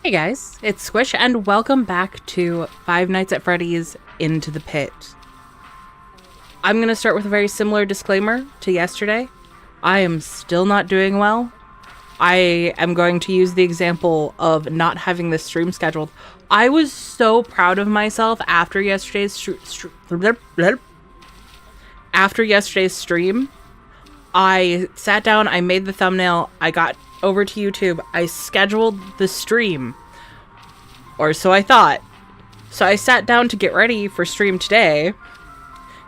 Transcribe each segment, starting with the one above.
Hey guys, it's Squish, and welcome back to Five Nights at Freddy's Into the Pit. I'm going to start with a very similar disclaimer to yesterday. I am still not doing well. I am going to use the example of not having this stream scheduled. I was so proud of myself after yesterday's stream. I sat down, I made the thumbnail, I got over to YouTube, I scheduled the stream. Or so I thought. So I sat down to get ready for stream today,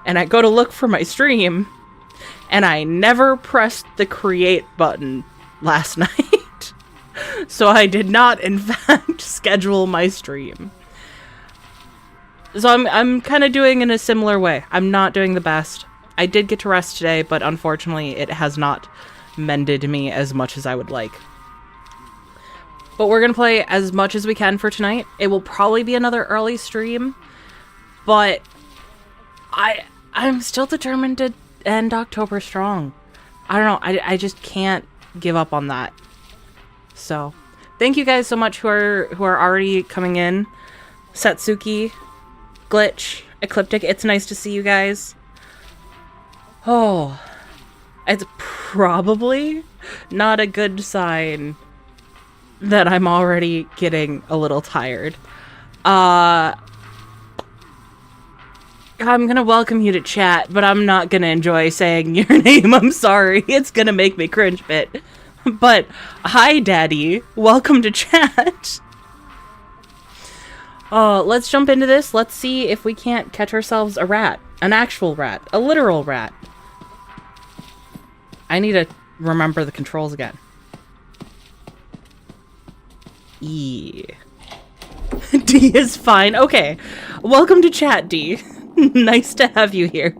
and I go to look for my stream, and I never pressed the create button last night. So I did not, in fact, schedule my stream. So I'm kind of doing in a similar way. I'm not doing the best. I did get to rest today, but unfortunately it has not mended me as much as I would like. But we're going to play as much as we can for tonight. It will probably be another early stream, but I'm still determined to end October strong. I don't know. I just can't give up on that. So, thank you guys so much who are already coming in. Satsuki, Glitch, Ecliptic, it's nice to see you guys. Oh, it's probably not a good sign that I'm already getting a little tired. I'm gonna welcome you to chat, but I'm not gonna enjoy saying your name. I'm sorry. It's gonna make me cringe a bit. But, hi, Daddy. Welcome to chat. Let's jump into this. Let's see if we can't catch ourselves a rat. An actual rat. A literal rat. I need to remember the controls again. E. D is fine. Okay. Welcome to chat, D. Nice to have you here.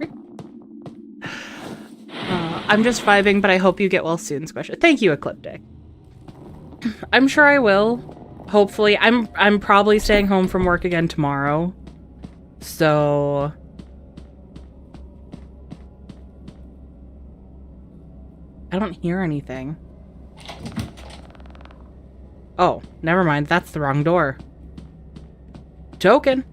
I'm just vibing, but I hope you get well soon, Squish. Thank you, Ecliptic. I'm sure I will. Hopefully. I'm probably staying home from work again tomorrow. So... I don't hear anything. Oh, never mind. That's the wrong door. Token.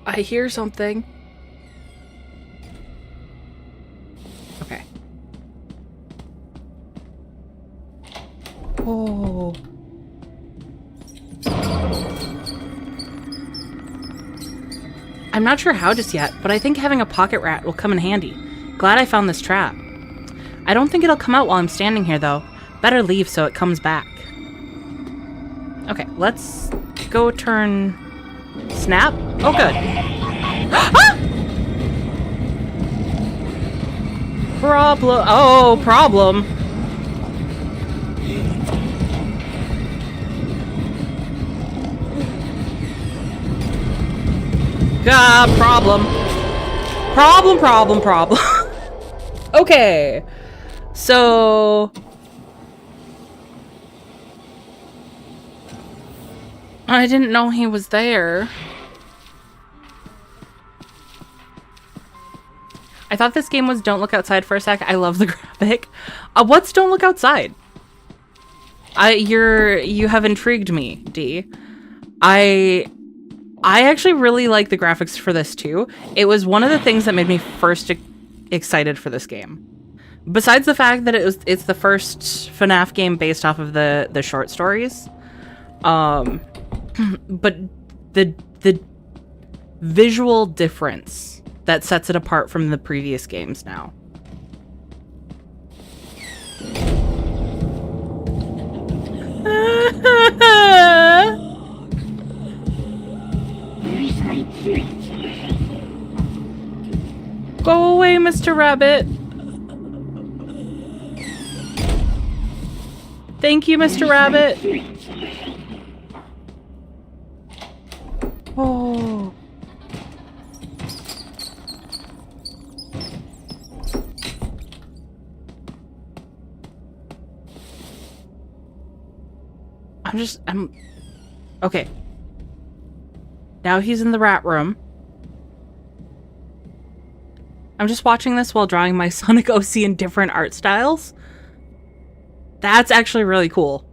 I hear something. Okay. Oh. I'm not sure how just yet, but I think having a pocket rat will come in handy. Glad I found this trap. I don't think it'll come out while I'm standing here, though. Better leave so it comes back. Okay, let's go turn... Snap? Oh, good. Ah! Problem. Oh, problem. Ah, problem. Problem. Okay. So... I didn't know he was there. I thought this game was Don't Look Outside for a sec. I love the graphic. What's Don't Look Outside? You have intrigued me, D. I actually really like the graphics for this too. It was one of the things that made me first excited for this game. Besides the fact that it's the first FNAF game based off of the short stories. But the visual difference that sets it apart from the previous games now. Go away, Mr. Rabbit. Thank you, Mr. Rabbit. Oh. I'm okay. Now he's in the rat room. I'm just watching this while drawing my Sonic OC in different art styles. That's actually really cool.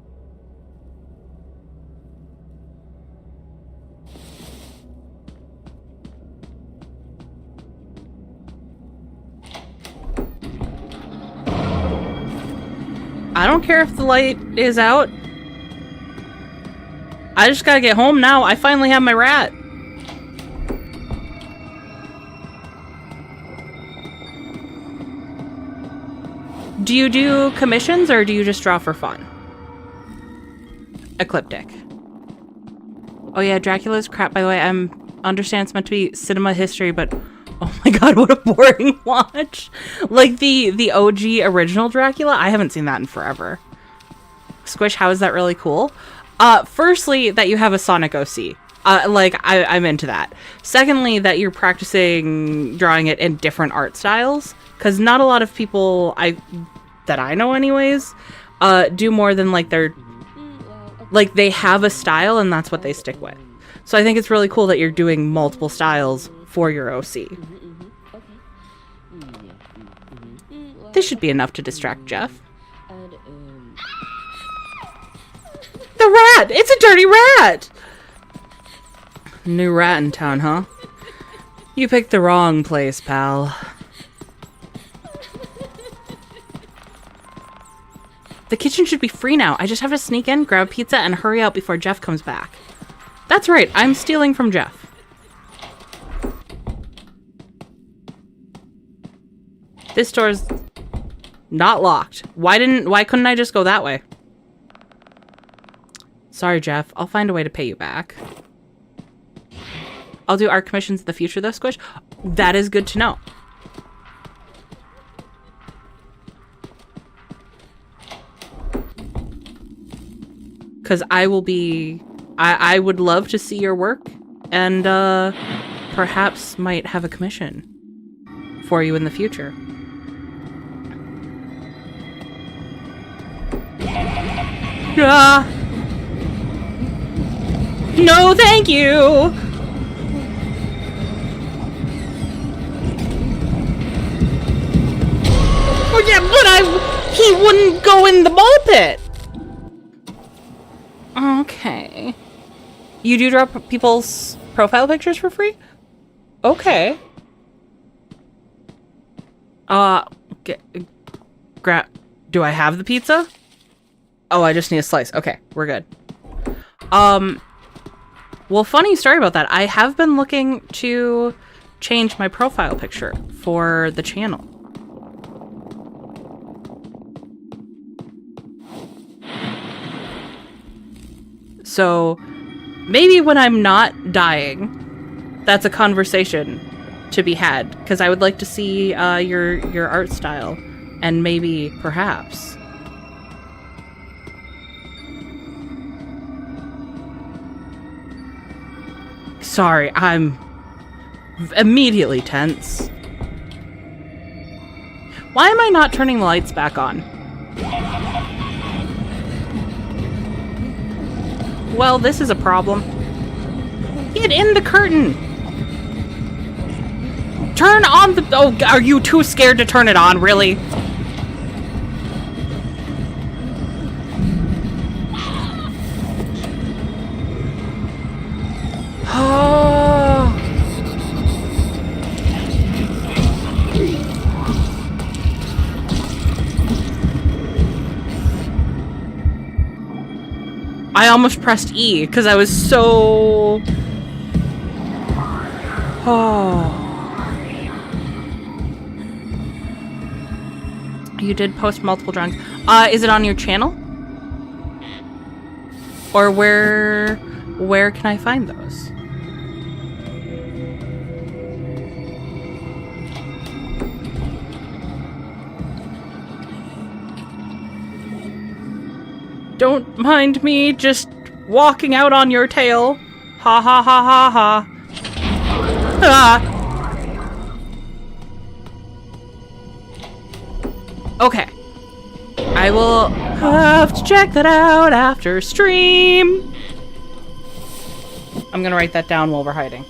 I don't care if the light is out. I just gotta get home now. I finally have my rat. Do you do commissions or do you just draw for fun? Ecliptic. Oh yeah, Dracula's crap, by the way. I understand it's meant to be cinema history, but oh my god, what a boring watch. Like the OG original Dracula, I haven't seen that in forever. Squish, how is that really cool? Firstly, that you have a Sonic OC. I'm into that. Secondly, that you're practicing drawing it in different art styles. Because not a lot of people, that I know anyways, do more than like they have a style and that's what they stick with. So I think it's really cool that you're doing multiple styles for your OC. This should be enough to distract Jeff. The rat! It's a dirty rat! New rat in town, huh? You picked the wrong place, pal. The kitchen should be free now. I just have to sneak in, grab pizza, and hurry out before Jeff comes back. That's right, I'm stealing from Jeff. This store's not locked. Why couldn't I just go that way? Sorry, Jeff. I'll find a way to pay you back. I'll do art commissions in the future, though, Squish. That is good to know. Because I would love to see your work and perhaps might have a commission for you in the future. No, thank you! Oh yeah, but he wouldn't go in the ball pit! Okay. You do draw people's profile pictures for free? Okay. Do I have the pizza? Oh, I just need a slice. Okay, we're good. Well, funny story about that. I have been looking to change my profile picture for the channel. So maybe when I'm not dying, that's a conversation to be had, because I would like to see your art style and maybe perhaps sorry, I'm immediately tense. Why am I not turning the lights back on? Well, this is a problem. Get in the curtain! Turn on the... Oh, are you too scared to turn it on, really? Oh. I almost pressed E because I was so... Oh. You did post multiple drawings. Is it on your channel? Or where can I find those? Don't mind me just walking out on your tail. Ha ha ha ha ha. Ah. Okay. I will have to check that out after stream. I'm gonna write that down while we're hiding.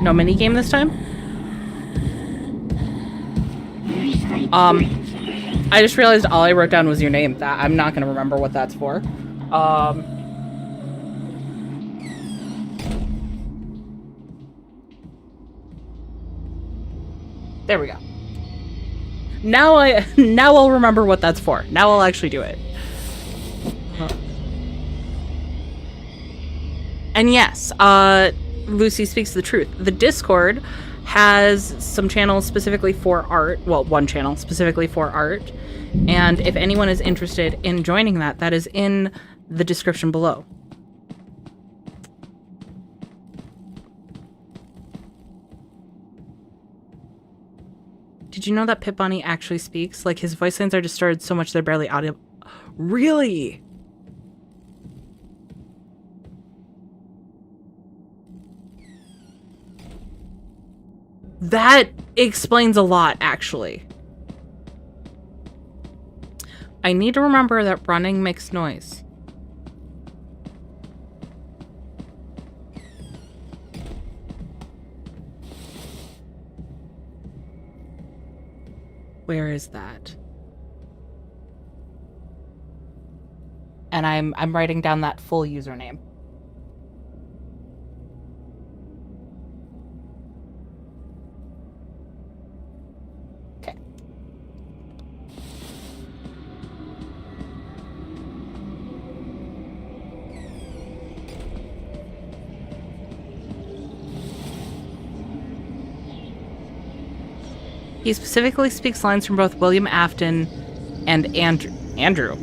No minigame this time? I just realized all I wrote down was your name. That I'm not gonna remember what that's for. There we go. Now I'll remember what that's for. Now I'll actually do it. And yes, Lucy speaks the truth. The Discord has some channels specifically for art. Well, one channel specifically for art. And if anyone is interested in joining that, that is in the description below. Did you know that Pip Bunny actually speaks? Like, his voice lines are distorted so much they're barely audible. Really? That explains a lot, actually. I need to remember that running makes noise. Where is that? And I'm writing down that full username. Okay. He specifically speaks lines from both William Afton and Andrew.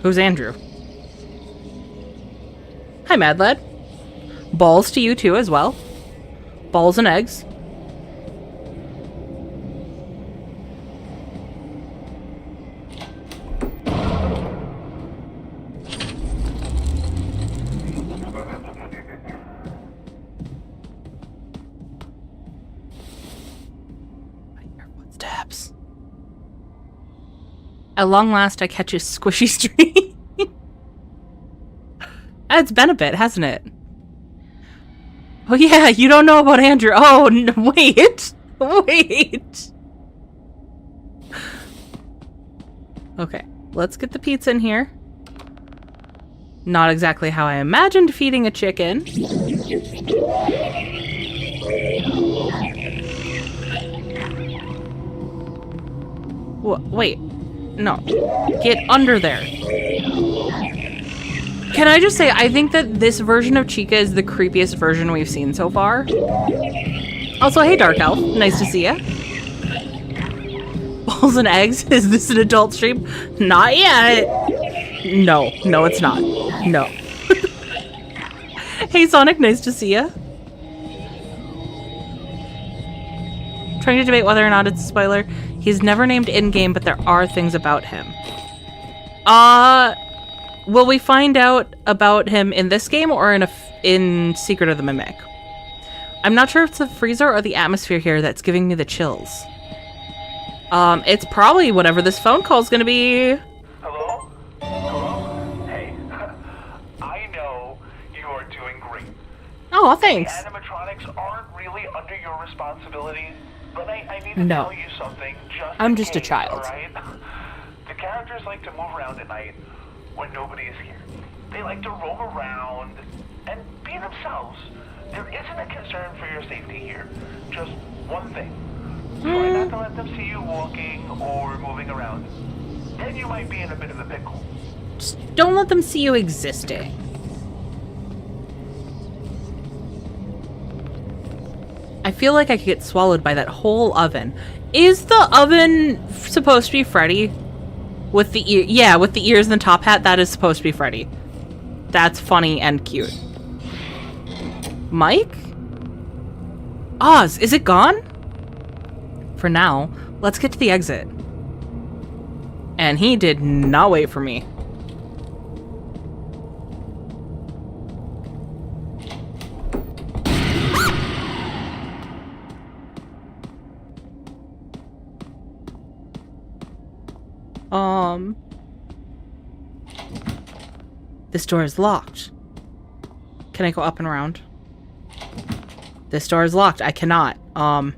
Who's Andrew? Hi, Mad Lad. Balls to you too as well. Balls and eggs. Footsteps. At long last, I catch a squishy stream. It's been a bit, hasn't it? Oh yeah, you don't know about Andrew. Oh, no, wait. Wait. Okay, let's get the pizza in here. Not exactly how I imagined feeding a chicken. Wait. No. Get under there. Can I just say, I think that this version of Chica is the creepiest version we've seen so far. Also, hey Dark Elf. Nice to see ya. Balls and eggs? Is this an adult stream? Not yet. No. No, it's not. No. Hey Sonic, nice to see ya. Trying to debate whether or not it's a spoiler. He's never named in-game, but there are things about him. Will we find out about him in this game or in Secret of the Mimic? I'm not sure if it's the freezer or the atmosphere here that's giving me the chills. It's probably whatever this phone call is gonna be. Hello? Hello? Hey, I know you're doing great. Oh, thanks. The animatronics aren't really under your responsibility, but I need to No. tell you something I'm in just a case, child. alright? The characters like to move around at night when nobody is here. They like to roam around and be themselves. There isn't a concern for your safety here. Just one thing. Try not to let them see you walking or moving around. Then you might be in a bit of a pickle. Just don't let them see you existing. I feel like I could get swallowed by that whole oven. Is the oven supposed to be Freddy? With the ear, yeah, with the ears and the top hat, that is supposed to be Freddy. That's funny and cute. Mike? Oz, is it gone? For now, let's get to the exit. And he did not wait for me. This door is locked. Can I go up and around? This door is locked. I cannot. I'm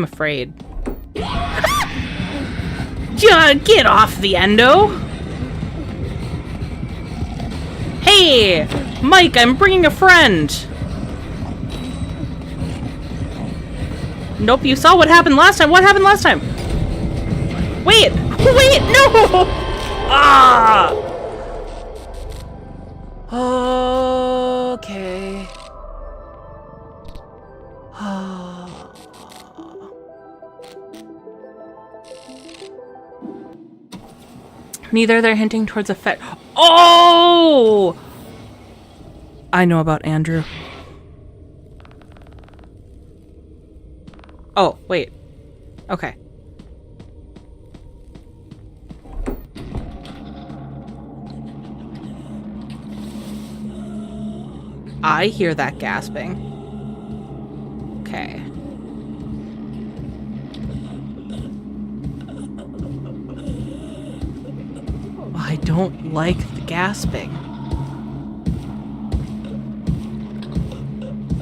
afraid. Get off the endo! Hey! Mike, I'm bringing a friend! Nope, you saw what happened last time. What happened last time? Wait! Wait, no! Ah! Okay. Neither they're hinting towards a fet. Oh! I know about Andrew. Oh, wait. Okay. I hear that gasping. Okay. I don't like the gasping.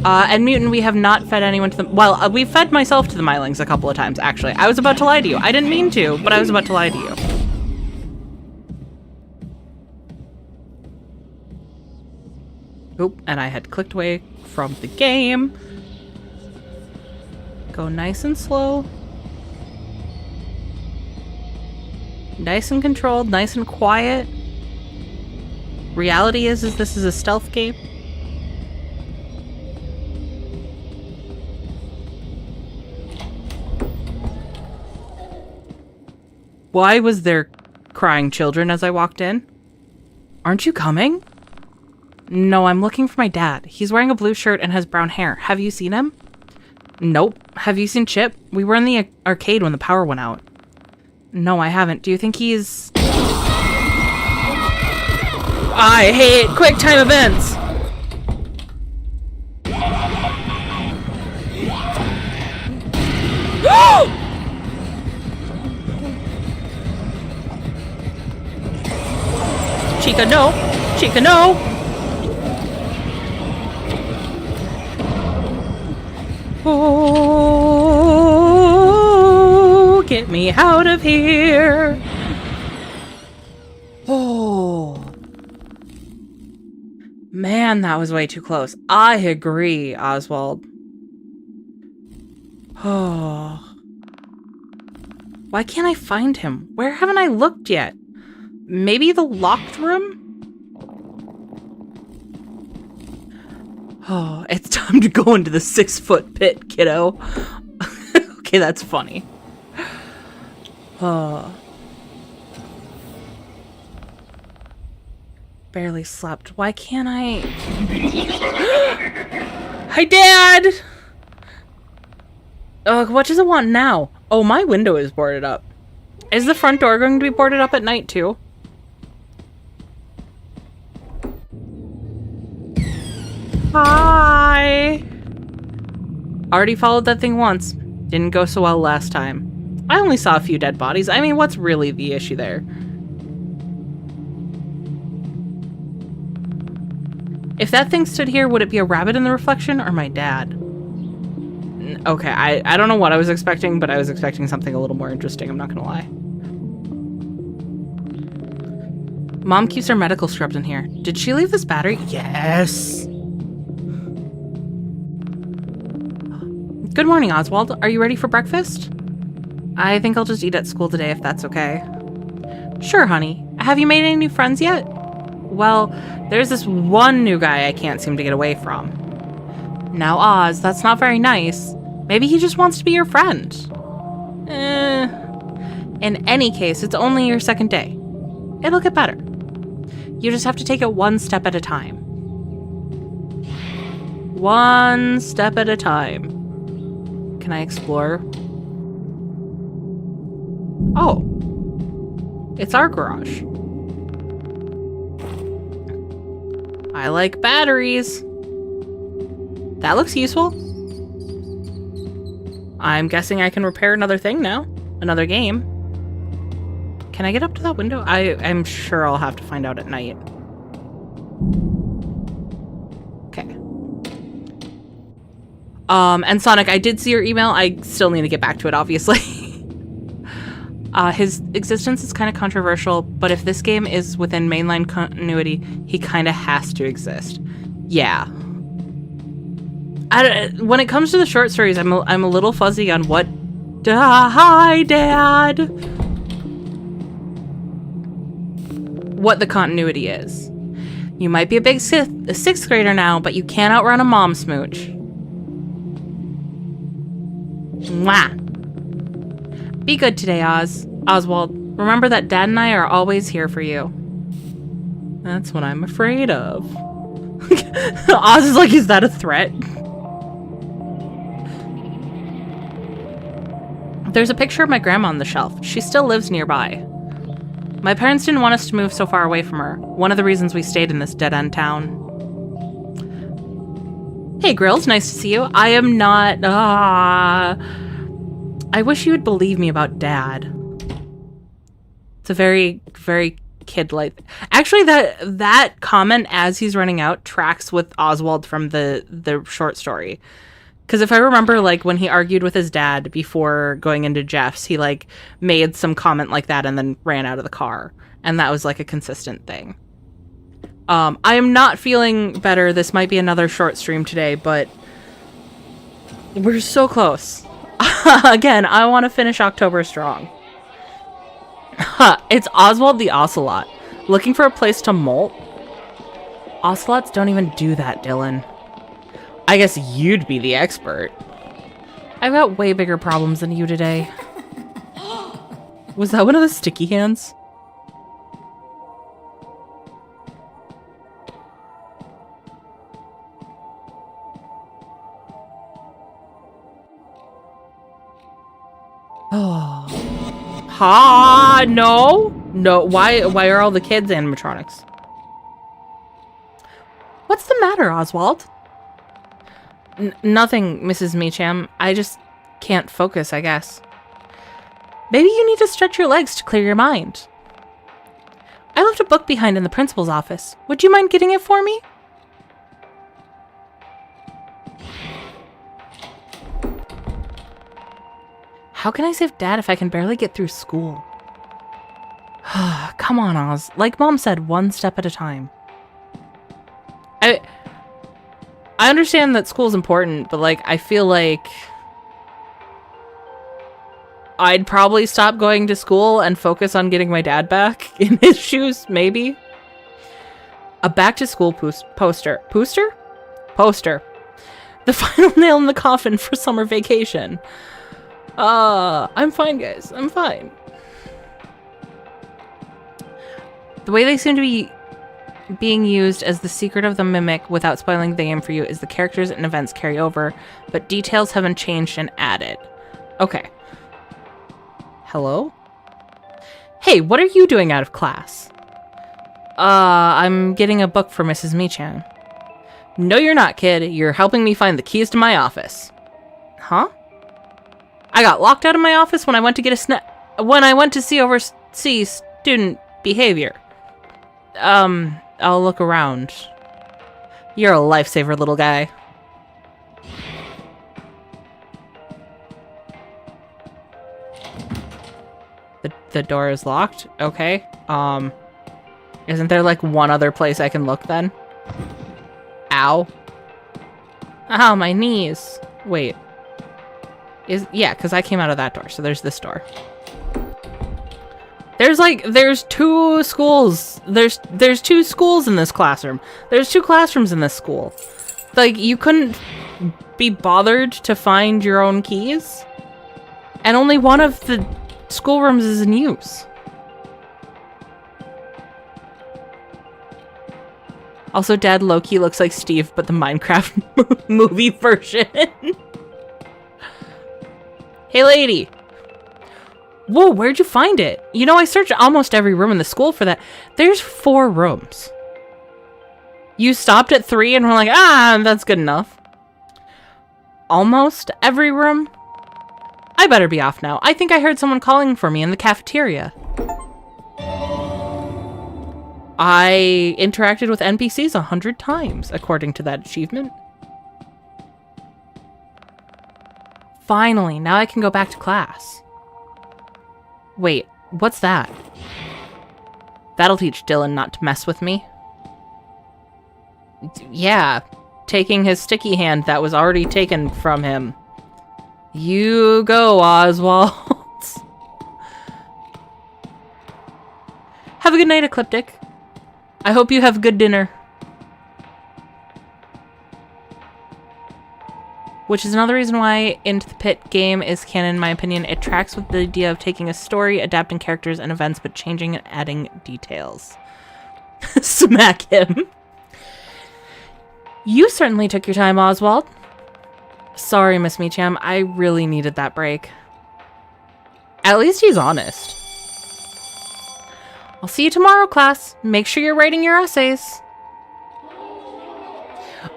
And Mutant, we have not fed anyone to the... Well, we fed myself to the Mylings a couple of times, actually. I was about to lie to you. I didn't mean to, but I was about to lie to you. Oop, and I had clicked away from the game. Go nice and slow. Nice and controlled, nice and quiet. Reality is this is a stealth game. Why was there crying children as I walked in? Aren't you coming? No, I'm looking for my dad. He's wearing a blue shirt and has brown hair. Have you seen him? Nope. Have you seen Chip? We were in the arcade when the power went out. No, I haven't. Do you think he's... I hate quick time events! Chica, no! Chica, no! Oh, get me out of here! Oh. Man, that was way too close. I agree, Oswald. Oh. Why can't I find him? Where haven't I looked yet? Maybe the locked room? Oh, it's time to go into the 6-foot pit, kiddo. Okay, that's funny. Oh. Barely slept. Why can't I... Hi, Dad! What does it want now? Oh, my window is boarded up. Is the front door going to be boarded up at night, too? Hi! Already followed that thing once. Didn't go so well last time. I only saw a few dead bodies. I mean, what's really the issue there? If that thing stood here, would it be a rabbit in the reflection or my dad? Okay, I don't know what I was expecting, but I was expecting something a little more interesting, I'm not gonna lie. Mom keeps her medical scrubs in here. Did she leave this battery? Yes! Good morning, Oswald. Are you ready for breakfast? I think I'll just eat at school today if that's okay. Sure, honey. Have you made any new friends yet? Well, there's this one new guy I can't seem to get away from. Now, Oz, that's not very nice. Maybe he just wants to be your friend. In any case, it's only your second day. It'll get better. You just have to take it one step at a time. One step at a time. Can I explore? Oh. It's our garage. I like batteries. That looks useful. I'm guessing I can repair another thing now. Another game. Can I get up to that window? I'm sure I'll have to find out at night. And Sonic, I did see your email. I still need to get back to it, obviously. His existence is kind of controversial, but if this game is within mainline continuity, he kind of has to exist. Yeah. When it comes to the short stories, I'm a little fuzzy on what... Hi, Dad! What the continuity is. You might be a big sixth grader now, but you can't outrun a mom smooch. Mwah! Be good today, Oswald. Remember that Dad and I are always here for you. That's what I'm afraid of. Oz is like, is that a threat? There's a picture of my grandma on the shelf. She still lives nearby. My parents didn't want us to move so far away from her. One of the reasons we stayed in this dead-end town. Hey, Grills, nice to see you. I am not... I wish you would believe me about Dad. It's a very, very kid-like... Actually, that comment as he's running out tracks with Oswald from the short story. Because if I remember, like, when he argued with his dad before going into Jeff's, he, like, made some comment like that and then ran out of the car. And that was, like, a consistent thing. I am not feeling better. This might be another short stream today, but we're so close. Again, I want to finish October strong. It's Oswald the Ocelot. Looking for a place to molt? Ocelots don't even do that, Dylan. I guess you'd be the expert. I've got way bigger problems than you today. Was that one of the sticky hands? Oh. Ha! No! No, why are all the kids animatronics? What's the matter, Oswald? Nothing, Mrs. Meacham. I just can't focus, I guess. Maybe you need to stretch your legs to clear your mind. I left a book behind in the principal's office. Would you mind getting it for me? How can I save Dad if I can barely get through school? Come on, Oz. Like Mom said, one step at a time. I understand that school's important, but, like, I feel like I'd probably stop going to school and focus on getting my dad back in his shoes, maybe. A back-to-school poster. Poster? Poster. The final nail in the coffin for summer vacation. I'm fine, guys. I'm fine. The way they seem to be being used as the secret of the Mimic without spoiling the game for you is the characters and events carry over, but details have been changed and added. Okay. Hello? Hey, what are you doing out of class? I'm getting a book for Mrs. Meacham. No, you're not, kid. You're helping me find the keys to my office. Huh? I got locked out of my office when I went to get when I went to oversee student behavior. I'll look around. You're a lifesaver, little guy. The door is locked? Okay. Isn't there, like, one other place I can look then? Ow. Ow, my knees. Wait. Yeah, because I came out of that door, so there's this door. There's two schools. There's two schools in this classroom. There's two classrooms in this school. Like, you couldn't be bothered to find your own keys? And only one of the schoolrooms is in use. Also, Dad low-key looks like Steve, but the Minecraft movie version. Hey, lady. Whoa, where'd you find it? You know, I searched almost every room in the school for that. There's 4 rooms. You stopped at 3 and were like, that's good enough. Almost every room? I better be off now. I think I heard someone calling for me in the cafeteria. I interacted with NPCs 100 times, according to that achievement. Finally, now I can go back to class. Wait, what's that? That'll teach Dylan not to mess with me. Yeah, taking his sticky hand that was already taken from him. You go, Oswald. Have a good night, Ecliptic. I hope you have good dinner. Which is another reason why Into the Pit game is canon, in my opinion. It tracks with the idea of taking a story, adapting characters and events, but changing and adding details. Smack him. You certainly took your time, Oswald. Sorry, Miss Meacham. I really needed that break. At least he's honest. I'll see you tomorrow, class. Make sure you're writing your essays.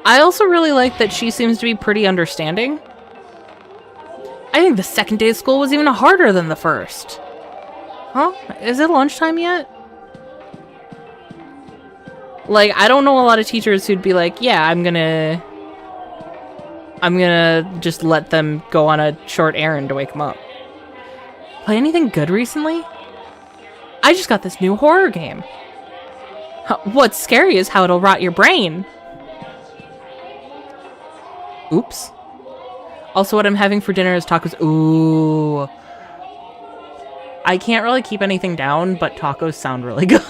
I also really like that she seems to be pretty understanding. I think the second day of school was even harder than the first. Huh? Is it lunchtime yet? Like, I don't know a lot of teachers who'd be like, yeah, I'm gonna just let them go on a short errand to wake them up. Play anything good recently? I just got this new horror game. What's scary is how it'll rot your brain. Oops. Also, what I'm having for dinner is tacos. Ooh. I can't really keep anything down, but tacos sound really good.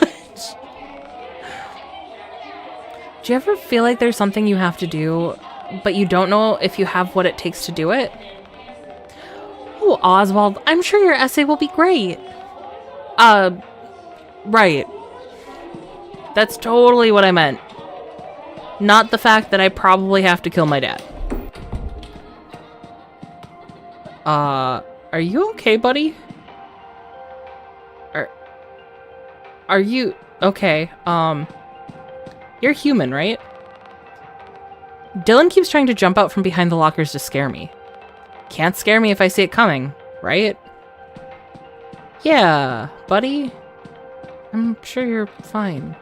Do you ever feel like there's something you have to do, but you don't know if you have what it takes to do it? Oh, Oswald, I'm sure your essay will be great. Right. That's totally what I meant. Not the fact that I probably have to kill my dad. Are you okay, buddy? Are you okay? You're human, right? Dylan keeps trying to jump out from behind the lockers to scare me. Can't scare me if I see it coming, right? Yeah, buddy. I'm sure you're fine.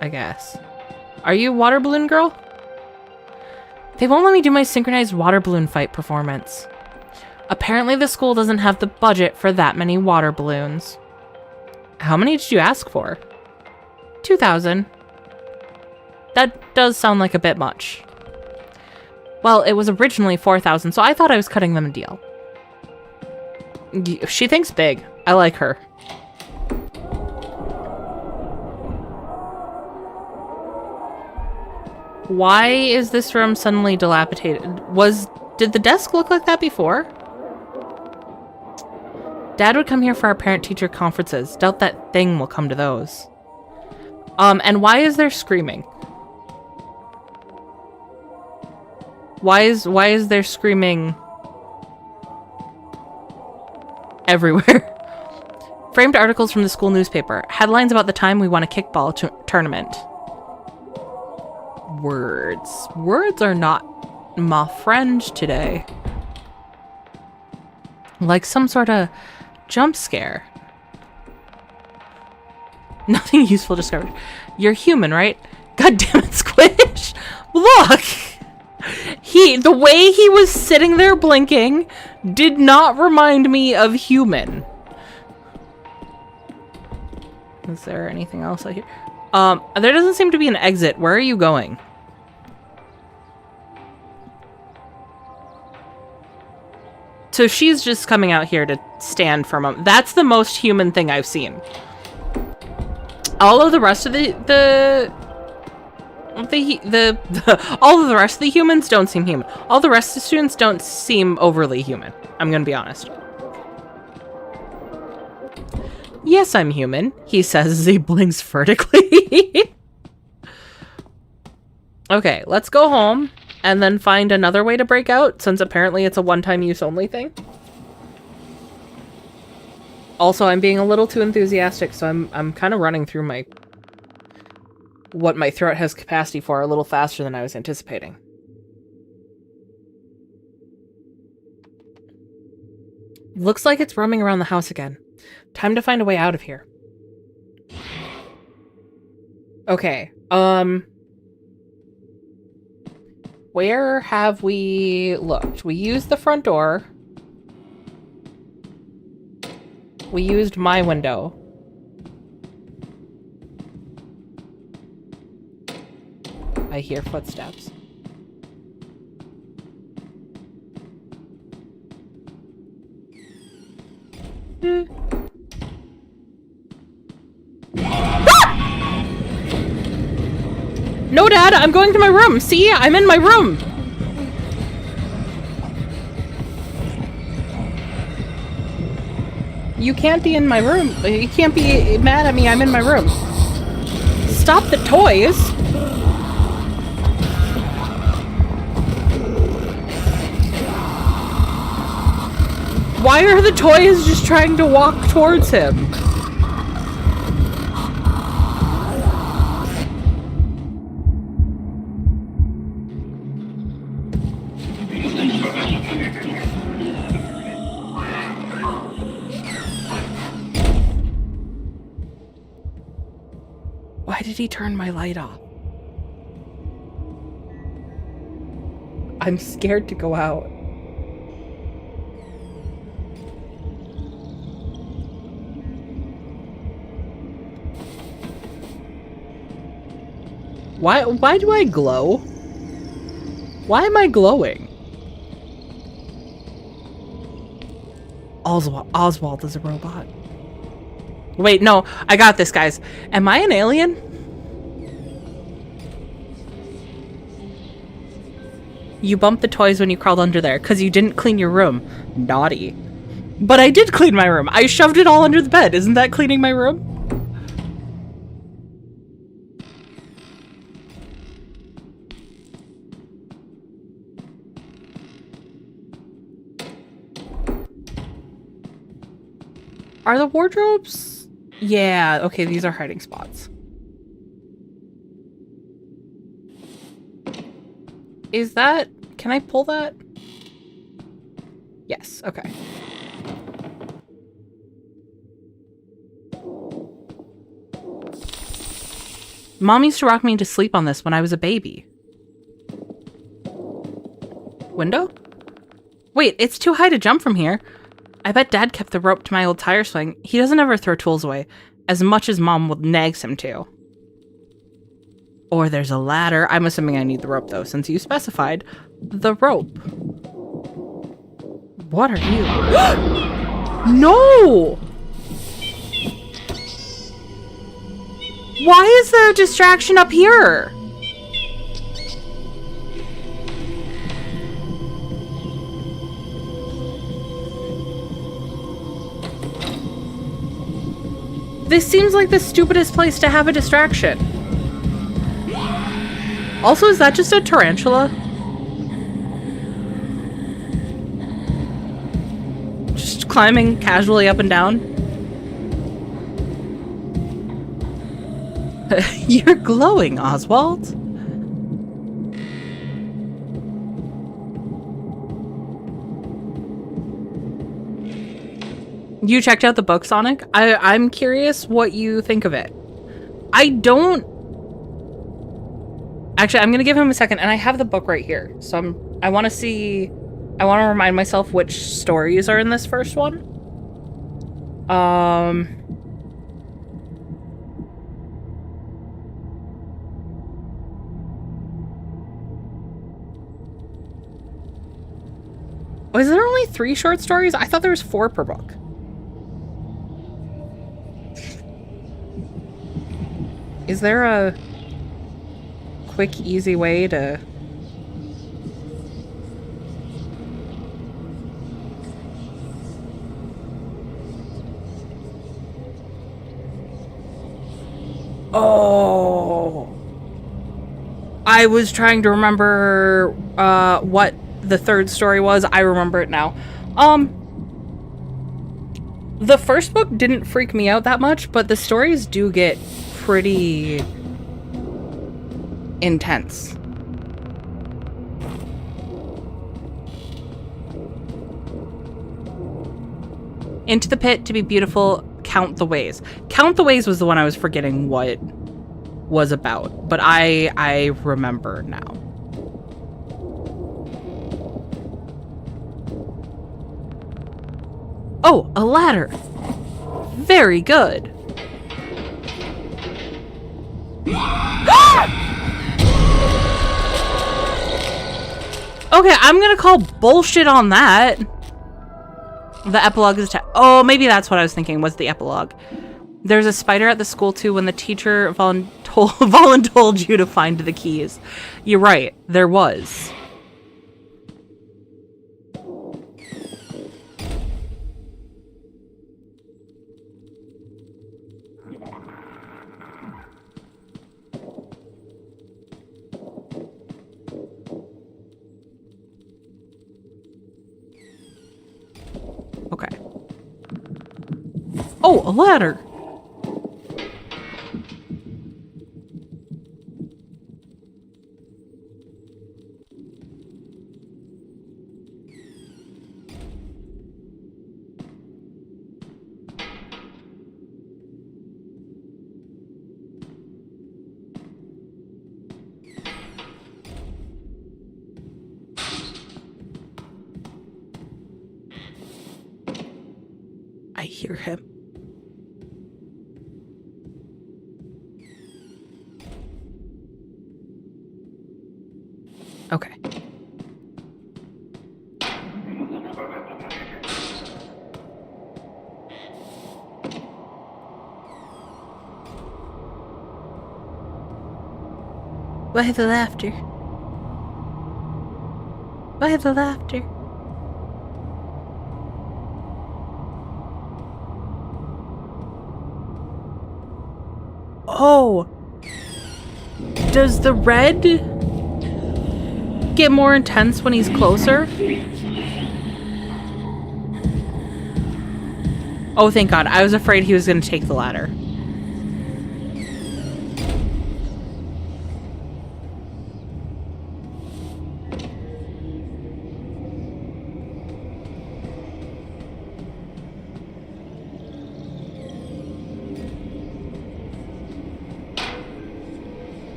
I guess. Are you water balloon girl? They won't let me do my synchronized water balloon fight performance. Apparently the school doesn't have the budget for that many water balloons. How many did you ask for? 2,000. That does sound like a bit much. Well, it was originally 4,000, so I thought I was cutting them a deal. She thinks big. I like her. Why is this room suddenly dilapidated? Did the desk look like that before? Dad would come here for our parent-teacher conferences. Doubt that thing will come to those. And why is there screaming? Why is there screaming everywhere? Framed articles from the school newspaper. Headlines about the time we won a kickball tournament. Words. Words are not my friend today. Like some sort of jump scare. Nothing useful discovered. You're human, right? God damn it, Squish! Look! The way he was sitting there blinking did not remind me of human. Is there anything else I hear? There doesn't seem to be an exit. Where are you going? So she's just coming out here to stand for a moment. That's the most human thing I've seen. All of the rest of all of the rest of the humans don't seem human. All the rest of the students don't seem overly human. I'm gonna be honest. Yes, I'm human, he says as he blinks vertically. Okay, let's go home and then find another way to break out, since apparently it's a one-time use only thing. Also, I'm being a little too enthusiastic, so I'm kind of running through what my throat has capacity for a little faster than I was anticipating. Looks like it's roaming around the house again. Time to find a way out of here. Okay, Where have we looked? We used the front door. We used my window. I hear footsteps. No, Dad, I'm going to my room. See, I'm in my room. You can't be in my room. You can't be mad at me. I'm in my room. Stop the toys. Why are the toys just trying to walk towards him? Why did he turn my light off? I'm scared to go out. Why do I glow? Why am I glowing? Oswald is a robot. Wait, no, I got this, guys. Am I an alien? You bumped the toys when you crawled under there because you didn't clean your room. Naughty. But I did clean my room. I shoved it all under the bed. Isn't that cleaning my room? Are the wardrobes? Yeah, okay, these are hiding spots. Is that... Can I pull that? Yes, okay. Mom used to rock me to sleep on this when I was a baby. Window? Wait, it's too high to jump from here. I bet Dad kept the rope to my old tire swing. He doesn't ever throw tools away, as much as Mom would nags him to. Or there's a ladder. I'm assuming I need the rope, though, since you specified the rope. What are you? No! Why is there a distraction up here? This seems like the stupidest place to have a distraction. Also, is that just a tarantula? Just climbing casually up and down? You're glowing, Oswald. You checked out the book, Sonic? I'm curious what you think of it. I don't... Actually, I'm gonna give him a second, and I have the book right here. So I want to see... I want to remind myself which stories are in this first one. Oh, is there only 3 short stories? I thought there was 4 per book. Is there a quick, easy way to... Oh! I was trying to remember what the third story was. I remember it now. The first book didn't freak me out that much, but the stories do get pretty intense. Into the pit to be beautiful, count the ways. Count the ways was the one I was forgetting what was about, but I remember now. Oh, a ladder. Very good. Okay, I'm gonna call bullshit on that. The epilogue is oh, maybe that's what I was thinking was the epilogue. There's a spider at the school too when the teacher voluntold you to find the keys. You're right, there was. Okay. Oh, a ladder. I hear him. Okay. Why the laughter? Why the laughter? Oh! Does the red get more intense when he's closer? Oh, thank God. I was afraid he was going to take the ladder.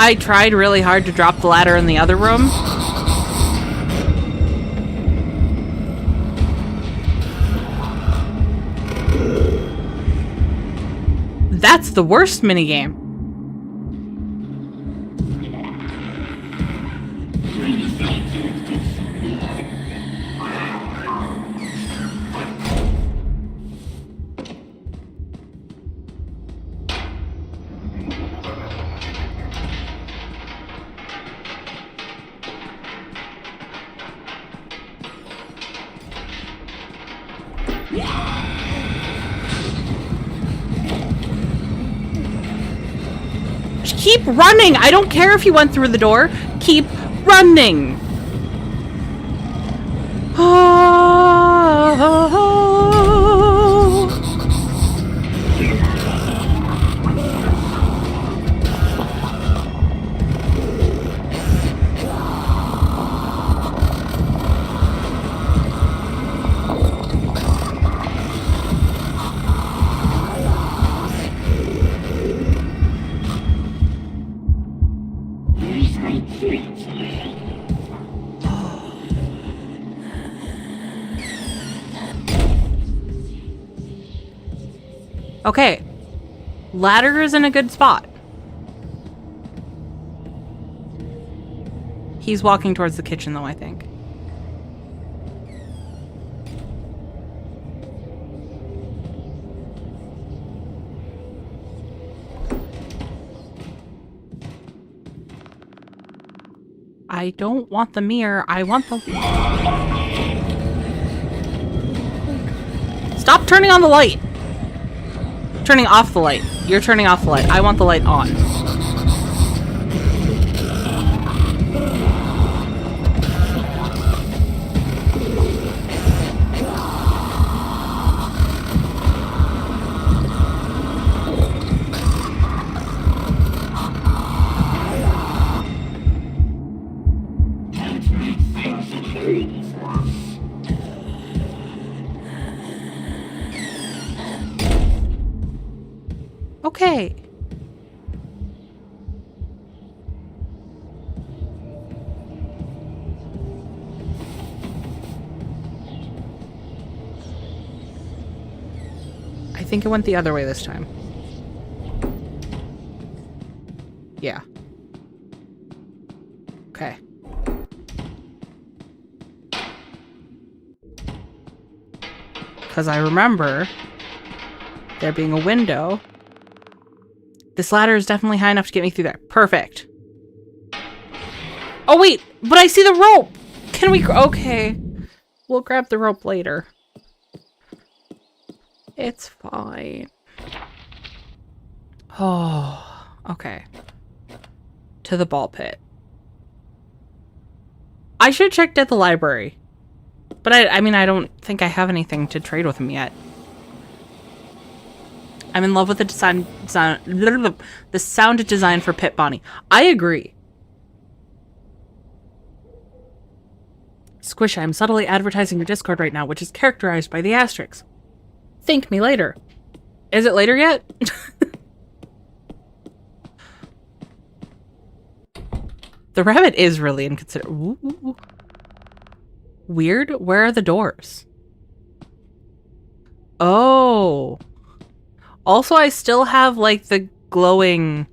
I tried really hard to drop the ladder in the other room. That's the worst minigame. Keep running! I don't care if you went through the door. Keep running! Okay. Ladder is in a good spot. He's walking towards the kitchen, though, I think. I don't want the mirror. I want the... Stop turning on the light! Turning off the light. You're turning off the light. I want the light on. okay. I think it went the other way this time. Yeah. Okay. Because I remember there being a window. This ladder is definitely high enough to get me through there. Perfect. Oh, wait. But I see the rope. Can we... Okay. We'll grab the rope later. It's fine. Oh, okay. To the ball pit. I should have checked at the library. But I mean, I don't think I have anything to trade with him yet. I'm in love with the the sound design for Pit Bonnie. I agree. Squish, I'm subtly advertising your Discord right now, which is characterized by the asterisks. Thank me later. Is it later yet? The rabbit is really inconsiderate. Weird. Where are the doors? Oh. Also, I still have, like, the glowing...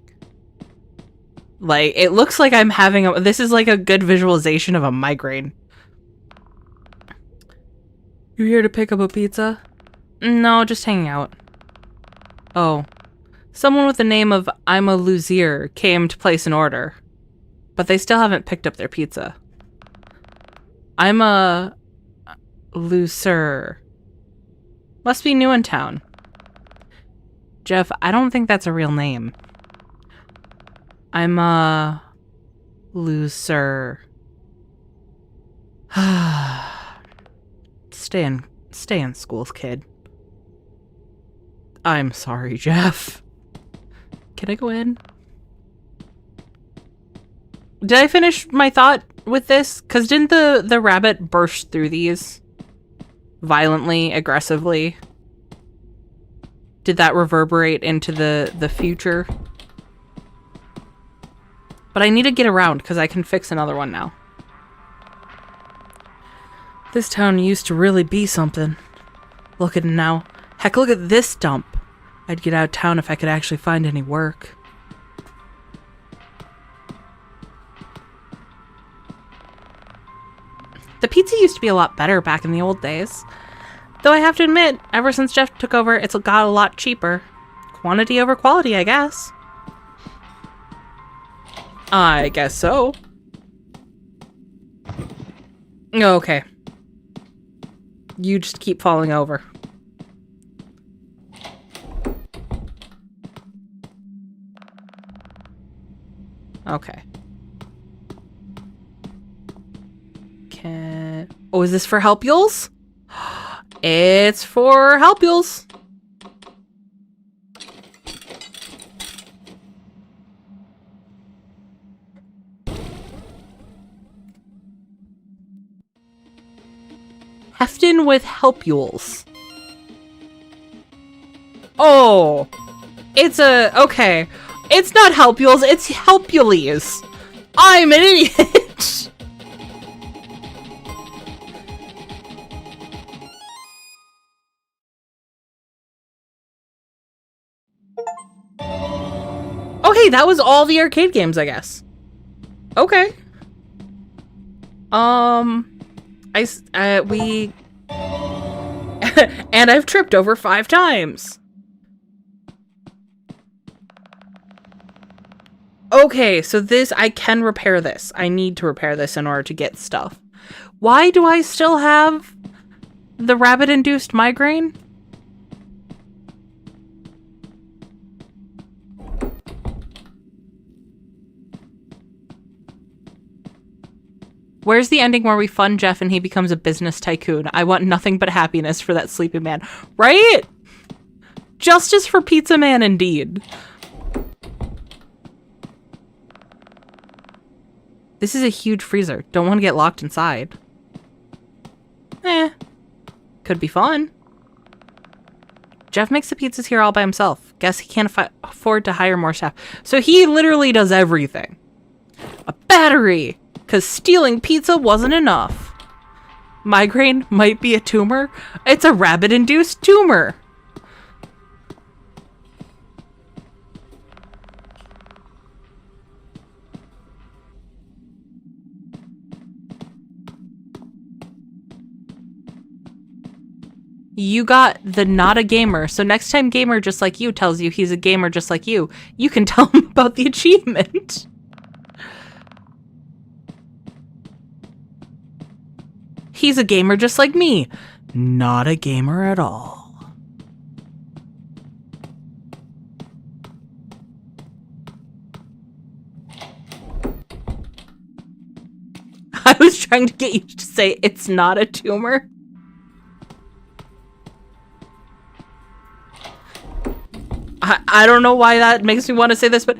Like, it looks like I'm having a... This is, like, a good visualization of a migraine. You here to pick up a pizza? No, just hanging out. Oh. Someone with the name of I'm a Luzier came to place an order. But they still haven't picked up their pizza. I'm a... Lucer. Must be new in town. Jeff, I don't think that's a real name. I'm a... Lucer. Stay in school, kid. I'm sorry, Jeff. Can I go in? Did I finish my thought with this? Because didn't the rabbit burst through these violently, aggressively? Did that reverberate into the future? But I need to get around because I can fix another one now. This town used to really be something. Look at it now. Heck, look at this dump. I'd get out of town if I could actually find any work. The pizza used to be a lot better back in the old days. Though I have to admit, ever since Jeff took over, it's got a lot cheaper. Quantity over quality, I guess. I guess so. Okay. You just keep falling over. Okay. Oh, is this for Helpules? It's for Helpules. Hefton with Helpules. Oh. It's a... Okay. It's not Helpules, it's Helpules. I'm an idiot. Okay, that was all the arcade games, I guess. Okay. We... And I've tripped over 5 times. Okay, so this, I can repair this. I need to repair this in order to get stuff. Why do I still have the rabbit-induced migraine? Where's the ending where we fund Jeff and he becomes a business tycoon? I want nothing but happiness for that sleeping man. Right? Justice for Pizza Man, indeed. This is a huge freezer. Don't want to get locked inside. Could be fun. Jeff makes the pizzas here all by himself. Guess he can't afford to hire more staff. So he literally does everything. A battery, because stealing pizza wasn't enough. Migraine might be a tumor. It's a rabbit-induced tumor. You got the not a gamer. So next time Gamer Just Like You tells you he's a gamer just like you can tell him about the achievement. He's a gamer just like me. Not a gamer at all. I was trying to get you to say it's not a tumor. I don't know why that makes me want to say this, but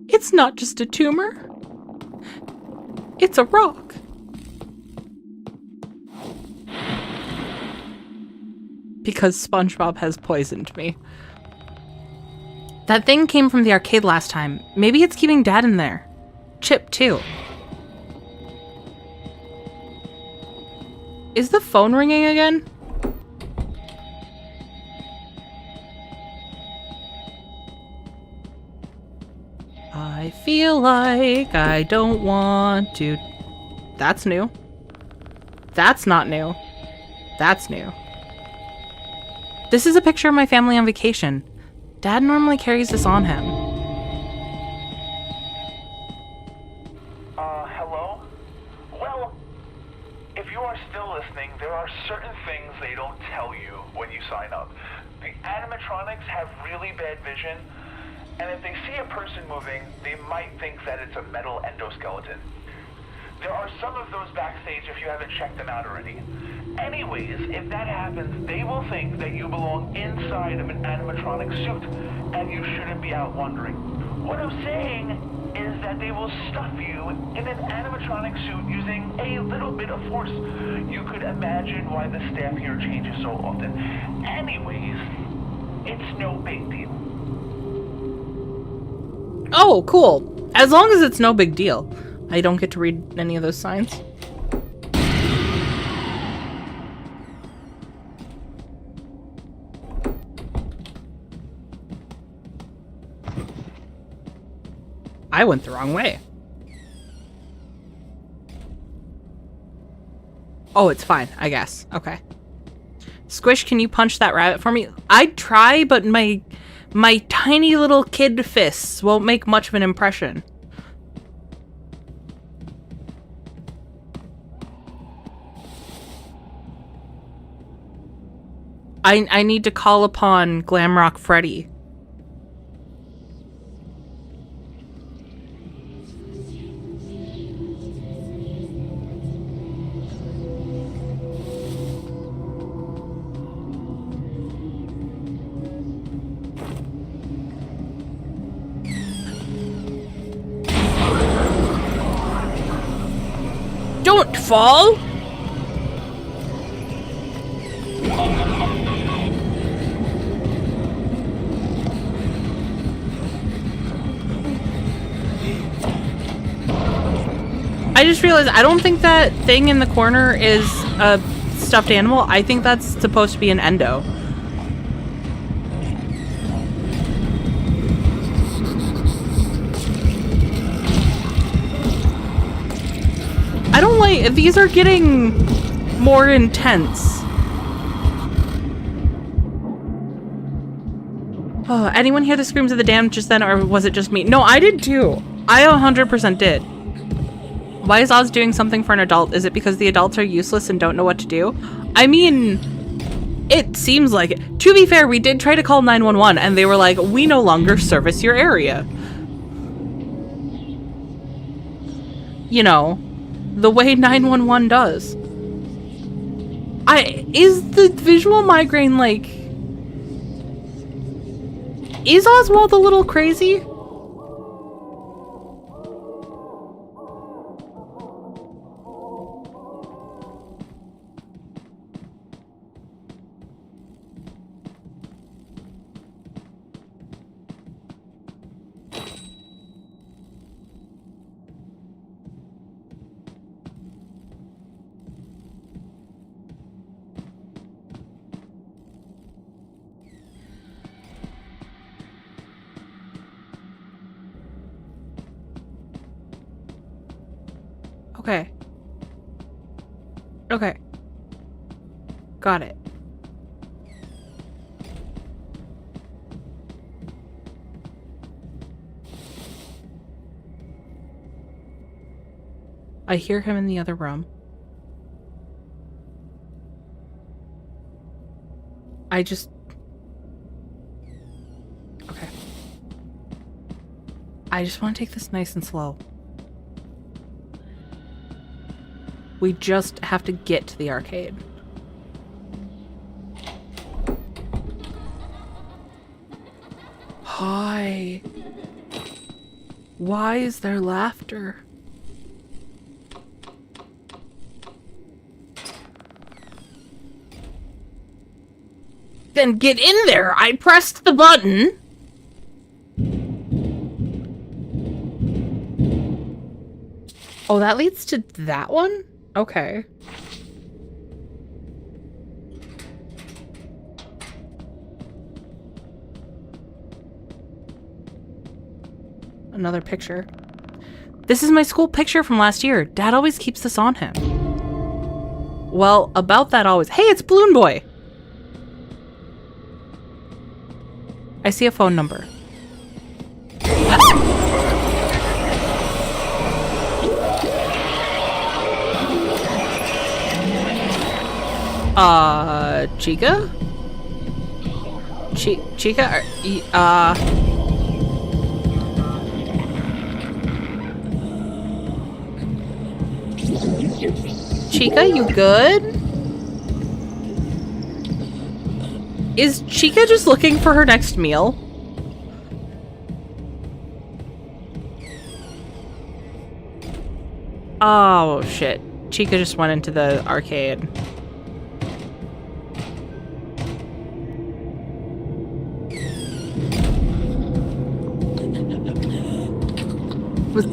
it's not just a tumor. It's a rock. Because SpongeBob has poisoned me. That thing came from the arcade last time. Maybe it's keeping Dad in there. Chip, too. Is the phone ringing again? I feel like I don't want to. That's new. That's not new. That's new. This is a picture of my family on vacation. Dad normally carries this on him. Hello? Well, if you are still listening, there are certain things they don't tell you when you sign up. The animatronics have really bad vision, and if they see a person moving, they might think that it's a metal endoskeleton. There are some of those backstage if you haven't checked them out already. Anyways, if that happens, they will think that you belong inside of an animatronic suit, and you shouldn't be out wandering. What I'm saying is that they will stuff you in an animatronic suit using a little bit of force. You could imagine why the staff here changes so often. Anyways, it's no big deal. Oh, cool. As long as it's no big deal. I don't get to read any of those signs. I went the wrong way. Oh, it's fine, I guess. Okay. Squish, can you punch that rabbit for me? I'd try, but my tiny little kid fists won't make much of an impression. I need to call upon Glamrock Freddy. Don't fall! I just realized I don't think that thing in the corner is a stuffed animal. I think that's supposed to be an endo. I don't like, these are getting more intense. Oh, anyone hear the screams of the damned just then, or was it just me? No, I did too. I 100% did. Why is Oz doing something for an adult? Is it because the adults are useless and don't know what to do? I mean, it seems like it. To be fair, we did try to call 911 and they were like, we no longer service your area. You know, the way 911 does. Is the visual migraine like... Is Oswald a little crazy? Okay. Okay. Got it. I hear him in the other room. Okay. I just want to take this nice and slow. We just have to get to the arcade. Hi. Why is there laughter? Then get in there! I pressed the button! Oh, that leads to that one? Okay. Another picture. This is my school picture from last year. Dad always keeps this on him. Well, about that always. Hey, it's Balloon Boy! I see a phone number. Chica? Chica? Chica, you good? Is Chica just looking for her next meal? Oh, shit. Chica just went into the arcade.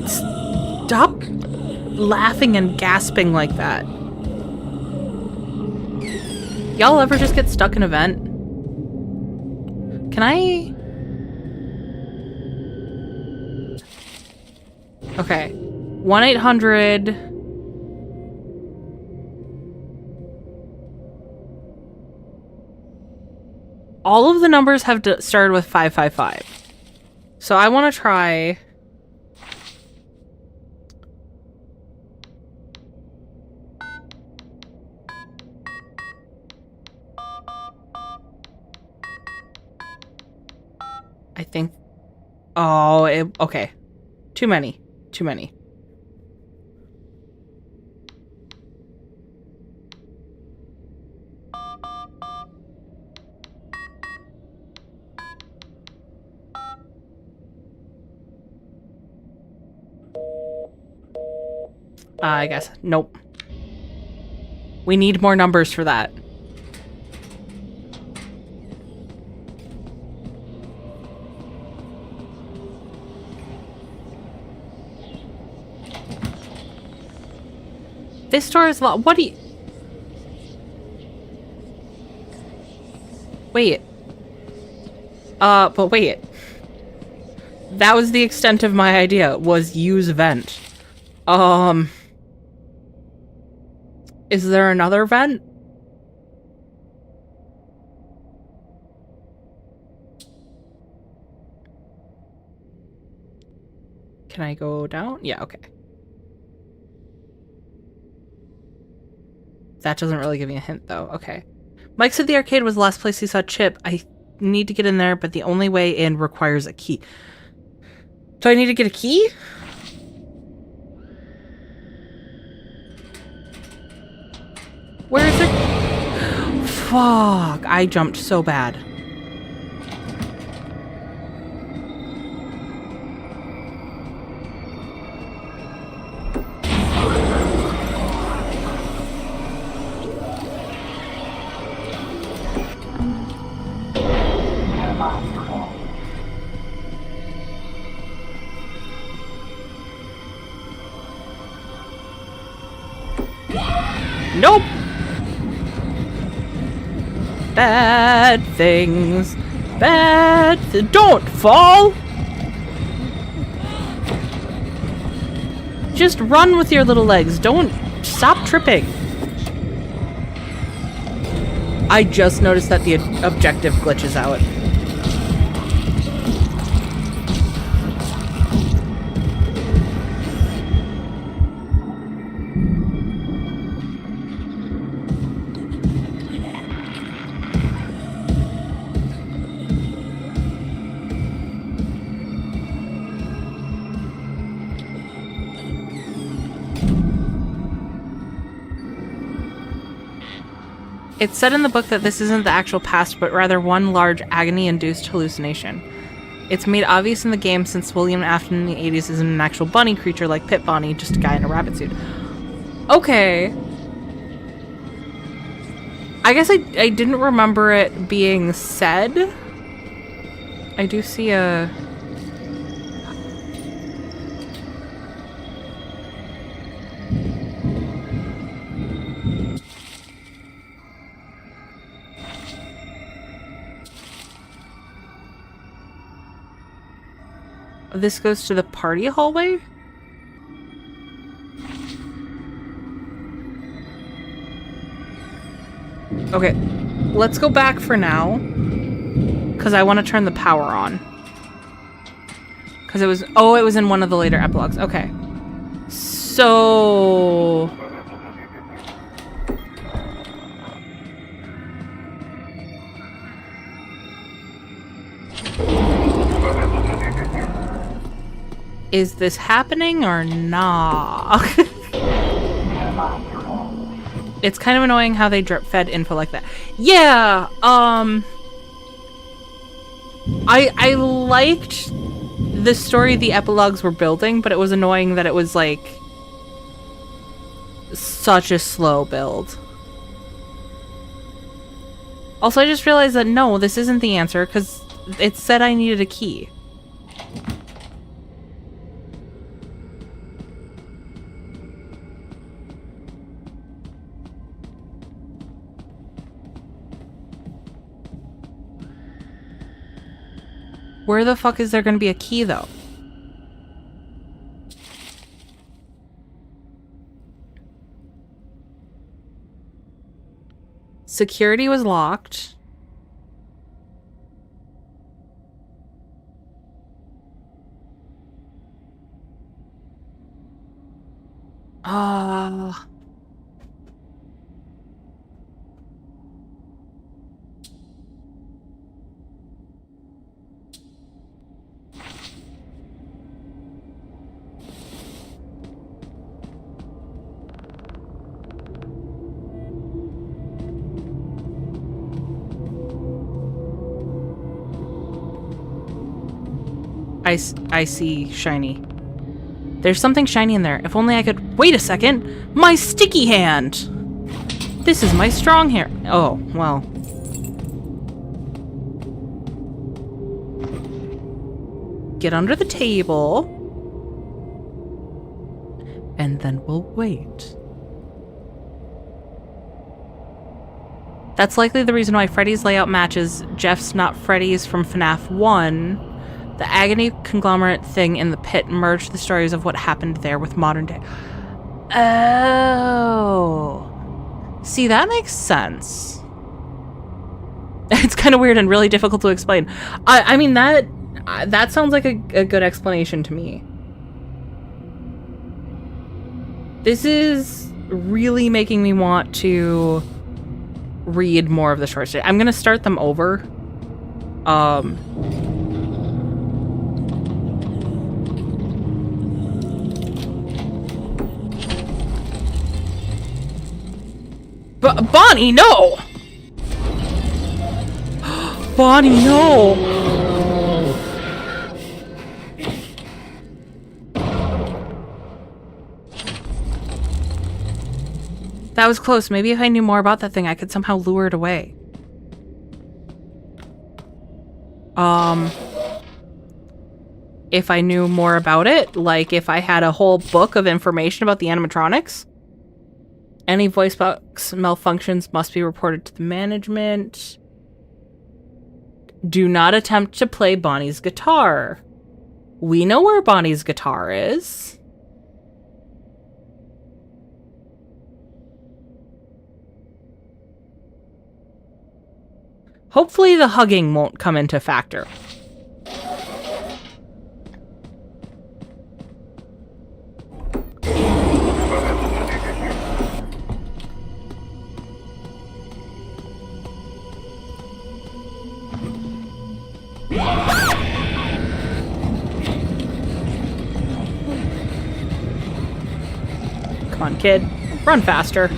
Stop laughing and gasping like that. Y'all ever just get stuck in a vent? Can I? Okay. 1-800. All of the numbers have started with 555. So I want to try. I think. Oh, okay. Too many. Too many. I guess. Nope. We need more numbers for that. This store is locked. What do you... Wait. But wait. That was the extent of my idea, was use vent. Is there another vent? Can I go down? Yeah, okay. That doesn't really give me a hint, though. Okay. Mike said the arcade was the last place he saw Chip. I need to get in there, but the only way in requires a key. Do I need to get a key? Where is it? Fuck. I jumped so bad. Nope. Bad things. Don't fall. Just run with your little legs. Don't stop tripping. I just noticed that the objective glitches out. It's said in the book that this isn't the actual past, but rather one large agony-induced hallucination. It's made obvious in the game since William Afton in the 80s isn't an actual bunny creature like Pit Bonnie, just a guy in a rabbit suit. Okay. I guess I didn't remember it being said. I do see a... This goes to the party hallway? Okay, let's go back for now. Because I want to turn the power on. Because it was... Oh, it was in one of the later epilogues. Okay. So... Is this happening or nah? It's kind of annoying how they drip fed info like that. Yeah, I liked the story the epilogues were building, but it was annoying that it was like such a slow build. Also, I just realized that no, this isn't the answer because it said I needed a key. Where the fuck is there going to be a key, though? Security was locked. I see shiny. There's something shiny in there. If only I could... Wait a second! My sticky hand! This is my strong hand. Oh, well. Get under the table. And then we'll wait. That's likely the reason why Freddy's layout matches Jeff's Not Freddy's from FNAF 1. The agony conglomerate thing in the pit merged the stories of what happened there with modern day. Oh. See, that makes sense. It's kind of weird and really difficult to explain. I mean, that sounds like a good explanation to me. This is really making me want to read more of the short story. I'm going to start them over. Bonnie, no! Bonnie, no! That was close. Maybe if I knew more about that thing, I could somehow lure it away. If I knew more about it, like if I had a whole book of information about the animatronics. Any voice box malfunctions must be reported to the management. Do not attempt to play Bonnie's guitar. We know where Bonnie's guitar is. Hopefully the hugging won't come into factor. Come on, kid. Run faster.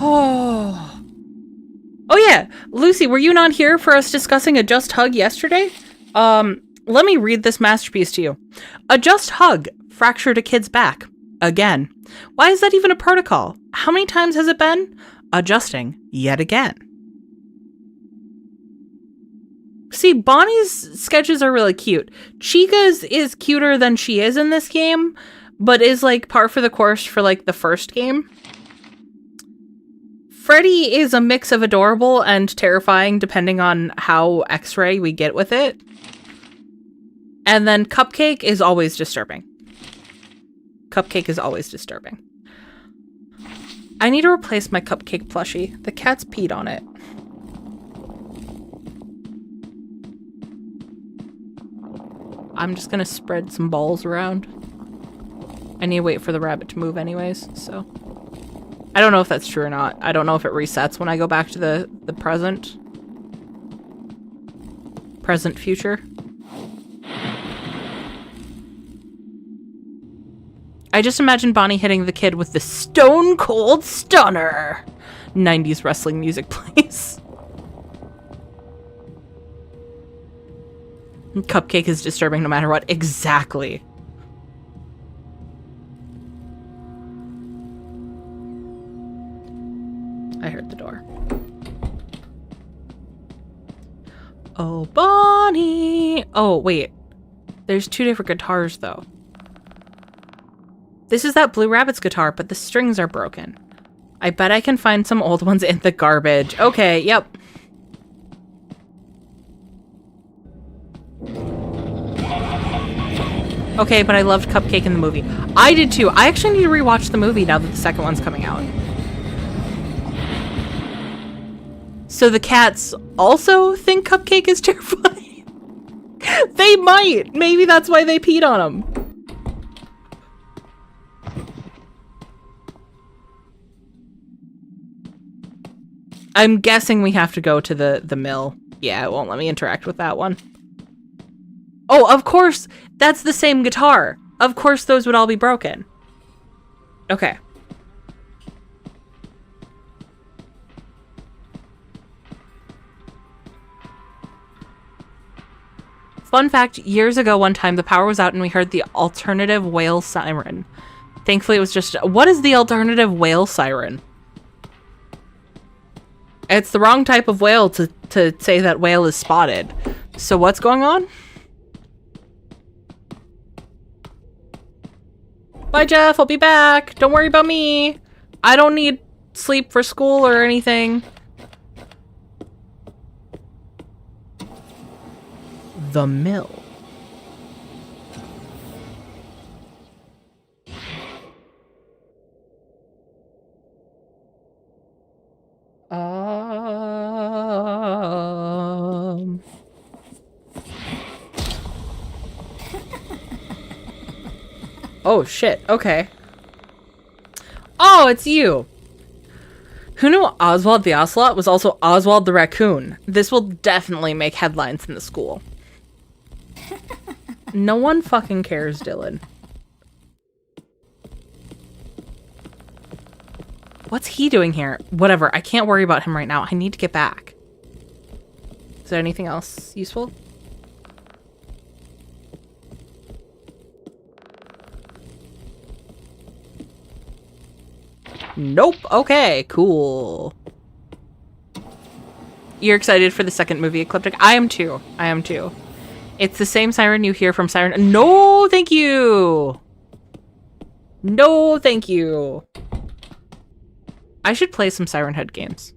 Oh. Oh yeah, Lucy, were you not here for us discussing a just hug yesterday? Let me read this masterpiece to you. A just hug fractured a kid's back. Again. Why is that even a protocol? How many times has it been? Adjusting yet again. See, Bonnie's sketches are really cute. Chica's is cuter than she is in this game, but is like par for the course for like the first game. Freddy is a mix of adorable and terrifying depending on how X-ray we get with it. And then Cupcake is always disturbing. Cupcake is always disturbing. I need to replace my Cupcake plushie. The cat's peed on it. I'm just gonna spread some balls around. I need to wait for the rabbit to move anyways, so. I don't know if that's true or not. I don't know if it resets when I go back to the present. Present future. I just imagine Bonnie hitting the kid with the Stone Cold Stunner. 90s wrestling music plays. Cupcake is disturbing no matter what. Exactly. I heard the door. Oh, Bonnie! Oh, wait. There's two different guitars, though. This is that Blue Rabbit's guitar, but the strings are broken. I bet I can find some old ones in the garbage. Okay, yep. Okay, but I loved Cupcake in the movie. I did too. I actually need to rewatch the movie now that the second one's coming out. So the cats also think Cupcake is terrifying? They might! Maybe that's why they peed on him. I'm guessing we have to go to the mill. Yeah, it won't let me interact with that one. Oh, of course! That's the same guitar! Of course those would all be broken. Okay. Fun fact, years ago one time the power was out and we heard the alternative whale siren. Thankfully it was just... What is the alternative whale siren? It's the wrong type of whale to say that whale is spotted. So what's going on? Bye, Jeff. I'll be back. Don't worry about me. I don't need sleep for school or anything. The mill. Oh, shit. Okay. Oh, it's you. Who knew Oswald the Ocelot was also Oswald the Raccoon? This will definitely make headlines in the school. No one fucking cares, Dylan. What's he doing here? Whatever. I can't worry about him right now. I need to get back. Is there anything else useful? Nope. Okay, cool. You're excited for the second movie, Ecliptic? I am too. I am too. It's the same siren you hear from Siren. No, thank you. No, thank you. I should play some Siren Head games.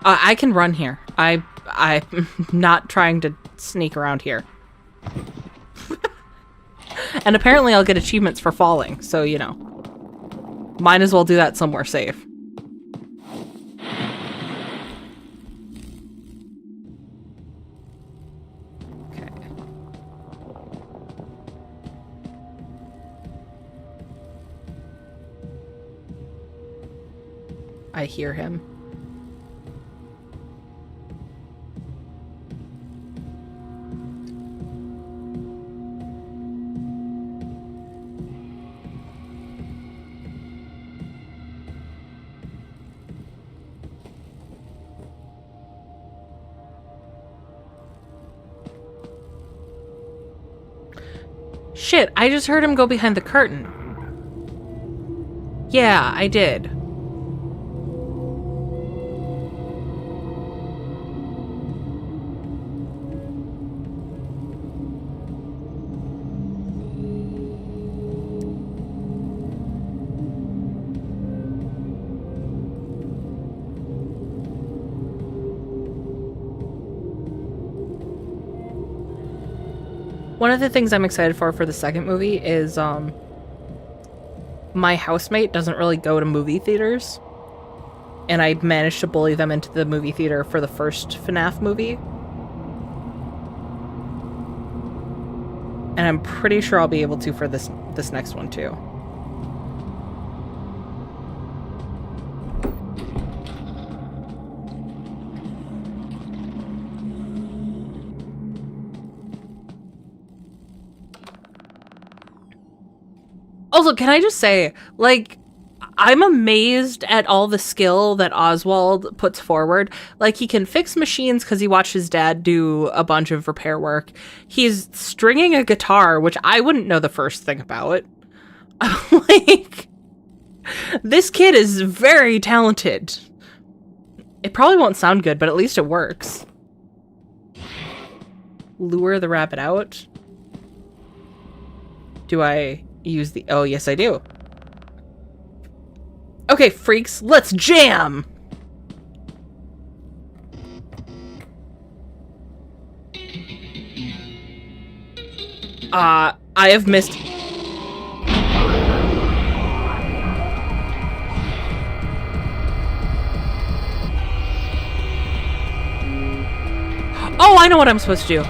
I can run here. I'm not trying to sneak around here. And apparently I'll get achievements for falling, so, you know. Might as well do that somewhere safe. Okay. I hear him. Shit, I just heard him go behind the curtain. Yeah, I did. One of the things I'm excited for the second movie is, my housemate doesn't really go to movie theaters. And I managed to bully them into the movie theater for the first FNAF movie. And I'm pretty sure I'll be able to for this next one too. Also, can I just say, like, I'm amazed at all the skill that Oswald puts forward. Like, he can fix machines because he watched his dad do a bunch of repair work. He's stringing a guitar, which I wouldn't know the first thing about. Like, this kid is very talented. It probably won't sound good, but at least it works. Lure the rabbit out? Do I use the... Oh, yes, I do. Okay, freaks, let's jam! I have missed... Oh, I know what I'm supposed to do.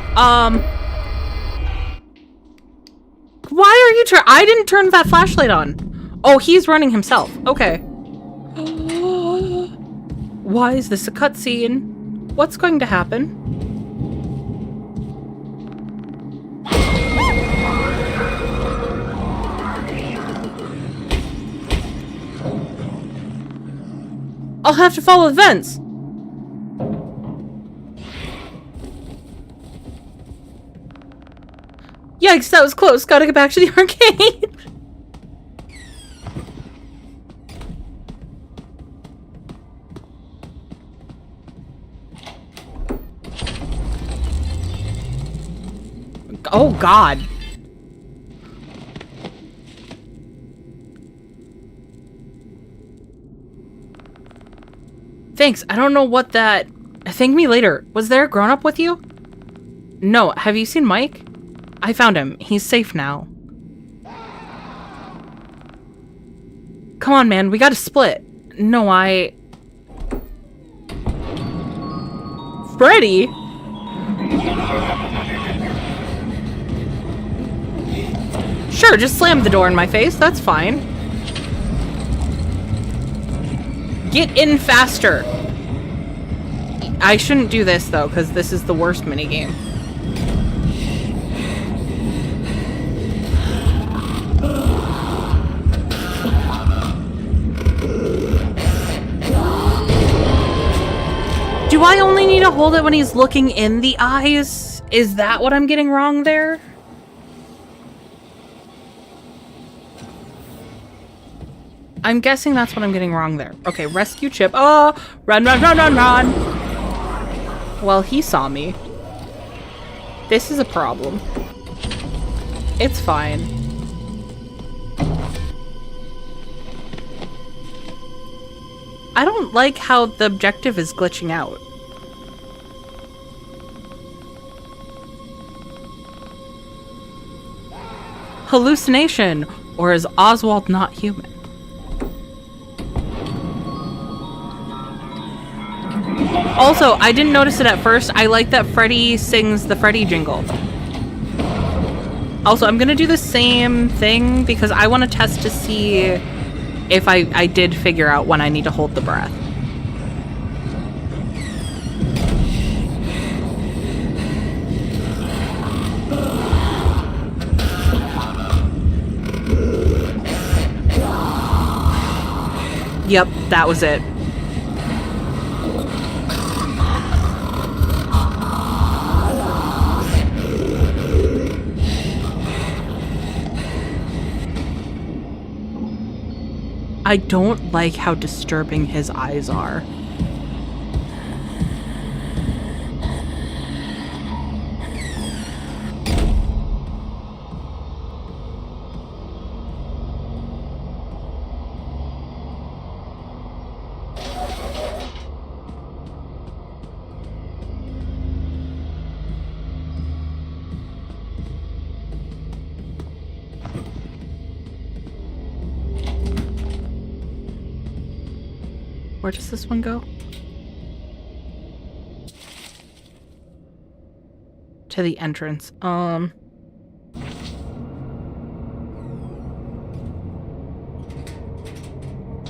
Why are you I didn't turn that flashlight on. Oh, he's running himself. Okay. Why is this a cutscene? What's going to happen? I'll have to follow the vents. Yikes, that was close. Gotta get back to the arcade. Oh, God. Thanks. I don't know what that... Thank me later. Was there a grown-up with you? No. Have you seen Mike? I found him. He's safe now. Come on, man. We gotta split. No, Freddy? Sure, just slam the door in my face. That's fine. Get in faster. I shouldn't do this, though, because this is the worst minigame. Do I only need to hold it when he's looking in the eyes? Is that what I'm getting wrong there? I'm guessing that's what I'm getting wrong there. Okay, rescue Chip. Oh, run, run, run, run, run. Well, he saw me. This is a problem. It's fine. I don't like how the objective is glitching out. Hallucination, or is Oswald not human? Also, I didn't notice it at first. I like that Freddy sings the Freddy jingle. Also, I'm gonna do the same thing because I want to test to see if I did figure out when I need to hold the breath. Yep, that was it. I don't like how disturbing his eyes are. Where does this one go? To the entrance.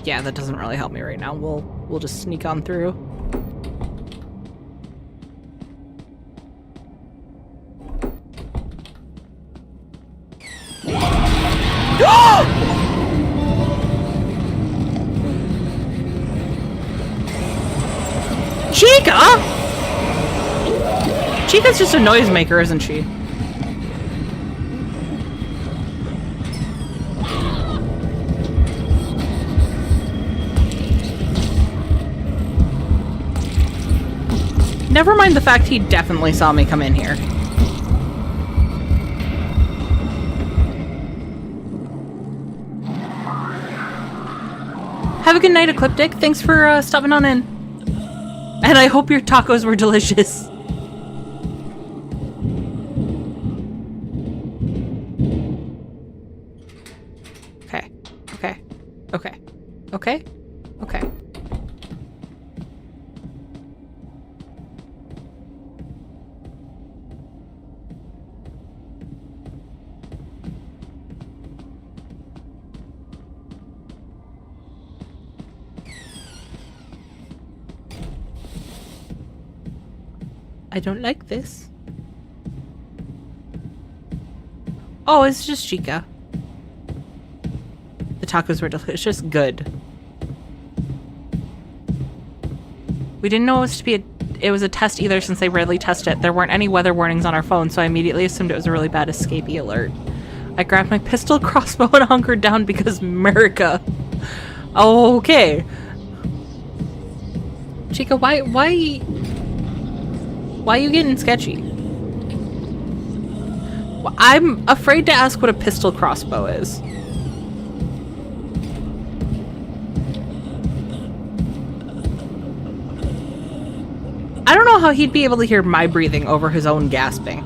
Yeah, that doesn't really help me right now. We'll just sneak on through. Chica? Chica's just a noisemaker, isn't she? Never mind the fact he definitely saw me come in here. Have a good night, Ecliptic. Thanks for stopping on in. And I hope your tacos were delicious. Okay. Okay. Okay. Okay. Okay. I don't like this. Oh, it's just Chica. The tacos were delicious. Good. We didn't know it was a test either since they rarely test it. There weren't any weather warnings on our phone, so I immediately assumed it was a really bad escapee alert. I grabbed my pistol, crossbow, and hunkered down because America. Okay. Chica, why are you getting sketchy? I'm afraid to ask what a pistol crossbow is. I don't know how he'd be able to hear my breathing over his own gasping.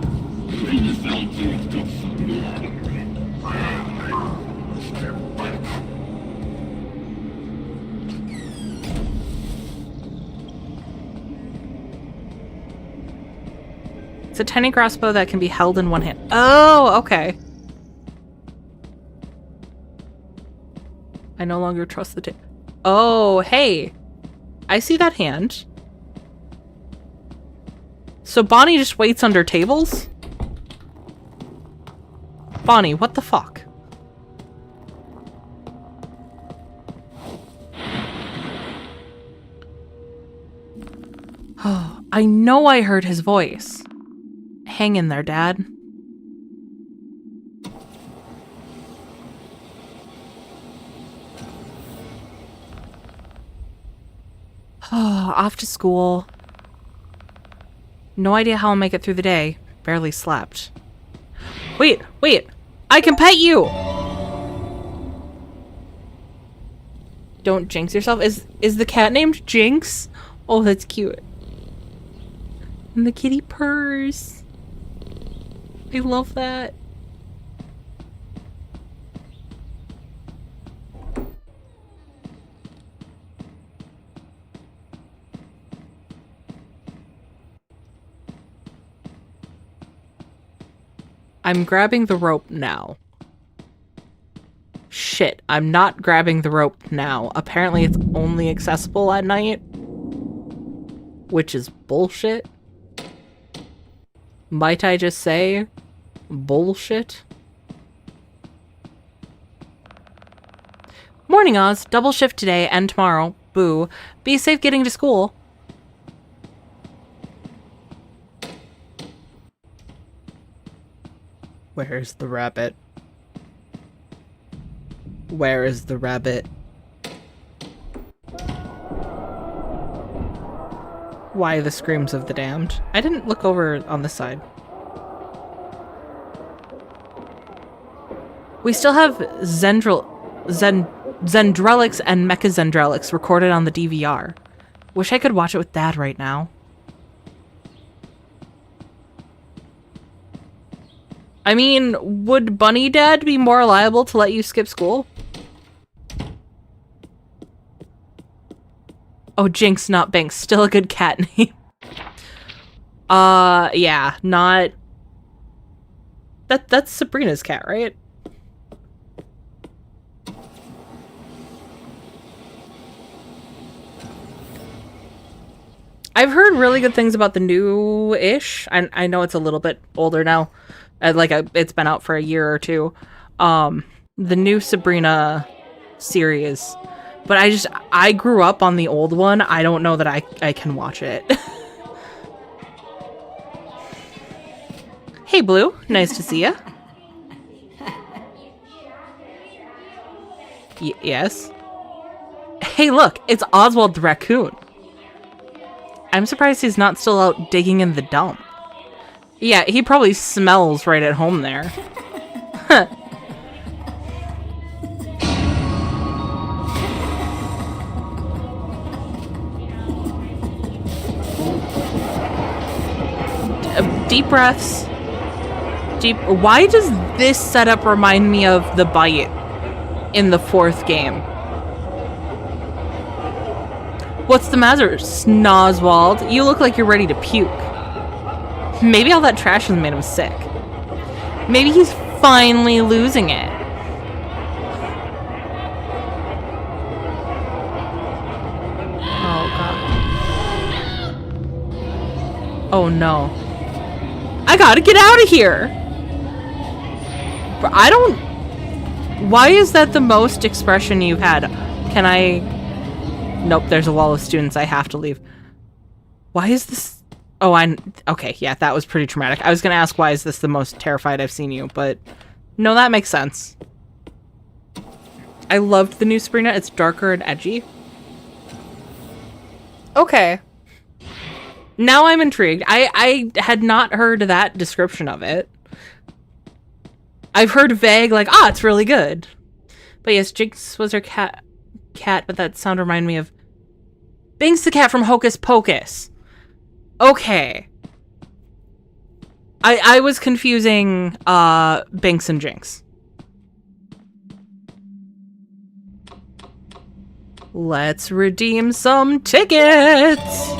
It's a tiny crossbow that can be held in one hand. Oh, okay. I no longer trust the Oh, hey. I see that hand. So Bonnie just waits under tables? Bonnie, what the fuck? Oh, I know I heard his voice. Hang in there, Dad. Off to school. No idea how I'll make it through the day. Barely slept. Wait! I can pet you! Don't jinx yourself. Is the cat named Jinx? Oh, that's cute. And the kitty purrs. I love that. I'm grabbing the rope now. Shit, I'm not grabbing the rope now. Apparently it's only accessible at night. Which is bullshit. Might I just say, bullshit? Morning, Oz. Double shift today and tomorrow. Boo. Be safe getting to school. Where's the rabbit? Where is the rabbit? Why the screams of the damned? I didn't look over on this side. We still have Zendrelix and Mechazendrelix recorded on the DVR. Wish I could watch it with Dad right now. I mean, would Bunny Dad be more liable to let you skip school? Oh, Jinx, not Binks. Still a good cat name. Yeah, not... That's Sabrina's cat, right? I've heard really good things about the new-ish. I know it's a little bit older now. It's been out for a year or two. The new Sabrina series. But I grew up on the old one. I don't know that I can watch it. Hey, Blue. Nice to see ya. Yes? Hey, look. It's Oswald the raccoon. I'm surprised he's not still out digging in the dump. Yeah, he probably smells right at home there. Deep breaths. Why does this setup remind me of the bite in the 4th game? What's the matter, Snozwald? You look like you're ready to puke. Maybe all that trash has made him sick. Maybe he's finally losing it. Oh, God. Oh, no. I gotta get out of here! But I don't... Why is that the most expression you've had? Can I... Nope, there's a wall of students. I have to leave. Why is this... Oh, okay, yeah, that was pretty traumatic. I was gonna ask why is this the most terrified I've seen you, but... No, that makes sense. I loved the new Sabrina. It's darker and edgy. Okay. Now I'm intrigued. I had not heard that description of it. I've heard vague, like, it's really good. But yes, Jinx was her cat, but that sound reminded me of Binks the cat from Hocus Pocus. Okay. I was confusing Binks and Jinx. Let's redeem some tickets.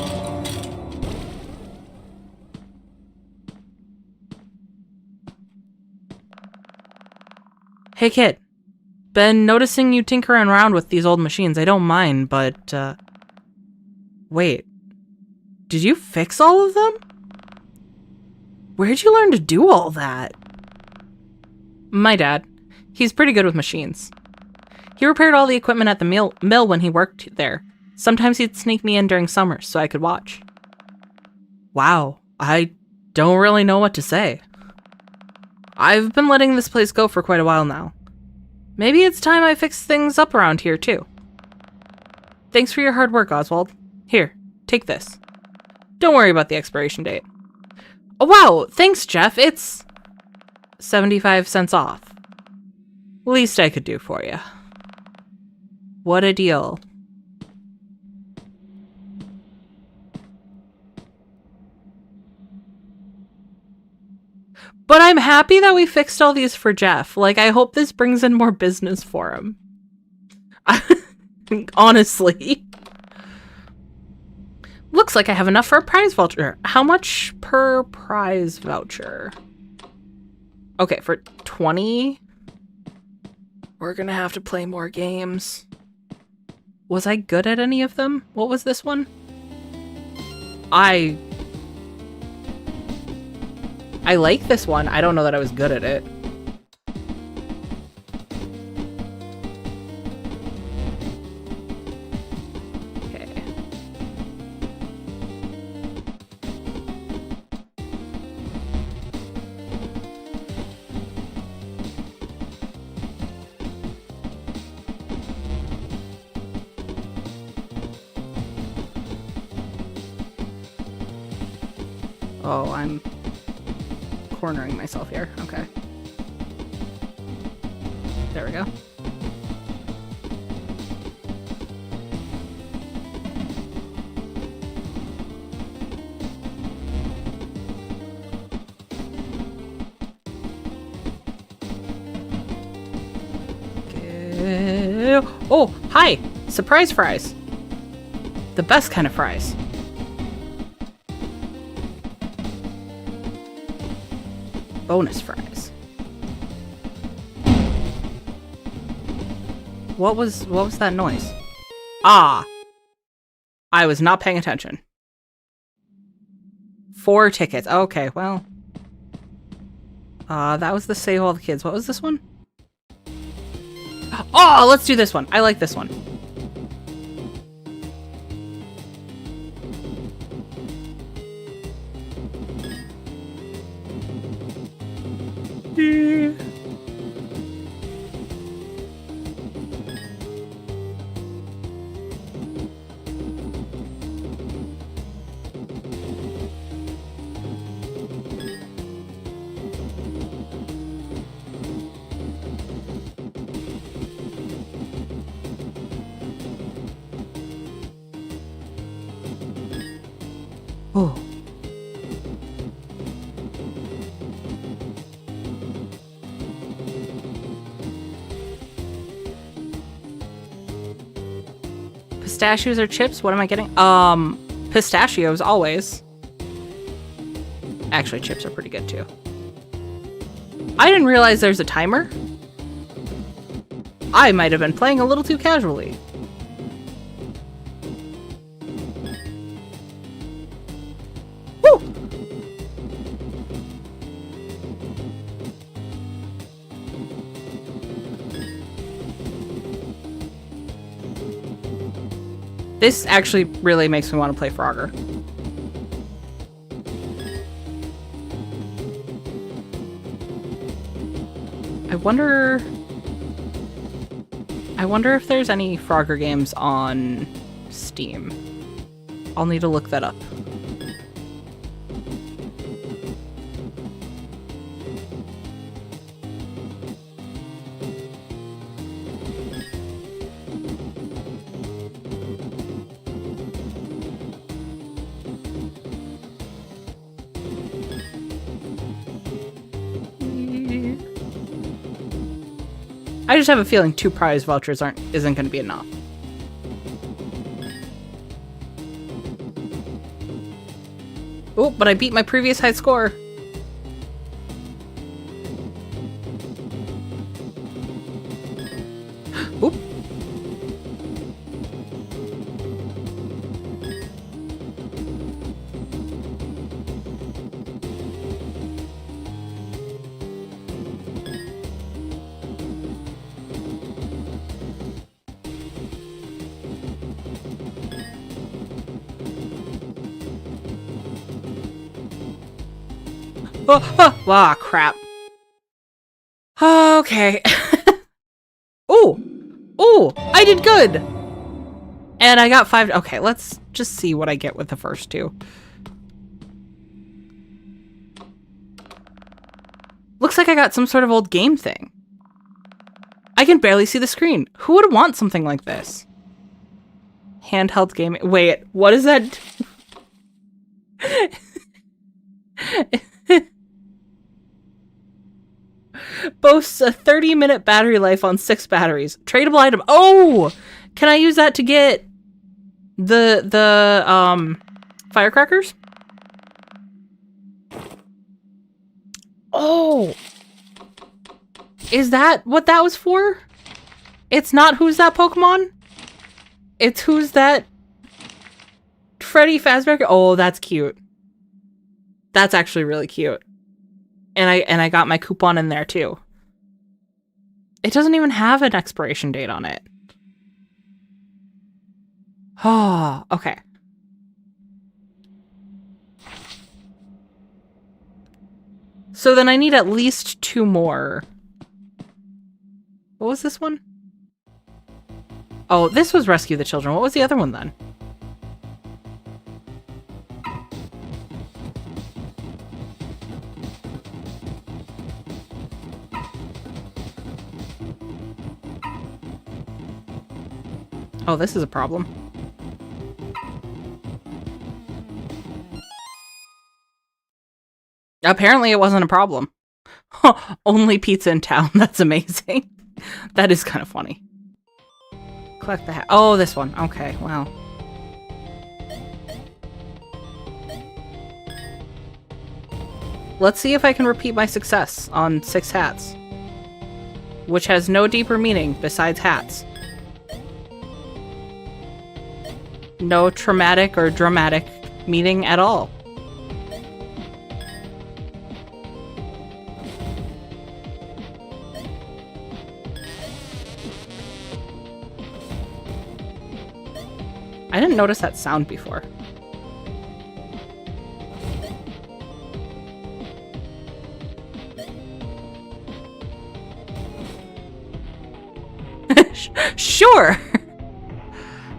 Hey kid, been noticing you tinkering around with these old machines. I don't mind, but wait, did you fix all of them? Where'd you learn to do all that? My dad. He's pretty good with machines. He repaired all the equipment at the mill when he worked there. Sometimes he'd sneak me in during summers so I could watch. Wow, I don't really know what to say. I've been letting this place go for quite a while now. Maybe it's time I fix things up around here, too. Thanks for your hard work, Oswald. Here, take this. Don't worry about the expiration date. Oh, wow, thanks, Jeff. It's 75 cents off. Least I could do for you. What a deal. But I'm happy that we fixed all these for Jeff. Like, I hope this brings in more business for him. Honestly. Looks like I have enough for a prize voucher. How much per prize voucher? Okay, for 20? We're gonna have to play more games. Was I good at any of them? What was this one? I like this one. I don't know that I was good at it. Okay. Oh, I'm cornering myself here. Okay. There we go. Okay. Oh, hi! Surprise fries. The best kind of fries. Bonus fries. What was that noise? Ah! I was not paying attention. 4 tickets. Okay, well. That was the Save All the Kids. What was this one? Oh, let's do this one. I like this one. Oh. Pistachios or chips? What am I getting? Pistachios, always. Actually, chips are pretty good, too. I didn't realize there's a timer. I might have been playing a little too casually. Woo! This actually really makes me want to play Frogger. I wonder if there's any Frogger games on Steam. I'll need to look that up. I just have a feeling 2 prize vouchers isn't going to be enough. Oh, but I beat my previous high score. Oop. Oh, crap. Okay. Oh! Oh! I did good! And I got 5. Okay, let's just see what I get with the first 2. Looks like I got some sort of old game thing. I can barely see the screen. Who would want something like this? Handheld gaming. Wait, what is that? Boasts a 30-minute battery life on 6 batteries. Tradable item. Oh! Can I use that to get the firecrackers? Oh! Is that what that was for? It's not Who's That Pokemon? It's Who's That Freddy Fazbear? Oh, that's cute. That's actually really cute. And I got my coupon in there too. It doesn't even have an expiration date on it. Oh, okay. So then I need at least 2 more. What was this one? Oh, this was Rescue the Children. What was the other one then? Oh, this is a problem. Apparently it wasn't a problem. Only pizza in town. That's amazing. That is kind of funny. Collect the hat. Oh, this one. Okay, wow. Let's see if I can repeat my success on 6 hats. Which has no deeper meaning besides hats. No traumatic or dramatic meaning at all. I didn't notice that sound before. Sure!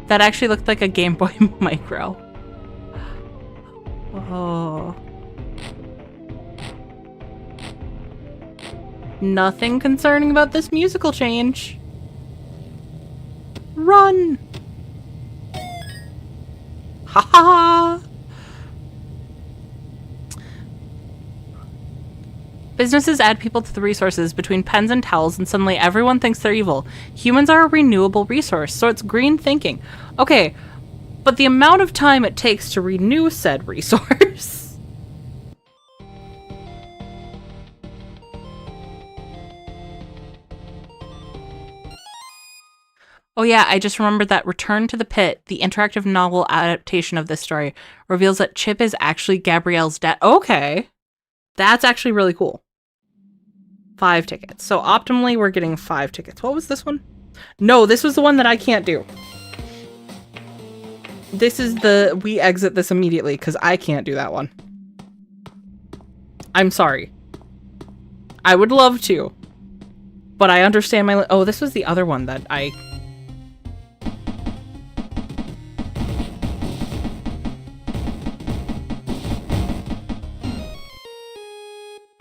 That actually looked like a Game Boy Micro. Oh. Nothing concerning about this musical change. Run! Ha ha ha! Businesses add people to the resources between pens and towels, and suddenly everyone thinks they're evil. Humans are a renewable resource, so it's green thinking. Okay, but the amount of time it takes to renew said resource. Oh yeah, I just remembered that Return to the Pit, the interactive novel adaptation of this story, reveals that Chip is actually Gabrielle's dad. Okay. That's actually really cool. 5 tickets. So optimally, we're getting 5 tickets. What was this one? No, this was the one that I can't do. This is the... We exit this immediately, because I can't do that one. I'm sorry. I would love to. But I understand my... Oh, this was the other one that I...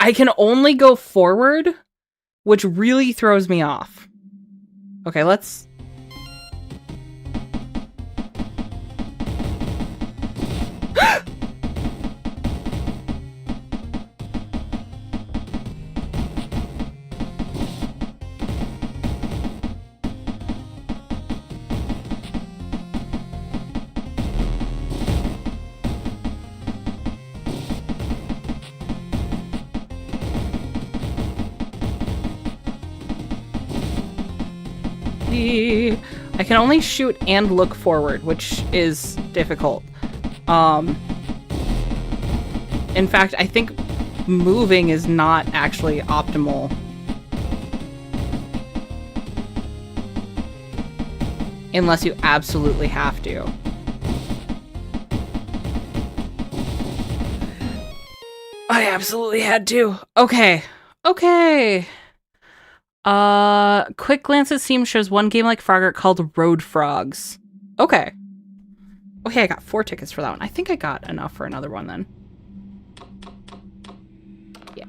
I can only go forward, which really throws me off. Okay, let's... I can only shoot and look forward, which is difficult. In fact, I think moving is not actually optimal. Unless you absolutely have to. I absolutely had to. Okay. Okay. Quick glance at Steam shows one game like Frogger called Road Frogs. Okay. Okay, I got 4 tickets for that one. I think I got enough for another one then. Yeah.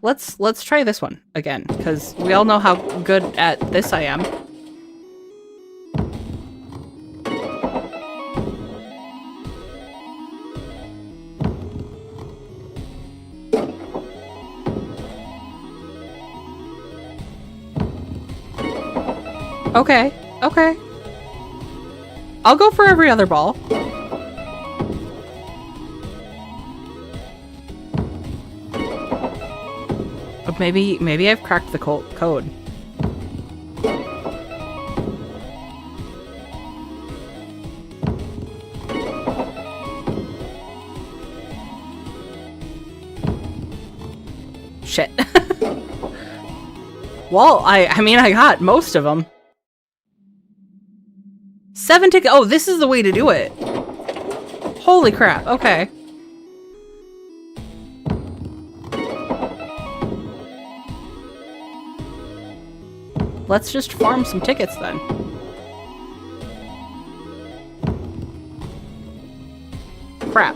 Let's try this one again, because we all know how good at this I am. Okay, okay. I'll go for every other ball. But maybe I've cracked the code. Shit. Well, I mean, I got most of them. 7 tickets. Oh, this is the way to do it. Holy crap. Okay. Let's just farm some tickets then. Crap.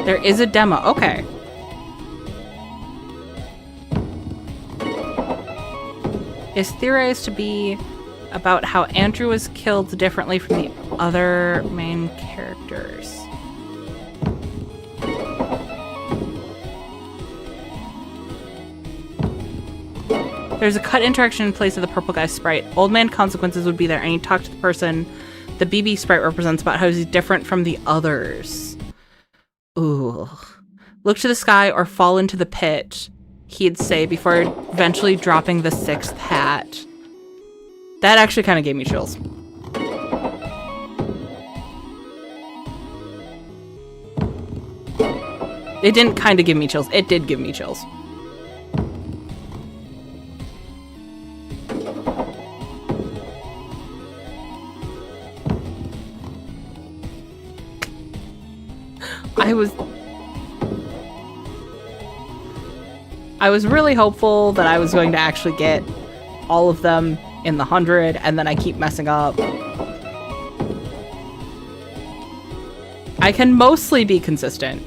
There is a demo. Okay. Is theorized to be about how Andrew was killed differently from the other main characters. There's a cut interaction in place of the purple guy's sprite. Old man consequences would be there, and you talk to the person the BB sprite represents about how he's different from the others. Ooh. Look to the sky or fall into the pit, he'd say, before eventually dropping the 6th hat. That actually kind of gave me chills. It didn't kind of give me chills. It did give me chills. I was really hopeful that I was going to actually get all of them in the 100, and then I keep messing up. I can mostly be consistent,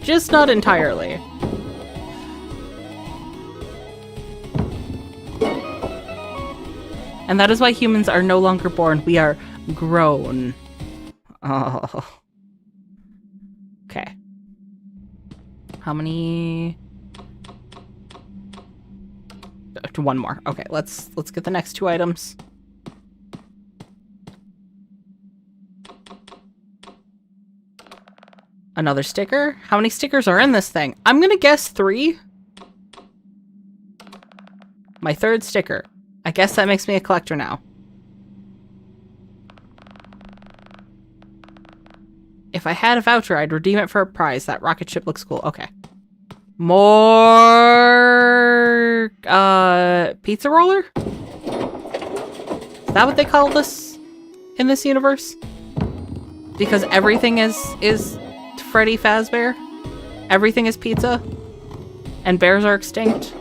just not entirely. And that is why humans are no longer born. We are grown. Oh. Okay. How many? One more. Okay, let's get the next 2 items. Another sticker. How many stickers are in this thing? I'm gonna guess 3. My 3rd sticker. I guess that makes me a collector now. If I had a voucher, I'd redeem it for a prize. That rocket ship looks cool. Okay. More pizza roller? Is that what they call this in this universe? Because everything is Freddy Fazbear? Everything is pizza? And bears are extinct?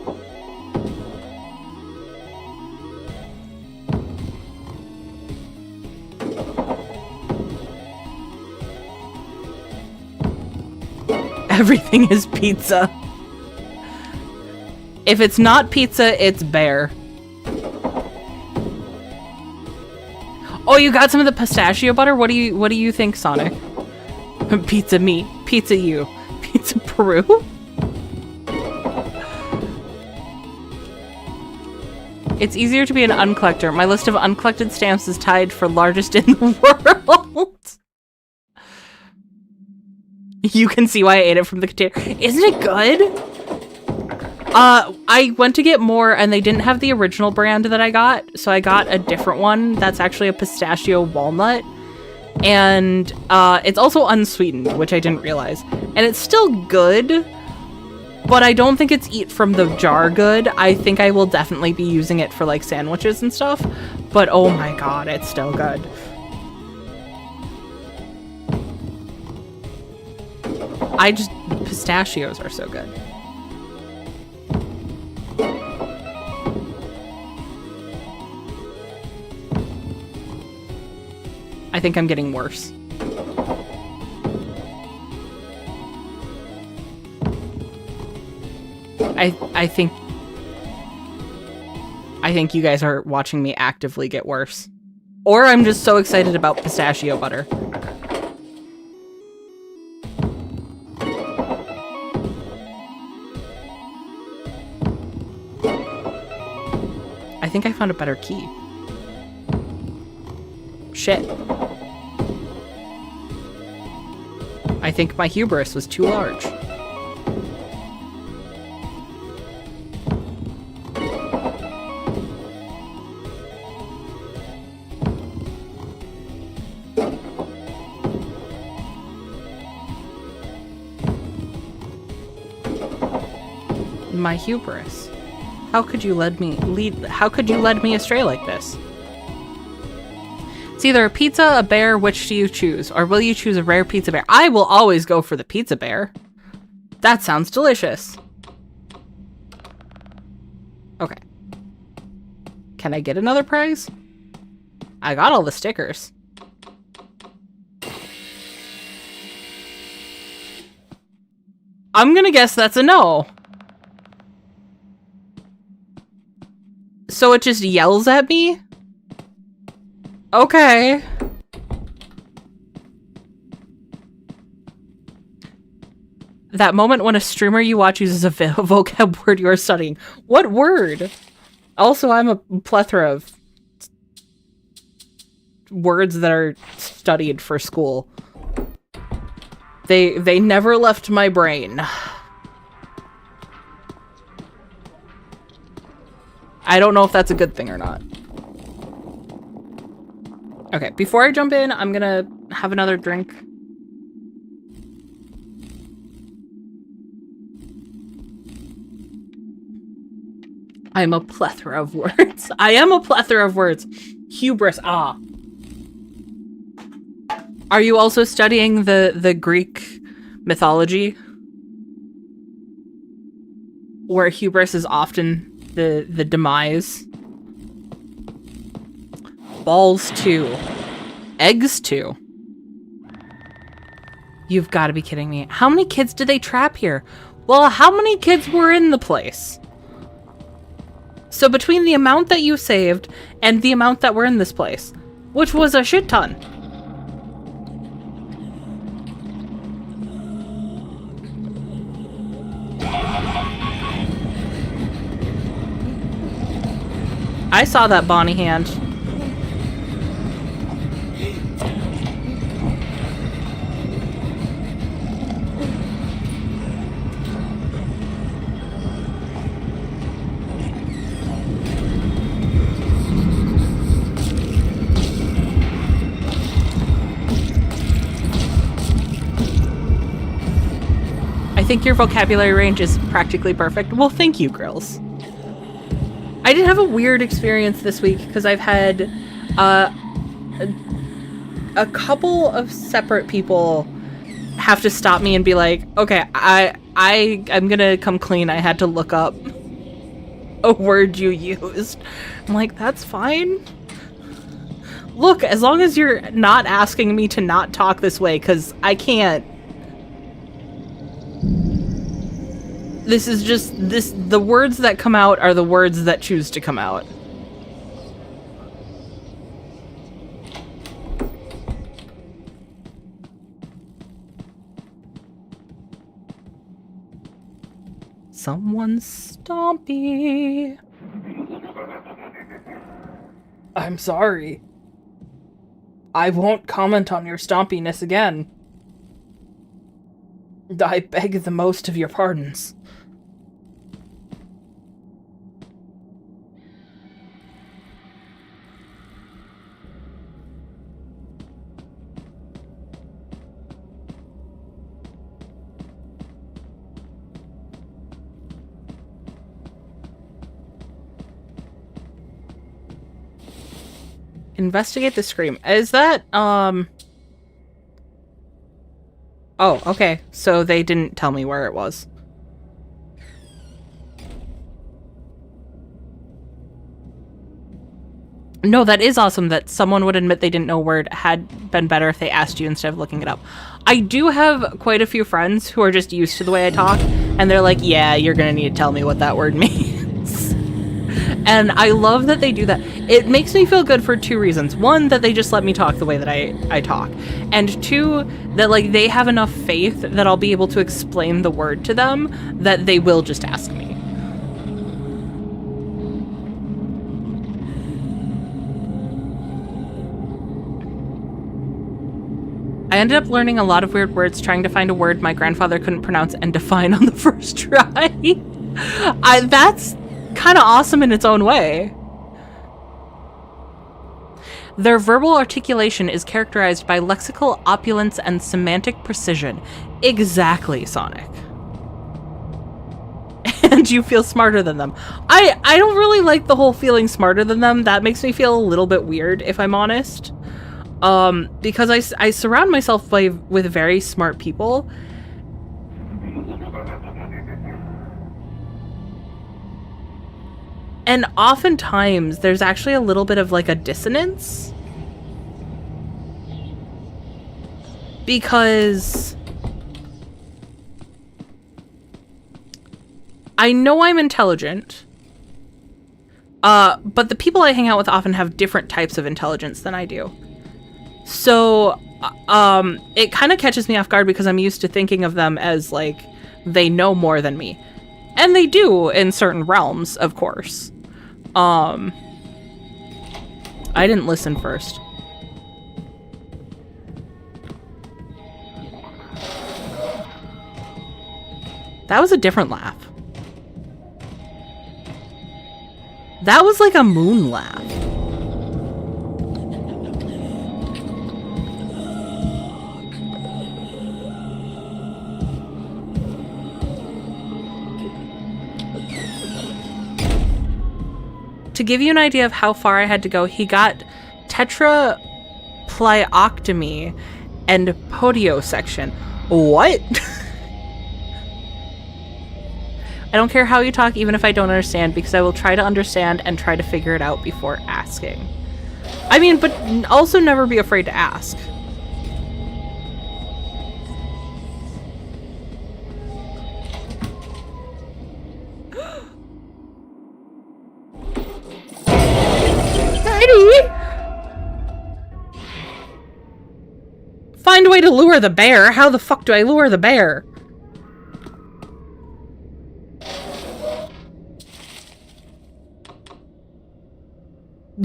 Everything is pizza. If it's not pizza, it's bear. Oh, you got some of the pistachio butter? What do you think, Sonic? Pizza me, pizza you, pizza Peru? It's easier to be an uncollector. My list of uncollected stamps is tied for largest in the world. You can see why I ate it from the container. Isn't it good? I went to get more and they didn't have the original brand that I got, so I got a different one that's actually a pistachio walnut. And it's also unsweetened, which I didn't realize. And it's still good, but I don't think it's eat from the jar good. I think I will definitely be using it for like sandwiches and stuff. But oh my god, it's still good. Pistachios are so good. I think I'm getting worse. I think you guys are watching me actively get worse. Or I'm just so excited about pistachio butter. I think I found a better key. Shit. I think my hubris was too large. My hubris. How could you lead me astray like this? It's either a pizza, a bear, which do you choose? Or will you choose a rare pizza bear? I will always go for the pizza bear. That sounds delicious. Okay. Can I get another prize? I got all the stickers. I'm gonna guess that's a no. So it just yells at me? Okay. That moment when a streamer you watch uses a vocab word you are studying. What word? Also, I'm a plethora of words that are studied for school. They never left my brain. I don't know if that's a good thing or not. Okay, before I jump in, I'm gonna have another drink. I'm a plethora of words. I am a plethora of words. Hubris, ah. Are you also studying the Greek mythology? Where hubris is often the demise. Balls too. Eggs too. You've got to be kidding me. How many kids did they trap here? Well, how many kids were in the place? So between the amount that you saved and the amount that were in this place, which was a shit ton. I saw that Bonnie hand. I think your vocabulary range is practically perfect. Well, thank you, Grills. I did have a weird experience this week because I've had a couple of separate people have to stop me and be like, okay, I'm gonna come clean. I had to look up a word you used. I'm like, that's fine. Look, as long as you're not asking me to not talk this way, because I can't. This is just, the words that come out are the words that choose to come out. Someone's stompy. I'm sorry. I won't comment on your stompiness again. I beg the most of your pardons. Investigate the scream. Is that, Oh, okay. So they didn't tell me where it was. No, that is awesome that someone would admit they didn't know where it had been better if they asked you instead of looking it up. I do have quite a few friends who are just used to the way I talk, And they're like, yeah, you're gonna need to tell me what that word means. And I love that they do that. It makes me feel good for two reasons. One, that they just let me talk the way that I talk. And two, that like they have enough faith that I'll be able to explain the word to them that they will just ask me. I ended up learning a lot of weird words trying to find a word my grandfather couldn't pronounce and define on the first try. That's kind of awesome in its own way. Their verbal articulation is characterized by lexical opulence and semantic precision. Exactly, Sonic. And you feel smarter than them. I don't really like the whole feeling smarter than them. That makes me feel a little bit weird, if I'm honest. Because I surround myself with very smart people. And oftentimes, there's actually a little bit of like a dissonance. Because I know I'm intelligent, but the people I hang out with often have different types of intelligence than I do. So, it kind of catches me off guard because I'm used to thinking of them as like, they know more than me. And they do in certain realms, of course. I didn't listen first. That was a different laugh. That was like a moon laugh. To give you an idea of how far I had to go, he got tetraplyoctomy and podiosection. What? I don't care how you talk, even if I don't understand, because I will try to understand and try to figure it out before asking. I mean, but also never be afraid to ask. Find a way to lure the bear. How the fuck do I lure the bear?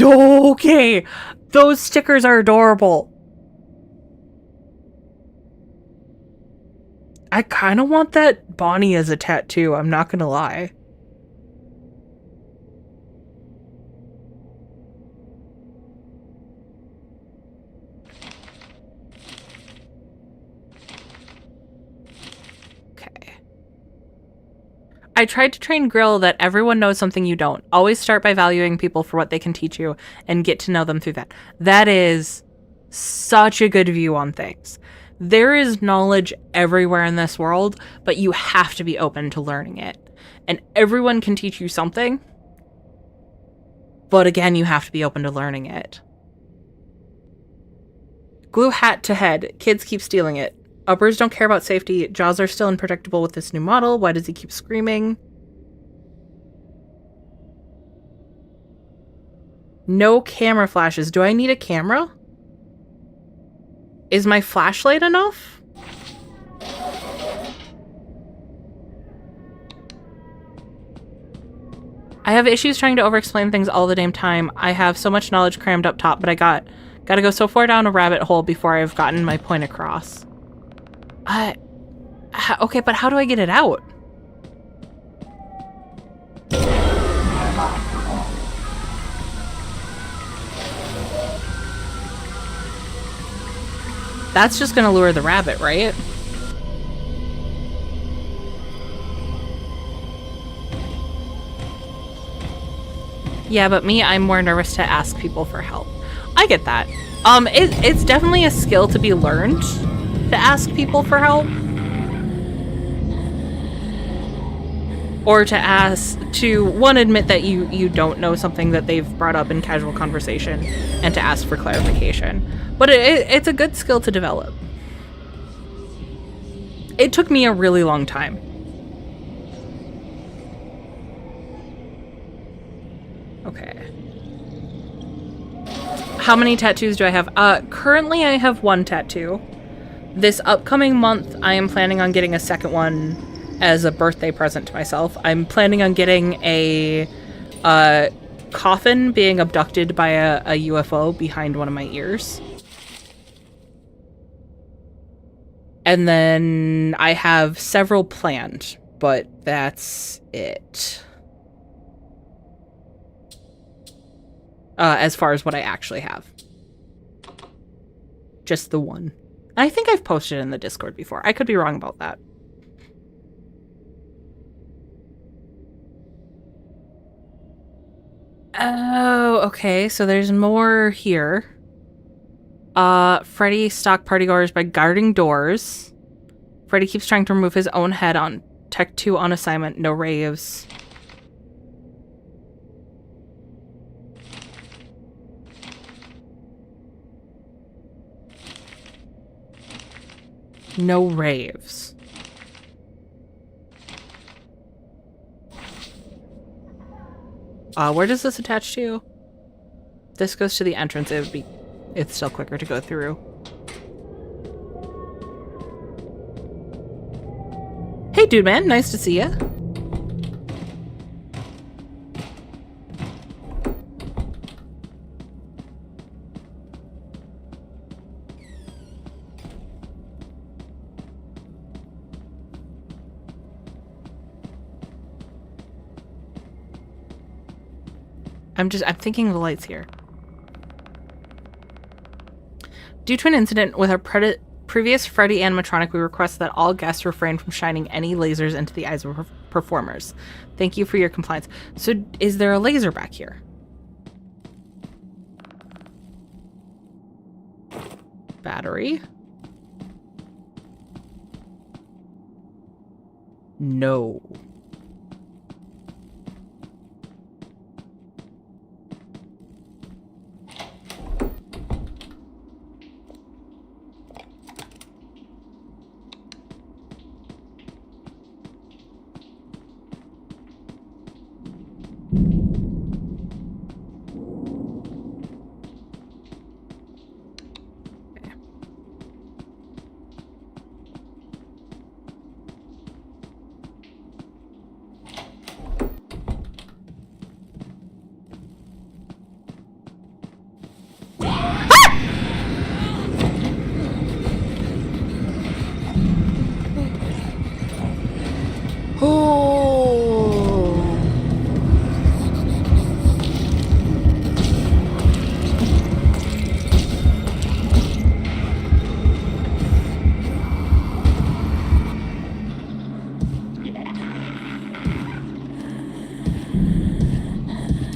Okay, those stickers are adorable. I kind of want that Bonnie as a tattoo, I'm not gonna lie. I tried to train Grill that everyone knows something you don't. Always start by valuing people for what they can teach you and get to know them through that. That is such a good view on things. There is knowledge everywhere in this world, but you have to be open to learning it. And everyone can teach you something, but again, you have to be open to learning it. Glue hat to head. Kids keep stealing it. Uppers don't care about safety. Jaws are still unpredictable with this new model. Why does he keep screaming? No camera flashes. Do I need a camera? Is my flashlight enough? I have issues trying to over-explain things all the damn time. I have so much knowledge crammed up top, but I gotta go so far down a rabbit hole before I've gotten my point across. Okay, but how do I get it out? That's just gonna lure the rabbit, right? Yeah, but me, I'm more nervous to ask people for help. I get that. It's definitely a skill to be learned to ask people for help. Or to ask, to one, admit that you don't know something that they've brought up in casual conversation, and to ask for clarification. But it's a good skill to develop. It took me a really long time. How many tattoos do I have? Currently I have one tattoo. This upcoming month, I am planning on getting a second one as a birthday present to myself. I'm planning on getting a coffin being abducted by a UFO behind one of my ears. And then I have several planned, but that's it. As far as what I actually have. Just the one. I think I've posted it in the Discord before. I could be wrong about that. Oh, okay. So there's more here. Freddy stalked partygoers by guarding doors. Freddy keeps trying to remove his own head on Tech 2 on assignment. No raves. No raves. Where does this attach to? This goes to the entrance. It's still quicker to go through. Hey, dude, man. Nice to see ya. I'm thinking of the lights here. Due to an incident with our previous Freddy animatronic, we request that all guests refrain from shining any lasers into the eyes of performers. Thank you for your compliance. So, is there a laser back here? Battery? No.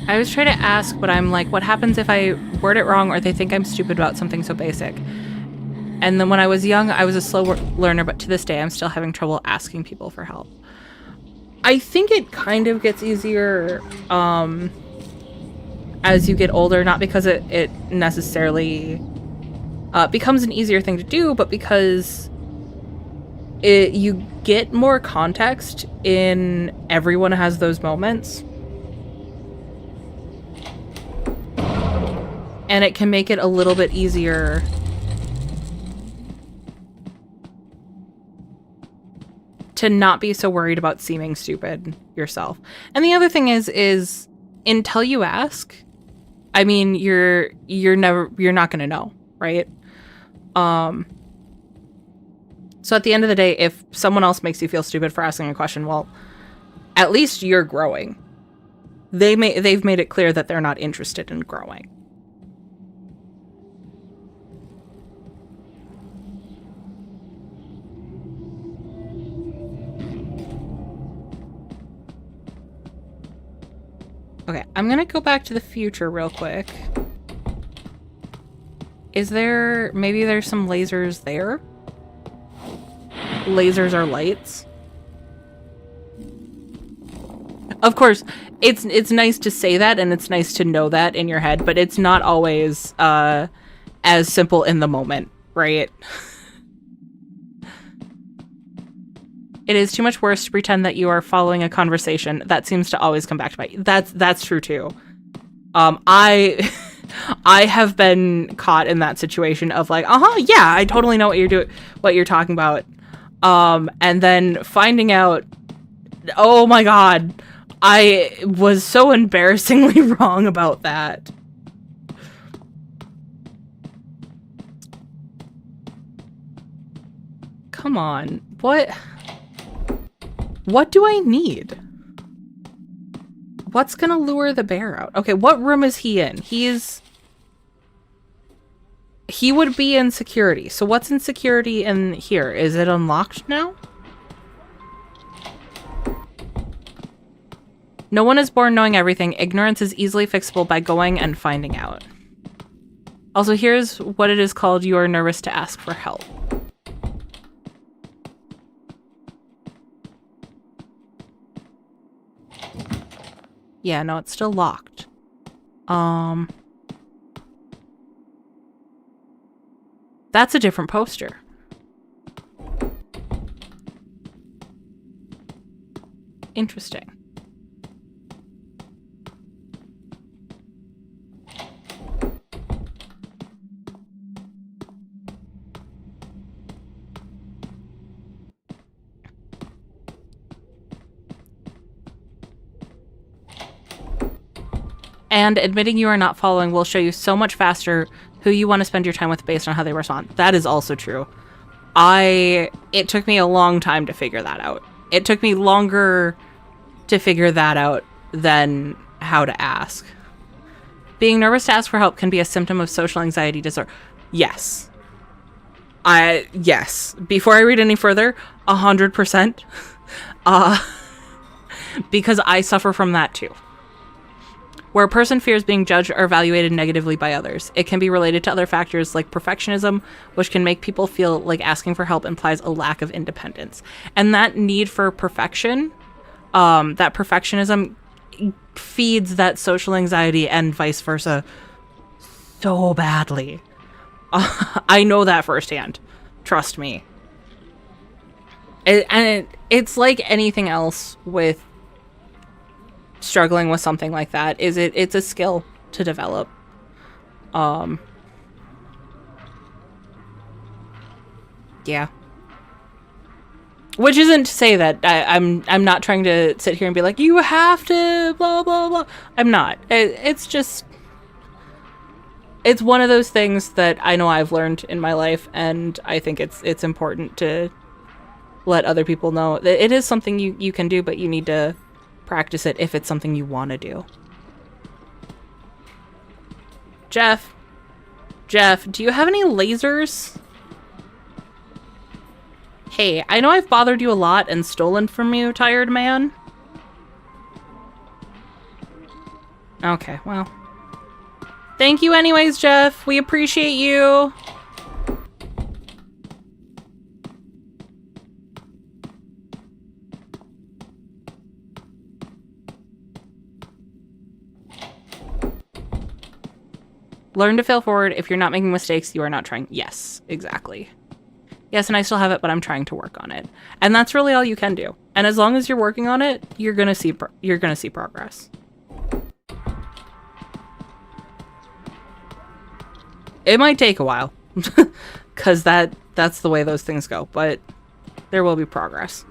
I was trying to ask, but I'm like, what happens if I word it wrong or they think I'm stupid about something so basic? And then when I was young, I was a slow learner, but to this day, I'm still having trouble asking people for help. I think it kind of gets easier as you get older, not because it necessarily becomes an easier thing to do, but because you get more context in everyone has those moments. And it can make it a little bit easier to not be so worried about seeming stupid yourself. And the other thing is until you ask, I mean, you're not going to know, right? So at the end of the day, if someone else makes you feel stupid for asking a question, well, at least you're growing. They've made it clear that they're not interested in growing. Okay, I'm gonna go back to the future real quick. Maybe there's some lasers there? Lasers are lights. Of course, it's nice to say that and it's nice to know that in your head, but it's not always as simple in the moment, right? It is too much worse to pretend that you are following a conversation. That seems to always come back to bite. That's true too. I I have been caught in that situation of like, yeah, I totally know what you're talking about. And then finding out, oh my god, I was so embarrassingly wrong about that. Come on, what do I need? What's gonna lure the bear out? Okay, what room is he in? He would be in security. So what's in security in here? Is it unlocked now? No one is born knowing everything. Ignorance is easily fixable by going and finding out. Also, here's what it is called. You are nervous to ask for help. Yeah, no, it's still locked. That's a different poster. Interesting. And admitting you are not following will show you so much faster who you want to spend your time with based on how they respond. That is also true. It took me a long time to figure that out. It took me longer to figure that out than how to ask. Being nervous to ask for help can be a symptom of social anxiety disorder. Yes. Yes. Before I read any further, 100%. Because I suffer from that too. Where a person fears being judged or evaluated negatively by others. It can be related to other factors like perfectionism, which can make people feel like asking for help implies a lack of independence. And that need for perfection, that perfectionism feeds that social anxiety and vice versa so badly. I know that firsthand. Trust me. It's like anything else with struggling with something like that. It's a skill to develop. Yeah. Which isn't to say that I'm not trying to sit here and be like, you have to blah blah blah. I'm not. It's just, it's one of those things that I know I've learned in my life, and I think it's important to let other people know that it is something you can do, but you need to practice it if it's something you want to do. Jeff, do you have any lasers? Hey, I know I've bothered you a lot and stolen from you, tired man. Okay, well. Thank you anyways, Jeff. We appreciate you. Learn to fail forward. If you're not making mistakes, you are not trying. Yes, exactly. Yes, and I still have it, but I'm trying to work on it. And that's really all you can do. And as long as you're working on it, you're gonna see progress. It might take a while, because that's the way those things go, but there will be progress.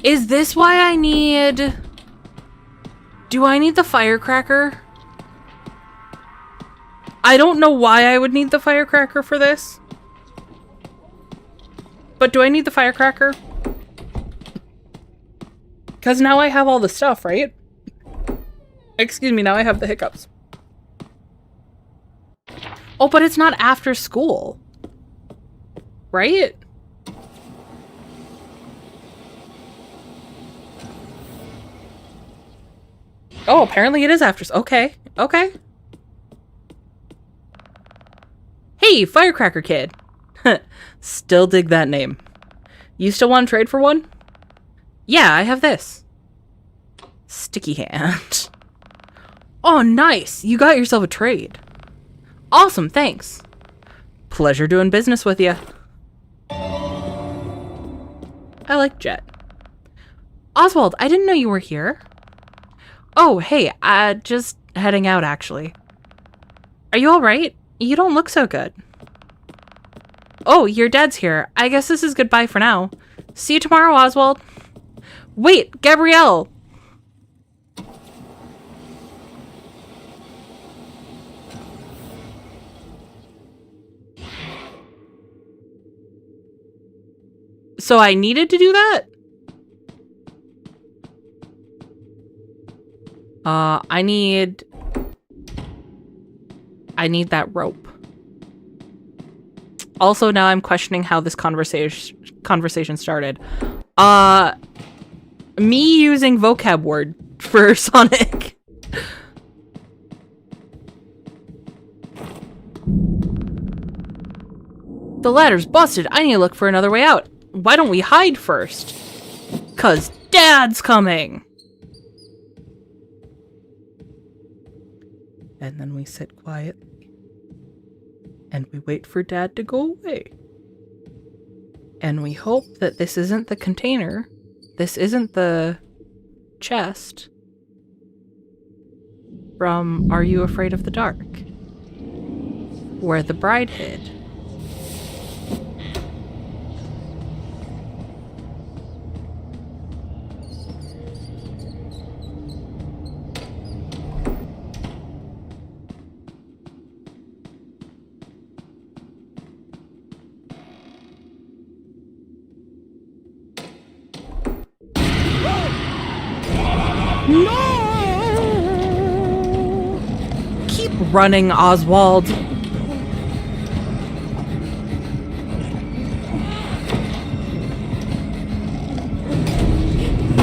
Is this why I need... Do I need the firecracker? I don't know why I would need the firecracker for this. But do I need the firecracker? Because now I have all the stuff, right? Excuse me, now I have the hiccups. Oh, but it's not after school. Right? Oh, apparently it is after school. Okay, okay. Hey, Firecracker Kid. Still dig that name. You still want to trade for one? Yeah, I have this. Sticky hand. Oh, nice. You got yourself a trade. Awesome, thanks. Pleasure doing business with you. I like Jet. Oswald, I didn't know you were here. Oh, hey, just heading out, actually. Are you alright? You don't look so good. Oh, your dad's here. I guess this is goodbye for now. See you tomorrow, Oswald. Wait, Gabrielle! So I needed to do that? I need that rope. Also, now I'm questioning how this conversation started. Me using vocab word for Sonic. The ladder's busted. I need to look for another way out. Why don't we hide first? 'Cause Dad's coming. And then we sit quietly. And we wait for Dad to go away. And we hope that this isn't the container. This isn't the chest from Are You Afraid of the Dark? Where the bride hid. No! Keep running, Oswald.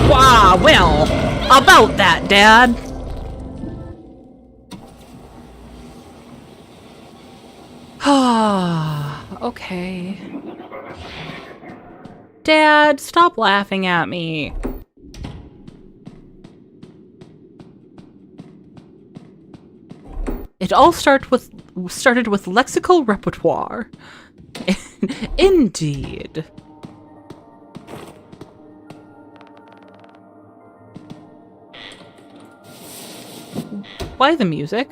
Wow, well, about that, Dad. Ah, okay. Dad, stop laughing at me. It all started with lexical repertoire. Indeed. Why the music?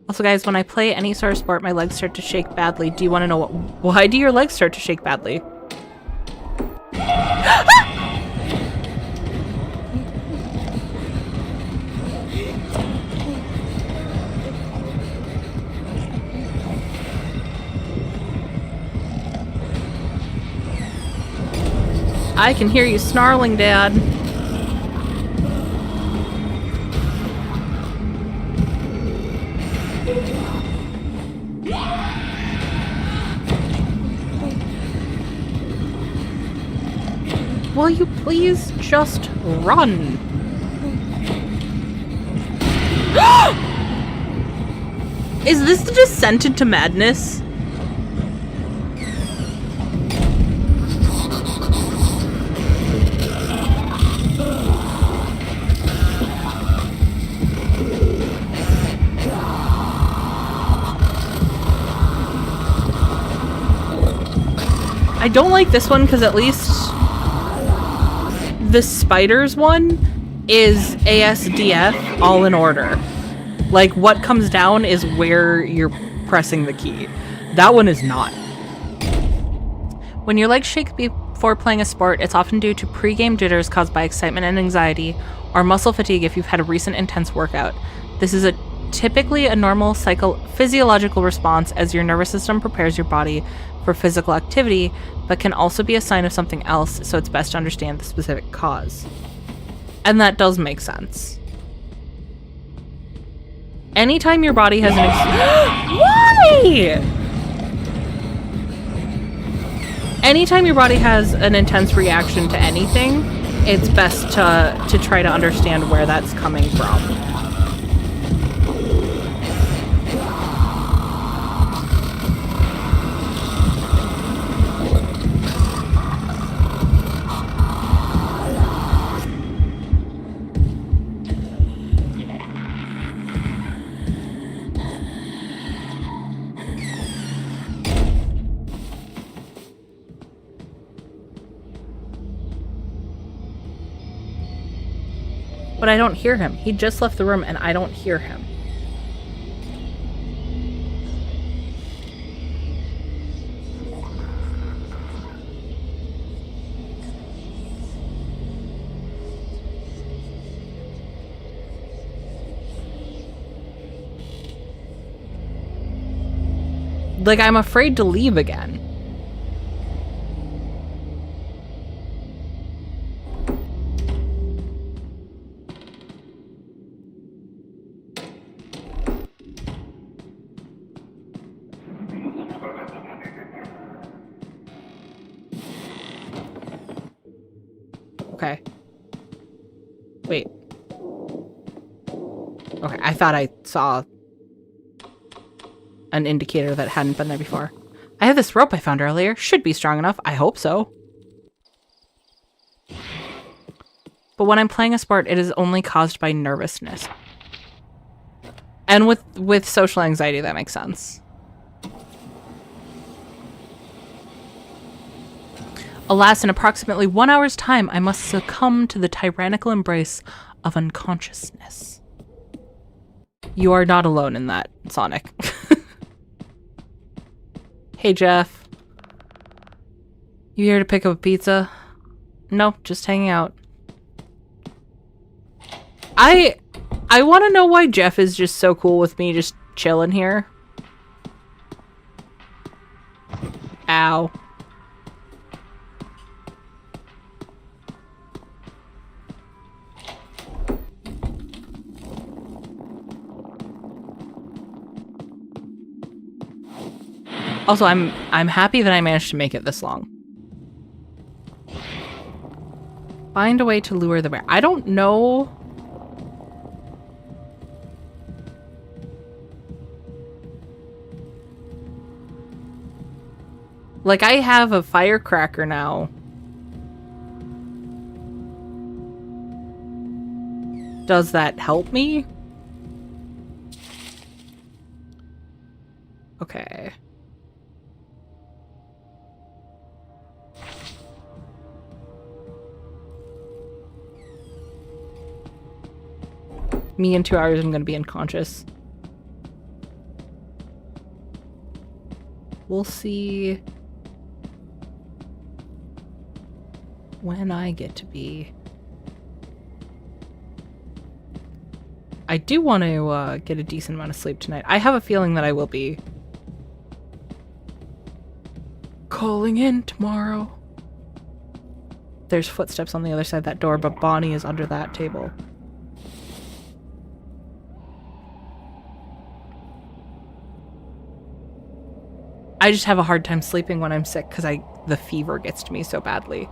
Also, guys, when I play any sort of sport, my legs start to shake badly. Do you want to know why do your legs start to shake badly? I can hear you snarling, Dad. Will you please just run? Is this the descent into madness? I don't like this one because at least the spiders one is ASDF all in order. Like, what comes down is where you're pressing the key. That one is not. When your legs shake before playing a sport, it's often due to pre-game jitters caused by excitement and anxiety, or muscle fatigue if you've had a recent intense workout. This is typically a normal physiological response as your nervous system prepares your body for physical activity, but can also be a sign of something else, so it's best to understand the specific cause. And that does make sense. Anytime your body has an Why? Anytime your body has an intense reaction to anything, it's best to try to understand where that's coming from. But I don't hear him. He just left the room and I don't hear him. Like, I'm afraid to leave again. Okay. Wait. Okay, I thought I saw an indicator that hadn't been there before. I have this rope I found earlier. Should be strong enough. I hope so. But when I'm playing a sport, it is only caused by nervousness. And with social anxiety, that makes sense. Alas, in approximately 1 hour's time, I must succumb to the tyrannical embrace of unconsciousness. You are not alone in that, Sonic. Hey, Jeff. You here to pick up a pizza? No, just hanging out. I want to know why Jeff is just so cool with me just chilling here. Ow. Also, I'm happy that I managed to make it this long. Find a way to lure the bear. I don't know. Like, I have a firecracker now. Does that help me? Okay. Me in 2 hours, I'm gonna be unconscious. We'll see when I get to be. I do want to get a decent amount of sleep tonight. I have a feeling that I will be calling in tomorrow. There's footsteps on the other side of that door, but Bonnie is under that table. I just have a hard time sleeping when I'm sick because the fever gets to me so badly.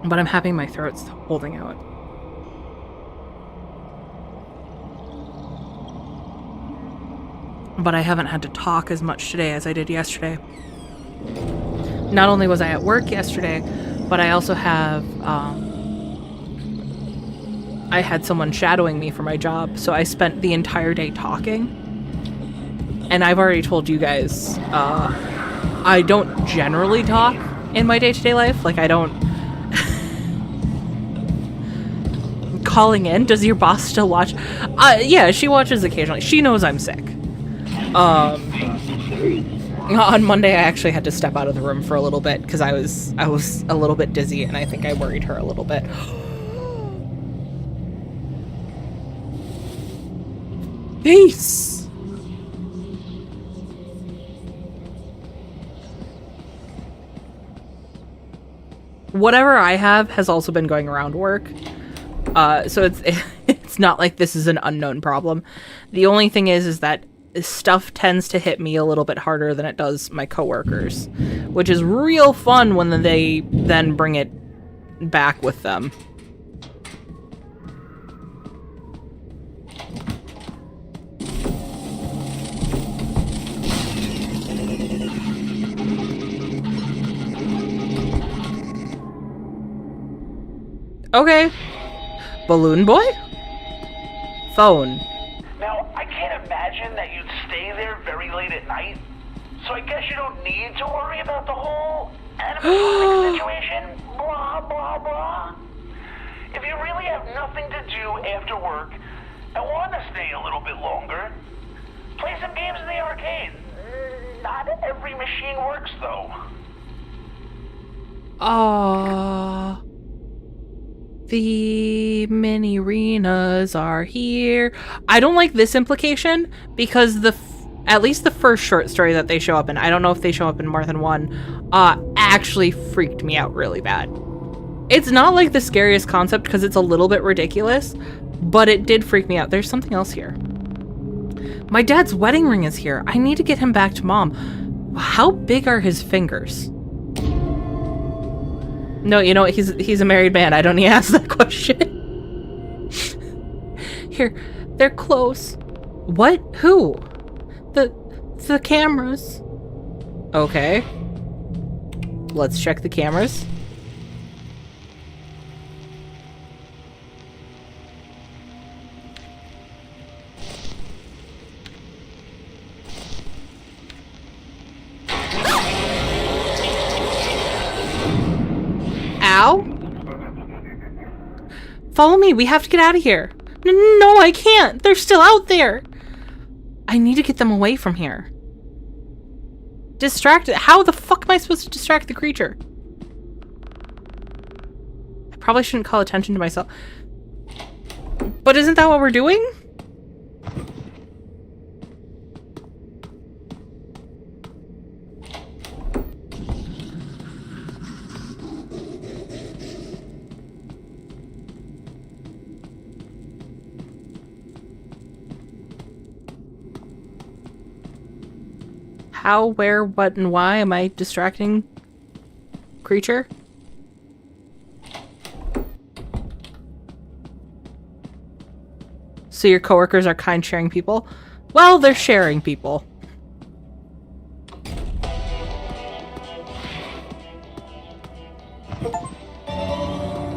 But I'm happy my throat's holding out. But I haven't had to talk as much today as I did yesterday. Not only was I at work yesterday, but I also have, I had someone shadowing me for my job, so I spent the entire day talking. And I've already told you guys, I don't generally talk in my day-to-day life. Like, I don't... Calling in? Does your boss still watch? Yeah, she watches occasionally. She knows I'm sick. On Monday, I actually had to step out of the room for a little bit because I was a little bit dizzy, and I think I worried her a little bit. Peace. Whatever I have has also been going around work. So it's not like this is an unknown problem. The only thing is that stuff tends to hit me a little bit harder than it does my coworkers, which is real fun when they then bring it back with them. Okay. Balloon boy? Phone. Now, I can't imagine that you'd stay there very late at night, so I guess you don't need to worry about the whole animatronic situation, blah, blah, blah. If you really have nothing to do after work and want to stay a little bit longer, play some games in the arcade. Not every machine works, though. The mini arenas are here. I don't like this implication because at least the first short story that they show up in, I don't know if they show up in more than one, actually freaked me out really bad. It's not like the scariest concept because it's a little bit ridiculous, but it did freak me out. There's something else here. My dad's wedding ring is here. I need to get him back to mom. How big are his fingers? No, you know what? He's a married man. I don't need to ask that question. Here, they're close. What? Who? The cameras. Okay. Let's check the cameras. Ow. Follow me. We have to get out of here. No, I can't. They're still out there. I need to get them away from here. Distracted. How the fuck am I supposed to distract the creature? I probably shouldn't call attention to myself. But isn't that what we're doing? How, where, what, and why am I distracting creature? So your coworkers are kind sharing people? Well, they're sharing people.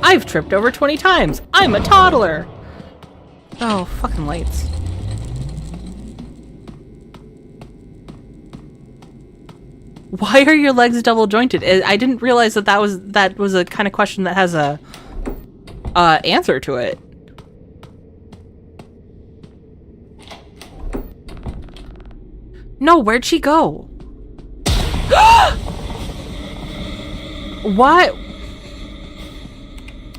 I've tripped over 20 times. I'm a toddler. Oh, fucking lights. Why are your legs double jointed? I didn't realize that was a kind of question that has a answer to it. No, where'd she go? What?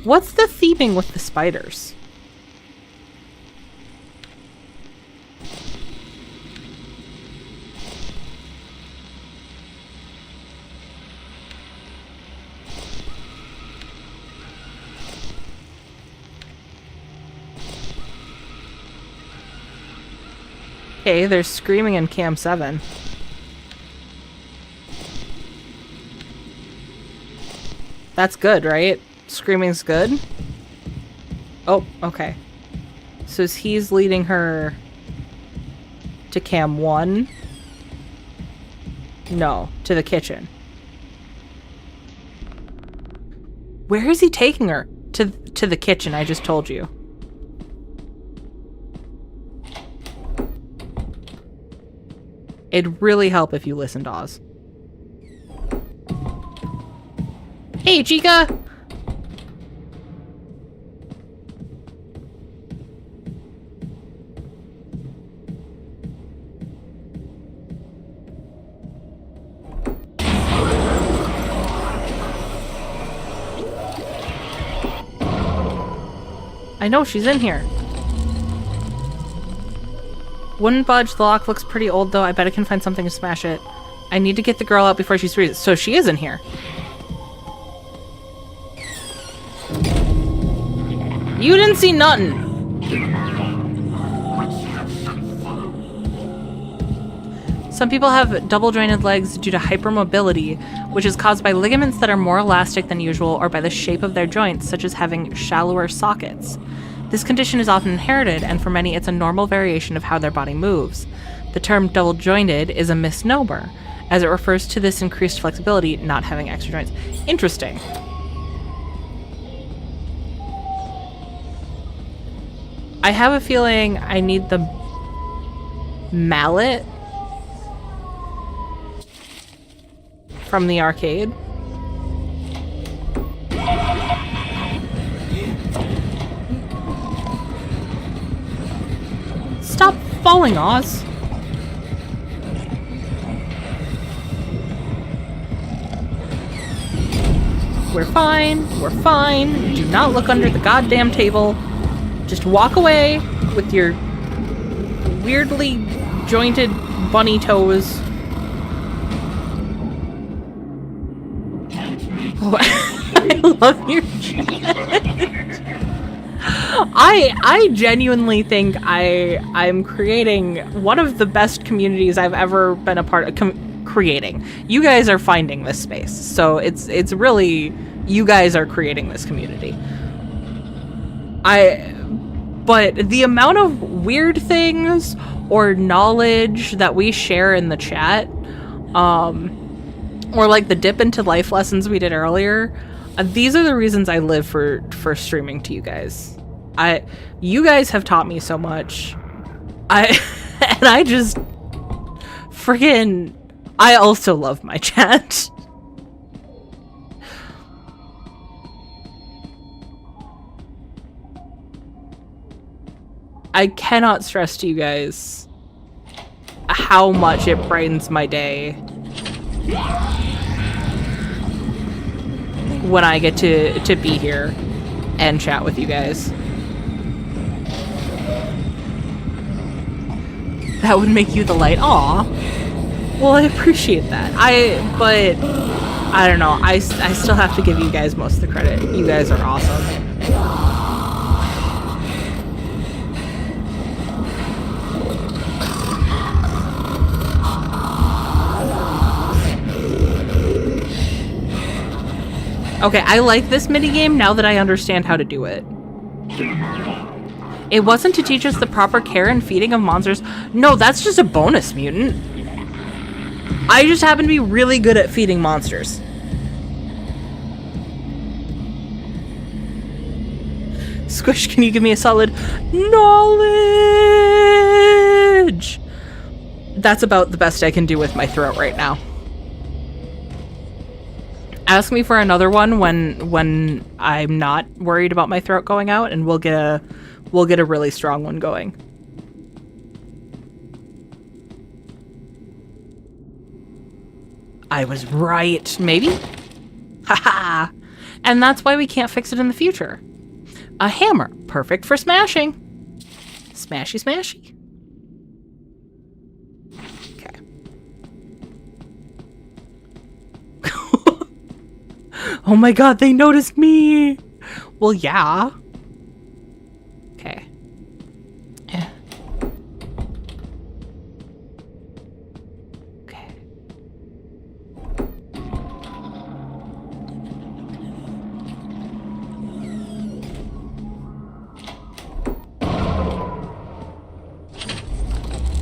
What's the theming with the spiders? Okay, there's screaming in Cam 7. That's good, right? Screaming's good? Oh, okay. So he's leading her to Cam 1? No, to the kitchen. Where is he taking her? To the kitchen, I just told you. It'd really help if you listened, Oz. Hey, Chica! I know, she's in here. Wouldn't budge. The lock looks pretty old, though. I bet I can find something to smash it. I need to get the girl out before she freezes. So she is in here. You didn't see nothing. Some people have double-jointed legs due to hypermobility, which is caused by ligaments that are more elastic than usual or by the shape of their joints, such as having shallower sockets. This condition is often inherited, and for many it's a normal variation of how their body moves. The term double-jointed is a misnomer, as it refers to this increased flexibility, not having extra joints. Interesting. I have a feeling I need the mallet from the arcade. falling, Oz. We're fine. We're fine. Do not look under the goddamn table. Just walk away with your weirdly jointed bunny toes. Oh, I love your chat. I genuinely think I'm creating one of the best communities I've ever been a part of creating. You guys are finding this space. So it's really, you guys are creating this community. But the amount of weird things or knowledge that we share in the chat, or like the dip into life lessons we did earlier, these are the reasons I live for streaming to you guys. You guys have taught me so much. And I just friggin', I also love my chat. I cannot stress to you guys how much it brightens my day when I get to be here and chat with you guys. That would make you the light. Aw. Well, I appreciate that. But I don't know. I still have to give you guys most of the credit. You guys are awesome. Okay, I like this minigame now that I understand how to do it. It wasn't to teach us the proper care and feeding of monsters. No, that's just a bonus, mutant. I just happen to be really good at feeding monsters. Squish, can you give me a solid knowledge? That's about the best I can do with my throat right now. Ask me for another one when I'm not worried about my throat going out, and we'll get a really strong one going. I was right, maybe? Haha. And that's why we can't fix it in the future. A hammer, perfect for smashing. Smashy smashy. Okay. Oh my god, they noticed me! Well, yeah. Okay. Okay.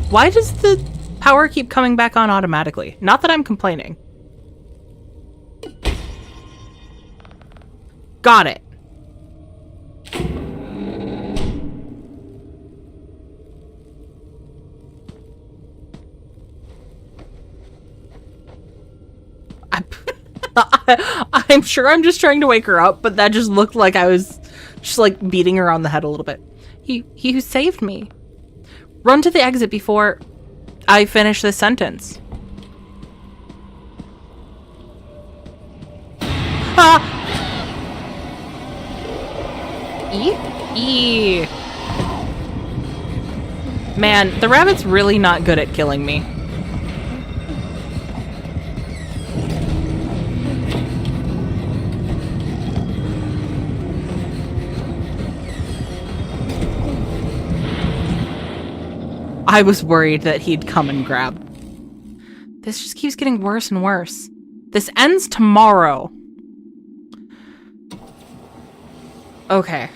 Why does the power keep coming back on automatically? Not that I'm complaining. Got it. I'm sure I'm just trying to wake her up, but that just looked like I was just like beating her on the head a little bit. He who saved me. Run to the exit before I finish this sentence. Ah! Man, the rabbit's really not good at killing me. I was worried that he'd come and grab. This just keeps getting worse and worse. This ends tomorrow. Okay.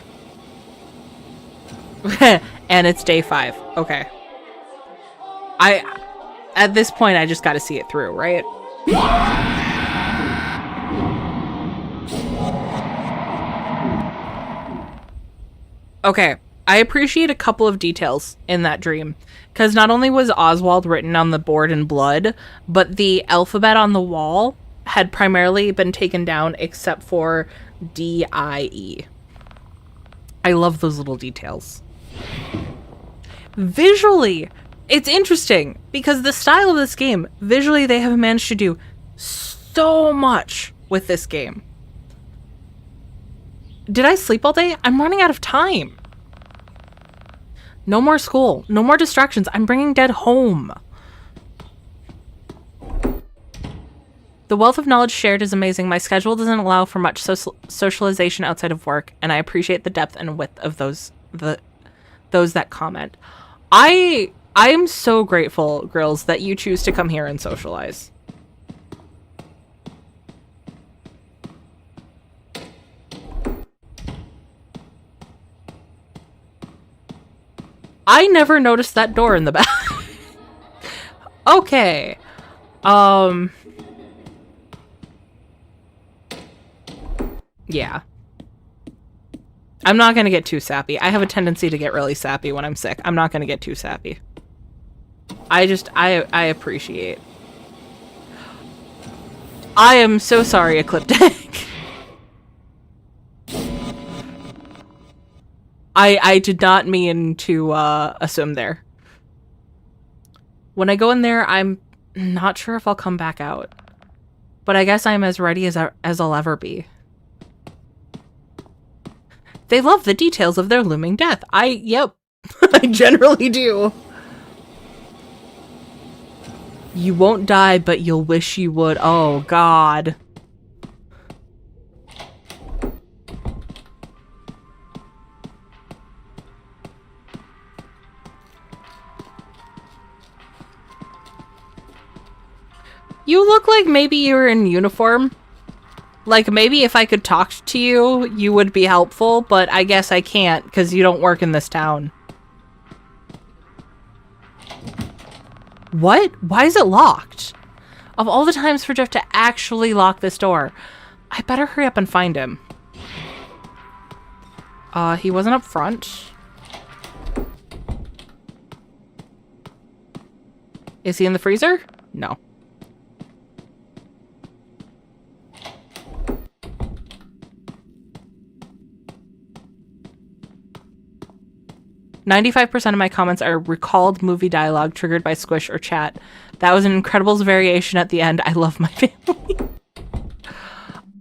And it's day 5. Okay. At this point, I just gotta see it through, right? Okay. I appreciate a couple of details in that dream. Because not only was Oswald written on the board in blood, but the alphabet on the wall had primarily been taken down except for D-I-E. I love those little details. Visually, it's interesting because the style of this game, visually, they have managed to do so much with this game. Did I sleep all day? I'm running out of time. No more school. No more distractions. I'm bringing Dad home. The wealth of knowledge shared is amazing. My schedule doesn't allow for much socialization outside of work, and I appreciate the depth and width of those that comment. I am so grateful, Grills, that you choose to come here and socialize. I never noticed that door in the back. Okay. Yeah. I'm not gonna get too sappy. I have a tendency to get really sappy when I'm sick. I'm not gonna get too sappy. I appreciate. I am so sorry, Ecliptic. I did not mean to assume there. When I go in there, I'm not sure if I'll come back out. But I guess I'm as ready as I'll ever be. They love the details of their looming death. Yep. I generally do. You won't die, but you'll wish you would. Oh, God. You look like maybe you were in uniform. Like, maybe if I could talk to you, you would be helpful, but I guess I can't, because you don't work in this town. What? Why is it locked? Of all the times for Jeff to actually lock this door, I better hurry up and find him. He wasn't up front. Is he in the freezer? No. "95% of my comments are recalled movie dialogue triggered by Squish or chat. That was an Incredibles variation at the end. I love my family."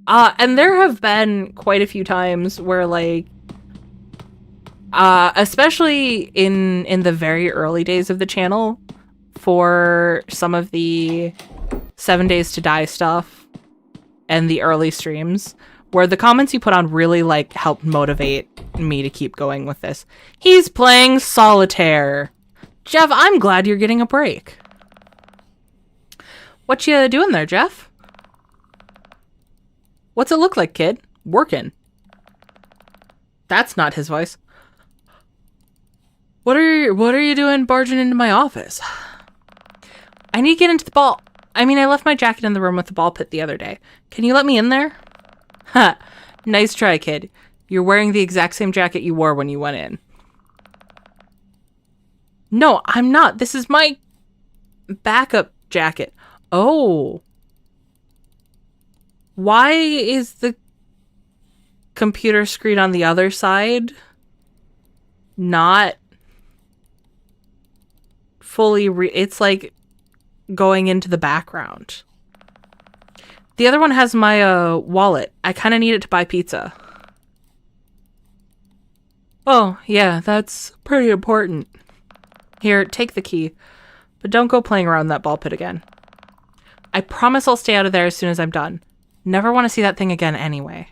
And there have been quite a few times where, like, especially in the very early days of the channel, for some of the 7 Days to Die stuff and the early streams, where the comments you put on really, like, helped motivate me to keep going with this. He's playing solitaire. Jeff, I'm glad you're getting a break. What you doing there, Jeff? What's it look like, kid? Working. That's not his voice. What are you doing barging into my office? I need to get into the ball. I left my jacket in the room with the ball pit the other day. Can you let me in there? Ha. Nice try, kid. You're wearing the exact same jacket you wore when you went in. No, I'm not. This is my backup jacket. Oh. Why is the computer screen on the other side not fully it's like going into the background? The other one has my wallet. I kind of need it to buy pizza. Oh, yeah, that's pretty important. Here, take the key. But don't go playing around that ball pit again. I promise I'll stay out of there as soon as I'm done. Never want to see that thing again anyway.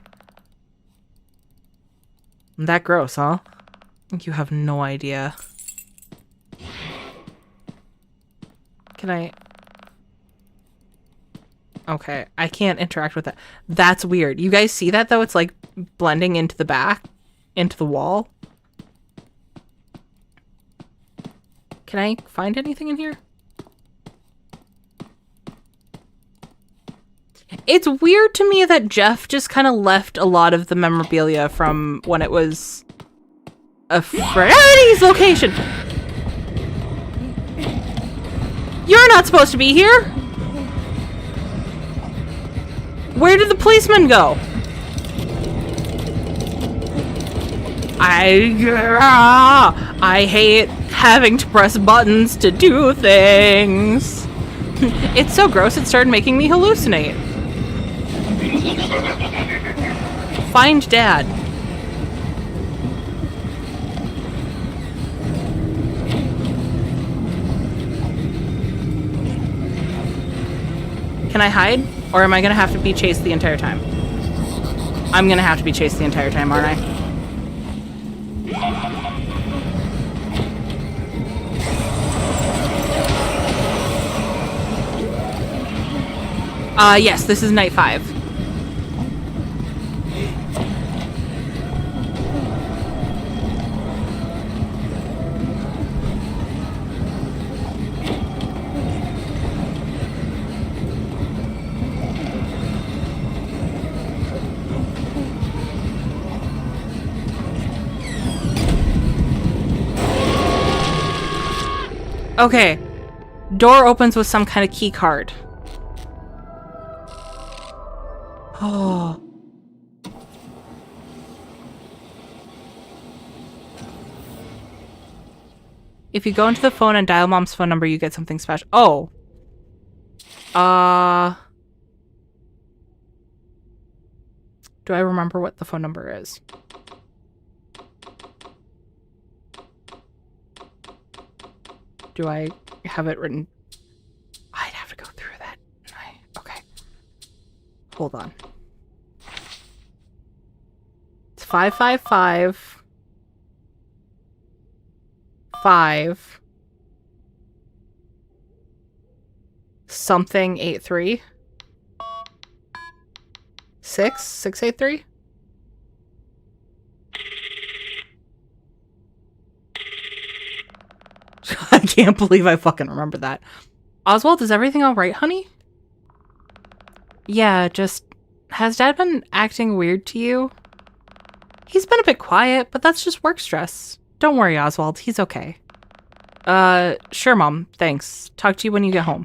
That gross, huh? You have no idea. Can I... Okay, I can't interact with that. That's weird. You guys see that, though? It's, like, blending into the back, into the wall. Can I find anything in here? It's weird to me that Jeff just kind of left a lot of the memorabilia from when it was a Freddy's location. You're not supposed to be here. Where did the policeman go? I hate Having to press buttons to do things. It's so gross it started making me hallucinate. Find Dad. Can I hide? Or am I gonna have to be chased the entire time? I'm gonna have to be chased the entire time, aren't I? Yes, this is night 5. Okay. Door opens with some kind of key card. Oh. If you go into the phone and dial Mom's phone number, you get something special. Oh. Do I remember what the phone number is? Do I have it written? I'd have to go through that. Okay. Hold on. It's 555 5 something 83 683. I can't believe I fucking remember that. Oswald, is everything all right, honey? Yeah, just... Has Dad been acting weird to you? He's been a bit quiet, but that's just work stress. Don't worry, Oswald. He's okay. Sure, Mom. Thanks. Talk to you when you get home.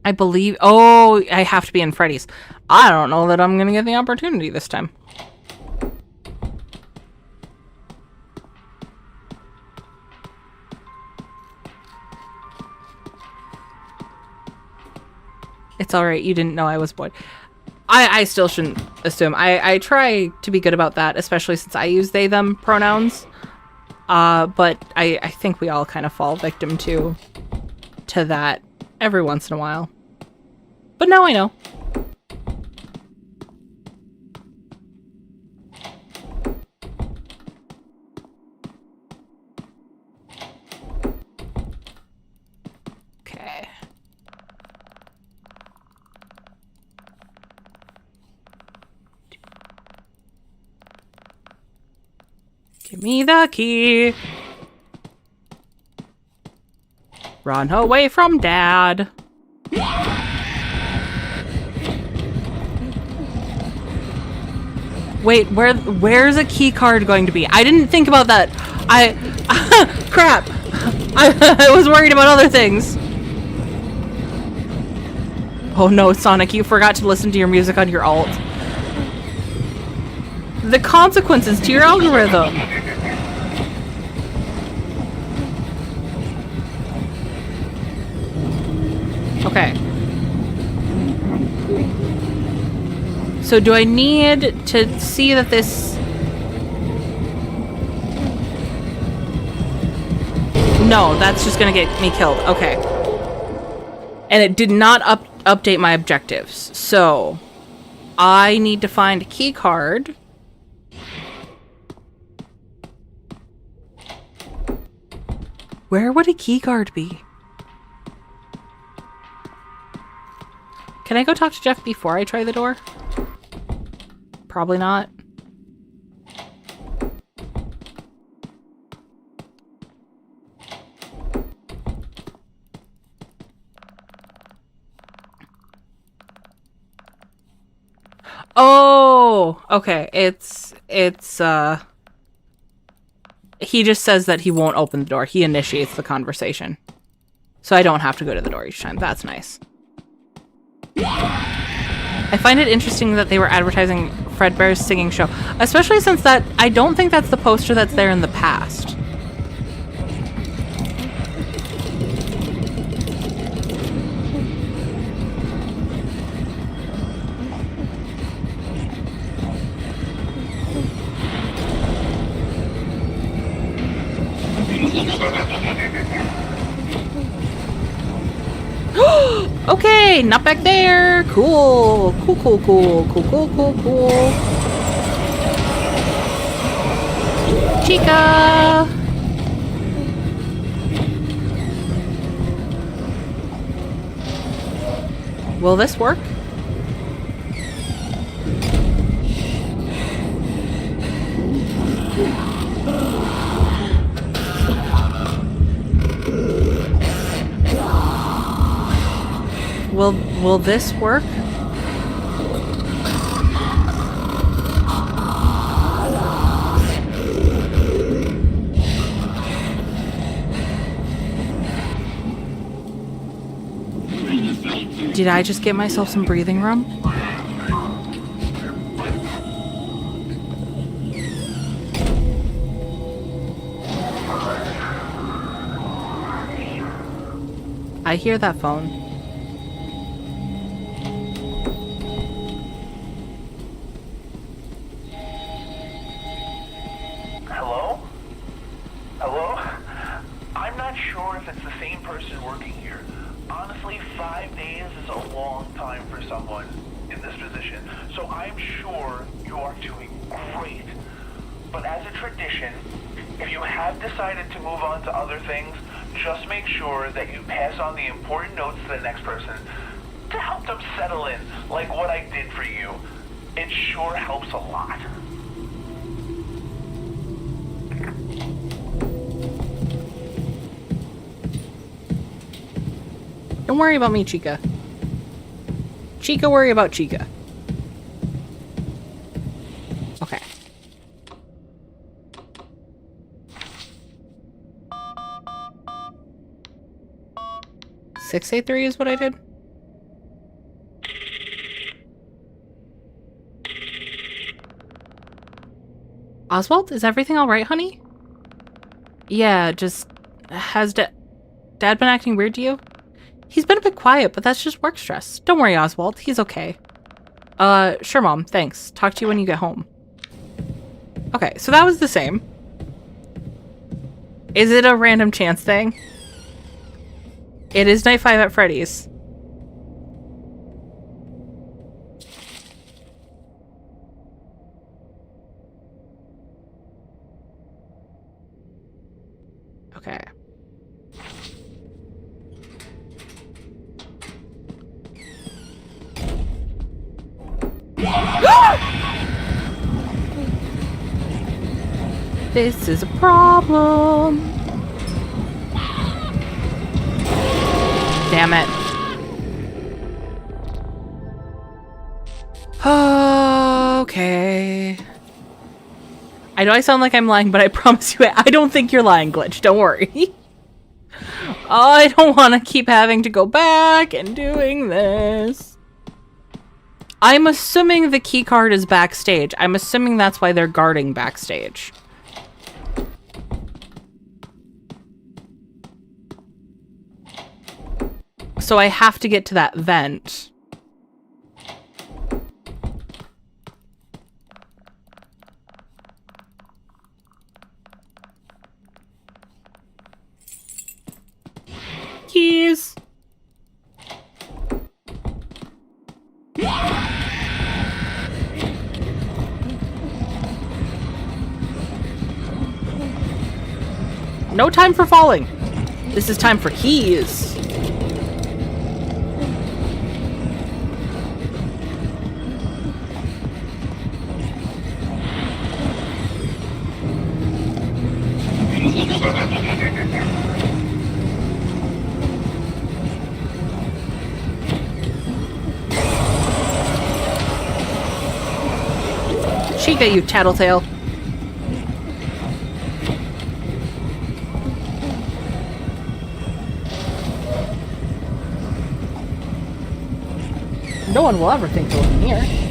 I believe... Oh, I have to be in Freddy's. I don't know that I'm gonna get the opportunity this time. It's alright, you didn't know I was bored. I still shouldn't assume. I try to be good about that, especially since I use they, them pronouns. But I think we all kind of fall victim to that every once in a while. But now I know. Okay. Give me the key. Run away from Dad. Wait, where's a key card going to be? I didn't think about that. Crap. I was worried about other things. Oh no, Sonic, you forgot to listen to your music on your alt. The consequences to your algorithm. Okay. So do I need to see that this... No, that's just gonna get me killed. Okay. And it did not update my objectives. So I need to find a key card. Where would a key card be? Can I go talk to Jeff before I try the door? Probably not. Oh, okay. He just says that he won't open the door. He initiates the conversation. So I don't have to go to the door each time. That's nice. I find it interesting that they were advertising Fredbear's singing show, especially since I don't think that's the poster that's there in the past. Okay, not back there. Cool. Cool, cool, cool. Cool, cool, cool, cool. Chica! Will this work? Will this work? Did I just get myself some breathing room? I hear that phone. Hello? Hello? I'm not sure if it's the same person working here. Honestly, 5 days is a long time for someone in this position. So I'm sure you are doing great. But as a tradition, if you have decided to move on to other things, just make sure that you pass on the important notes to the next person to help them settle in, like what I did for you. It sure helps a lot. Don't worry about me, Chica. Chica, worry about Chica. Okay. $683 is what I did? Oswald, is everything alright, honey? Yeah, just... Has Dad been acting weird to you? He's been a bit quiet, but that's just work stress. Don't worry, Oswald. He's okay. Sure, Mom. Thanks. Talk to you when you get home. Okay, so that was the same. Is it a random chance thing? It is night 5 at Freddy's. Okay. This is a problem. Damn it. Okay. I know I sound like I'm lying, but I promise you, I don't think you're lying, Glitch. Don't worry. I don't want to keep having to go back and doing this. I'm assuming the key card is backstage. I'm assuming that's why they're guarding backstage. So I have to get to that vent. Keys. No time for falling. This is time for keys. Chica, you tattletale. No one will ever think to look in here.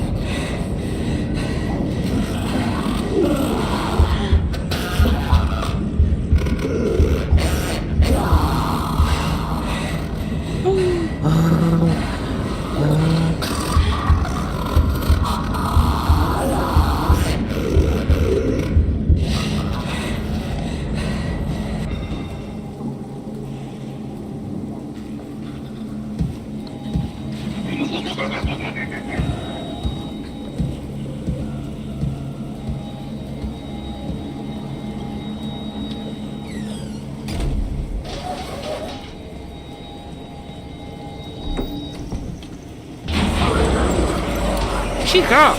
Chica!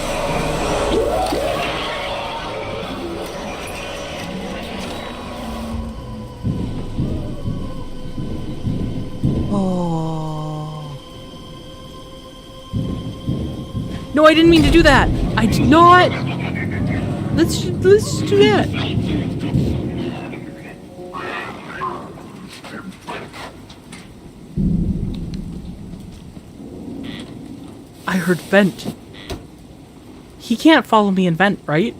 Oh. No, I didn't mean to do that. I did not. Let's do that. I heard vent. He can't follow me and vent, right?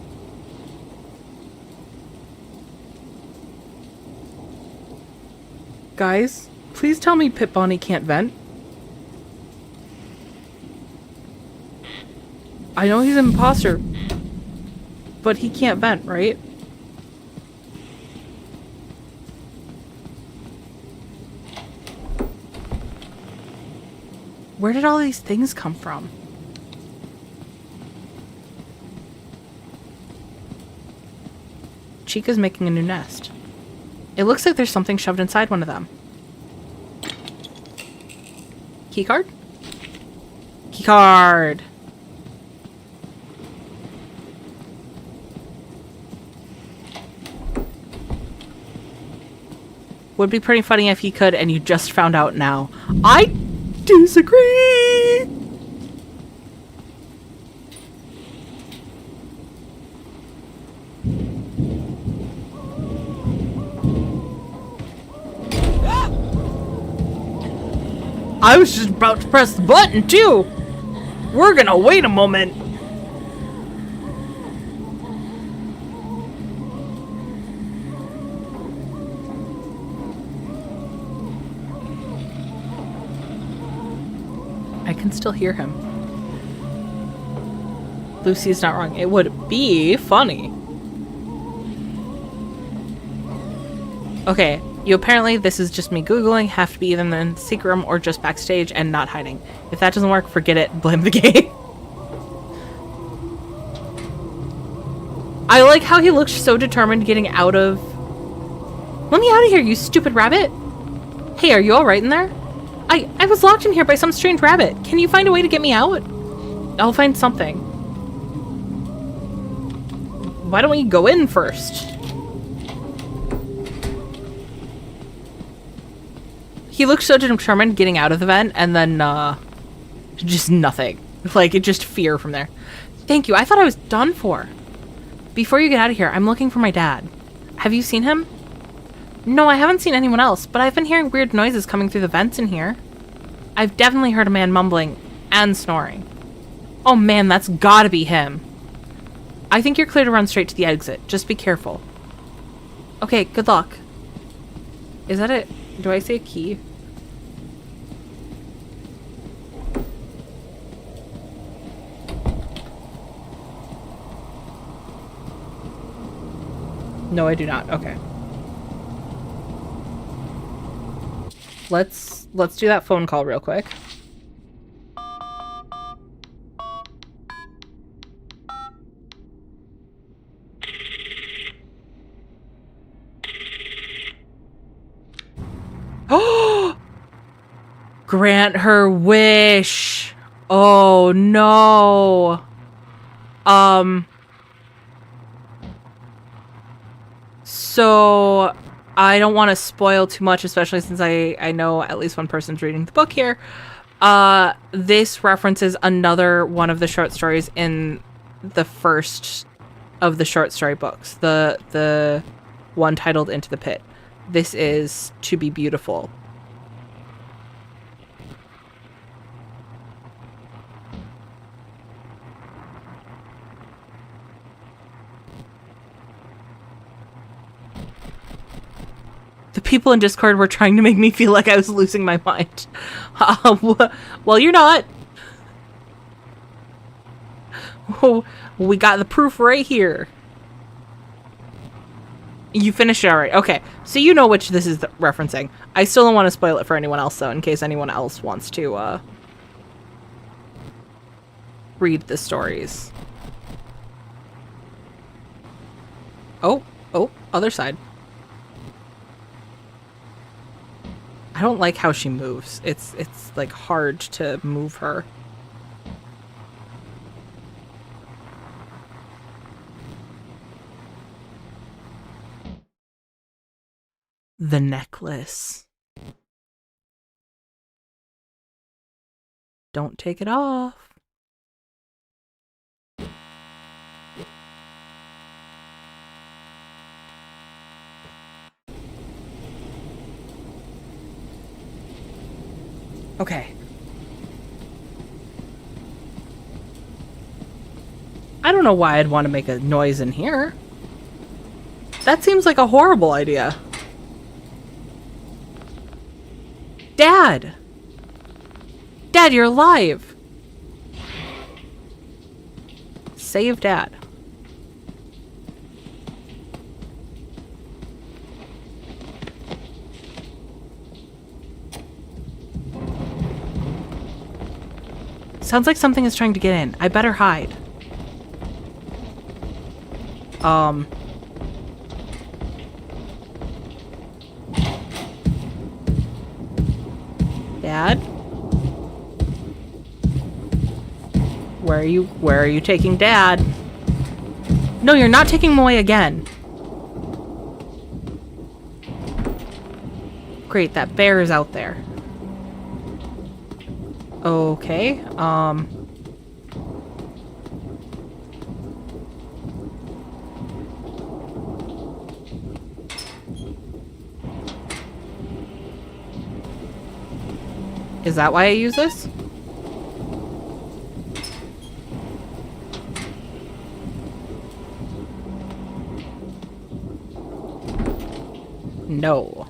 Guys, please tell me Pit Bonnie can't vent. I know he's an imposter, but he can't vent, right? Where did all these things come from? Chica's making a new nest. It looks like there's something shoved inside one of them. Keycard? Keycard! Would be pretty funny if he could and you just found out now. I disagree! I was just about to press the button too! We're gonna wait a moment. I can still hear him. Lucy's not wrong. It would be funny. Okay, you apparently, this is just me Googling, have to be either in the secret room or just backstage and not hiding. If that doesn't work, forget it. Blame the game. I like how he looks so determined getting out of... Let me out of here, you stupid rabbit! Hey, are you alright in there? I was locked in here by some strange rabbit. Can you find a way to get me out? I'll find something. Why don't we go in first? He looks so determined getting out of the vent, and then, just nothing. Like, it just fear from there. Thank you. I thought I was done for. Before you get out of here, I'm looking for my dad. Have you seen him? No, I haven't seen anyone else, but I've been hearing weird noises coming through the vents in here. I've definitely heard a man mumbling and snoring. Oh man, that's gotta be him. I think you're clear to run straight to the exit. Just be careful. Okay, good luck. Is that it? Do I say a key? No, I do not. Okay. Let's do that phone call real quick. Oh! Grant her wish. Oh no. So I don't want to spoil too much, especially since I know at least one person's reading the book here. This references another one of the short stories in the first of the short story books, the one titled Into the Pit. This is To Be Beautiful. The people in Discord were trying to make me feel like I was losing my mind. Well, you're not. Oh, we got the proof right here. You finished it already. Okay, so you know which this is referencing. I still don't want to spoil it for anyone else, though, in case anyone else wants to read the stories. Oh, other side. I don't like how she moves. It's like hard to move her. The necklace. Don't take it off. Okay. I don't know why I'd want to make a noise in here. That seems like a horrible idea. Dad! Dad, you're alive! Save Dad. Sounds like something is trying to get in. I better hide. Dad? Where are you taking Dad? No, you're not taking him away again. Great, that bear is out there. Okay, is that why I use this? No.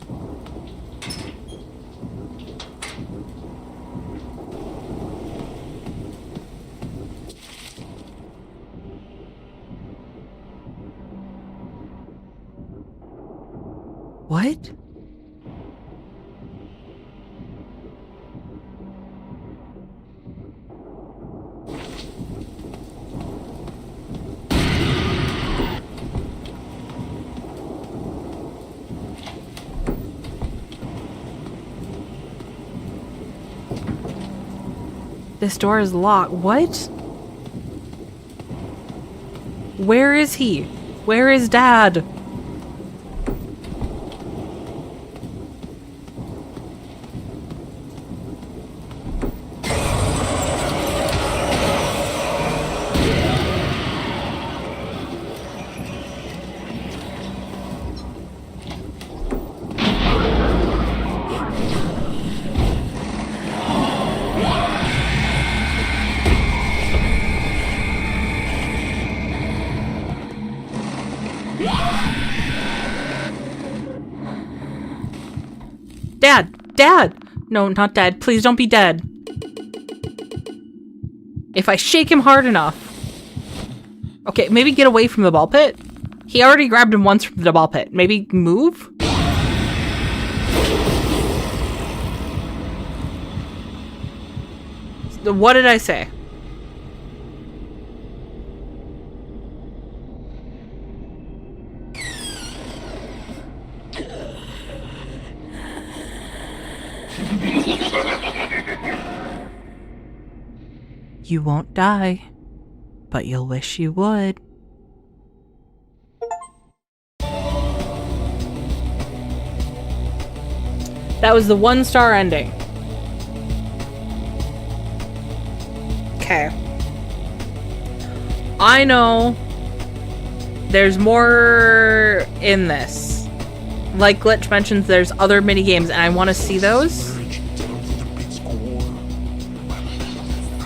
What? This door is locked. What? Where is he? Where is Dad? Dad! Dad! No, not Dad. Please don't be dead. If I shake him hard enough. Okay, maybe get away from the ball pit. He already grabbed him once from the ball pit. Maybe move? What did I say? You won't die, but you'll wish you would. That was the 1-star ending. Okay. I know there's more in this. Like Glitch mentions, there's other mini games, and I want to see those.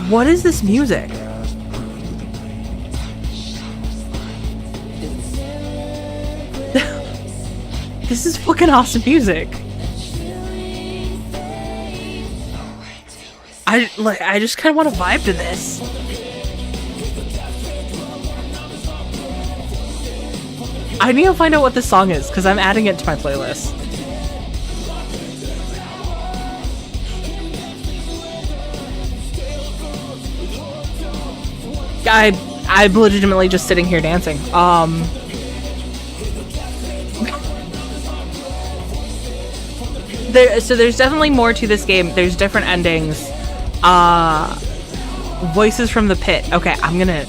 What is this music? This is fucking awesome music. I just kind of want to vibe to this. I need to find out what this song is because I'm adding it to my playlist. I'm legitimately just sitting here dancing. So there's definitely more to this game. There's different endings. Voices from the Pit. Okay, I'm gonna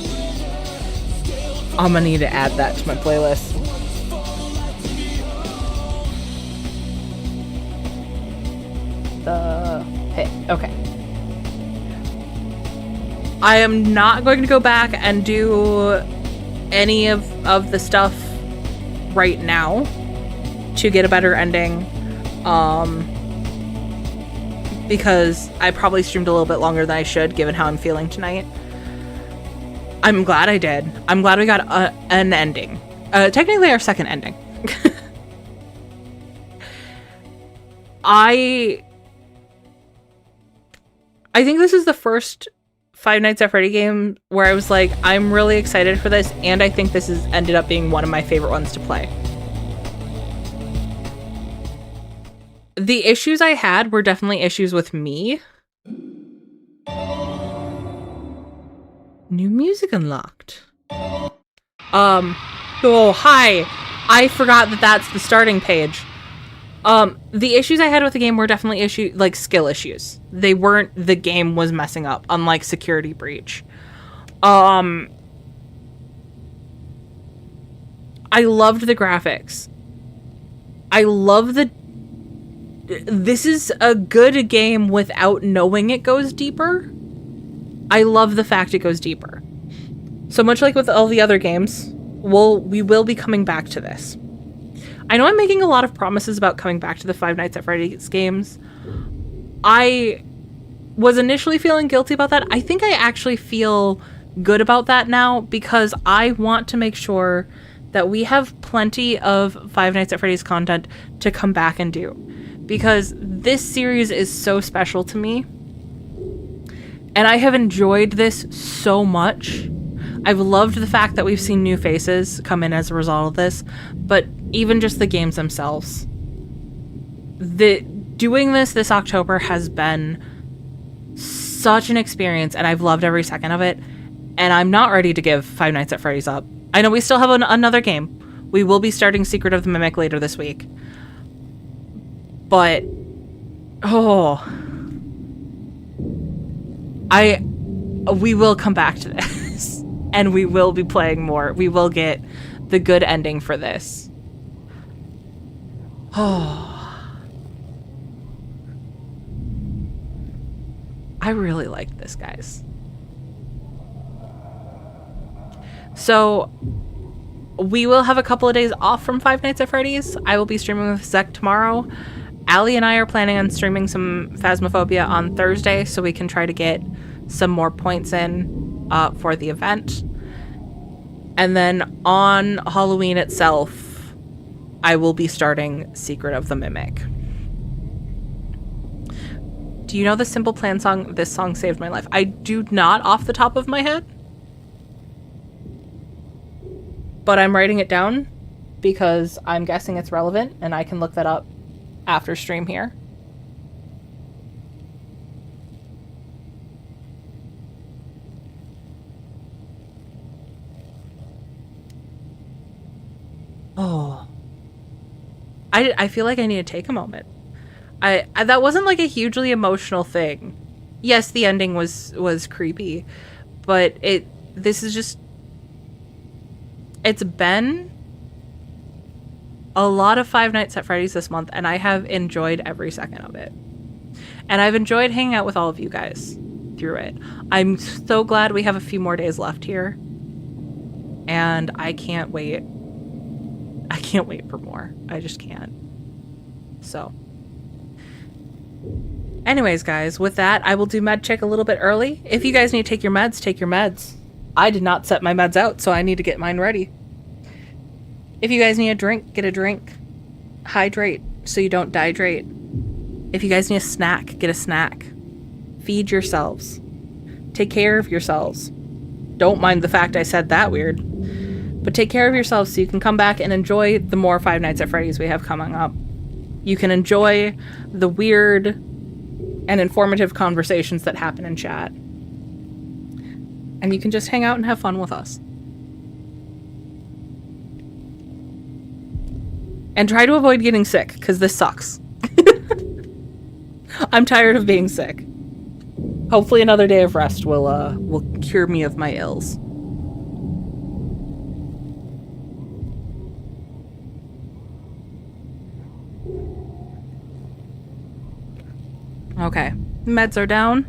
need to add that to my playlist. pit. Okay. I am not going to go back and do any of the stuff right now to get a better ending. Because I probably streamed a little bit longer than I should, given how I'm feeling tonight. I'm glad I did. I'm glad we got an ending. Technically our second ending. I think this is the first Five Nights at Freddy game where I was like, I'm really excited for this, and I think this has ended up being one of my favorite ones to play. The issues I had were definitely issues with me. New music unlocked. Oh, hi. I forgot that that's the starting page. The issues I had with the game were definitely skill issues. They weren't the game was messing up, unlike Security Breach. I loved the graphics. I love this is a good game without knowing it goes deeper. I love the fact it goes deeper. So much like with all the other games, we will be coming back to this. I know I'm making a lot of promises about coming back to the Five Nights at Freddy's games. I was initially feeling guilty about that. I think I actually feel good about that now because I want to make sure that we have plenty of Five Nights at Freddy's content to come back and do. Because this series is so special to me. And I have enjoyed this so much. I've loved the fact that we've seen new faces come in as a result of this, but even just the games themselves. Doing this October has been such an experience, and I've loved every second of it, and I'm not ready to give Five Nights at Freddy's up. I know we still have another game. We will be starting Secret of the Mimic later this week. But, we will come back to this. And we will be playing more. We will get the good ending for this. Oh. I really like this, guys. So, we will have a couple of days off from Five Nights at Freddy's. I will be streaming with Zek tomorrow. Allie and I are planning on streaming some Phasmophobia on Thursday so we can try to get some more points in for the event. And then on Halloween itself, I will be starting Secret of the Mimic. Do you know the Simple Plan song? This song saved my life. I do not off the top of my head. But I'm writing it down because I'm guessing it's relevant and I can look that up after stream here. Oh, I feel like I need to take a moment. I that wasn't like a hugely emotional thing. Yes, the ending was creepy, but this is just, it's been a lot of Five Nights at Freddy's this month, and I have enjoyed every second of it. And I've enjoyed hanging out with all of you guys through it. I'm so glad we have a few more days left here, and I can't wait. I can't wait for more. I just can't. So, anyways, guys, with that, I will do med check a little bit early. If you guys need to take your meds, take your meds. I did not set my meds out, so I need to get mine ready. If you guys need a drink, get a drink. Hydrate so you don't dehydrate. If you guys need a snack, get a snack. Feed yourselves. Take care of yourselves. Don't mind the fact I said that weird. But take care of yourselves so you can come back and enjoy the more Five Nights at Freddy's we have coming up. You can enjoy the weird and informative conversations that happen in chat. And you can just hang out and have fun with us. And try to avoid getting sick, because this sucks. I'm tired of being sick. Hopefully another day of rest will cure me of my ills. Okay. Meds are down.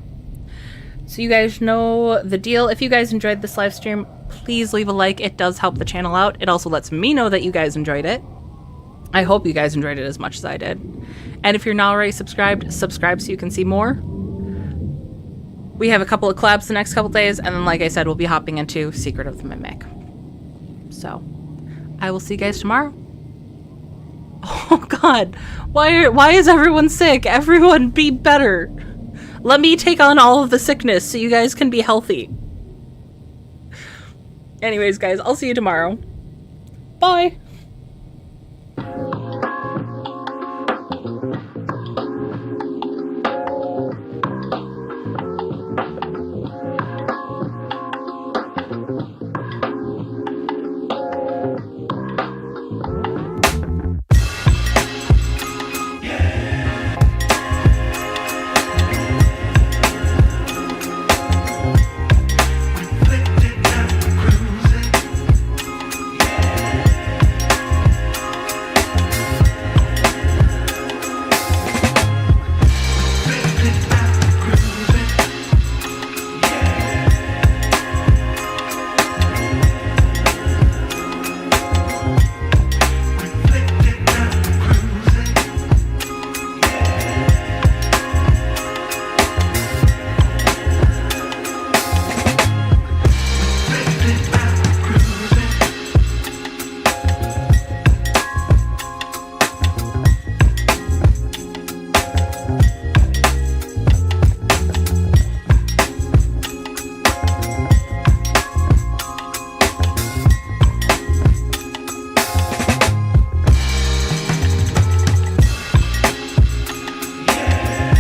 So you guys know the deal. If you guys enjoyed this live stream, please leave a like. It does help the channel out. It also lets me know that you guys enjoyed it. I hope you guys enjoyed it as much as I did. And if you're not already subscribed, subscribe so you can see more. We have a couple of collabs the next couple days, and then, like I said, we'll be hopping into Secret of the Mimic. So, I will see you guys tomorrow. Oh god, why is everyone sick? Everyone be better. Let me take on all of the sickness so you guys can be healthy. Anyways, guys, I'll see you tomorrow. Bye.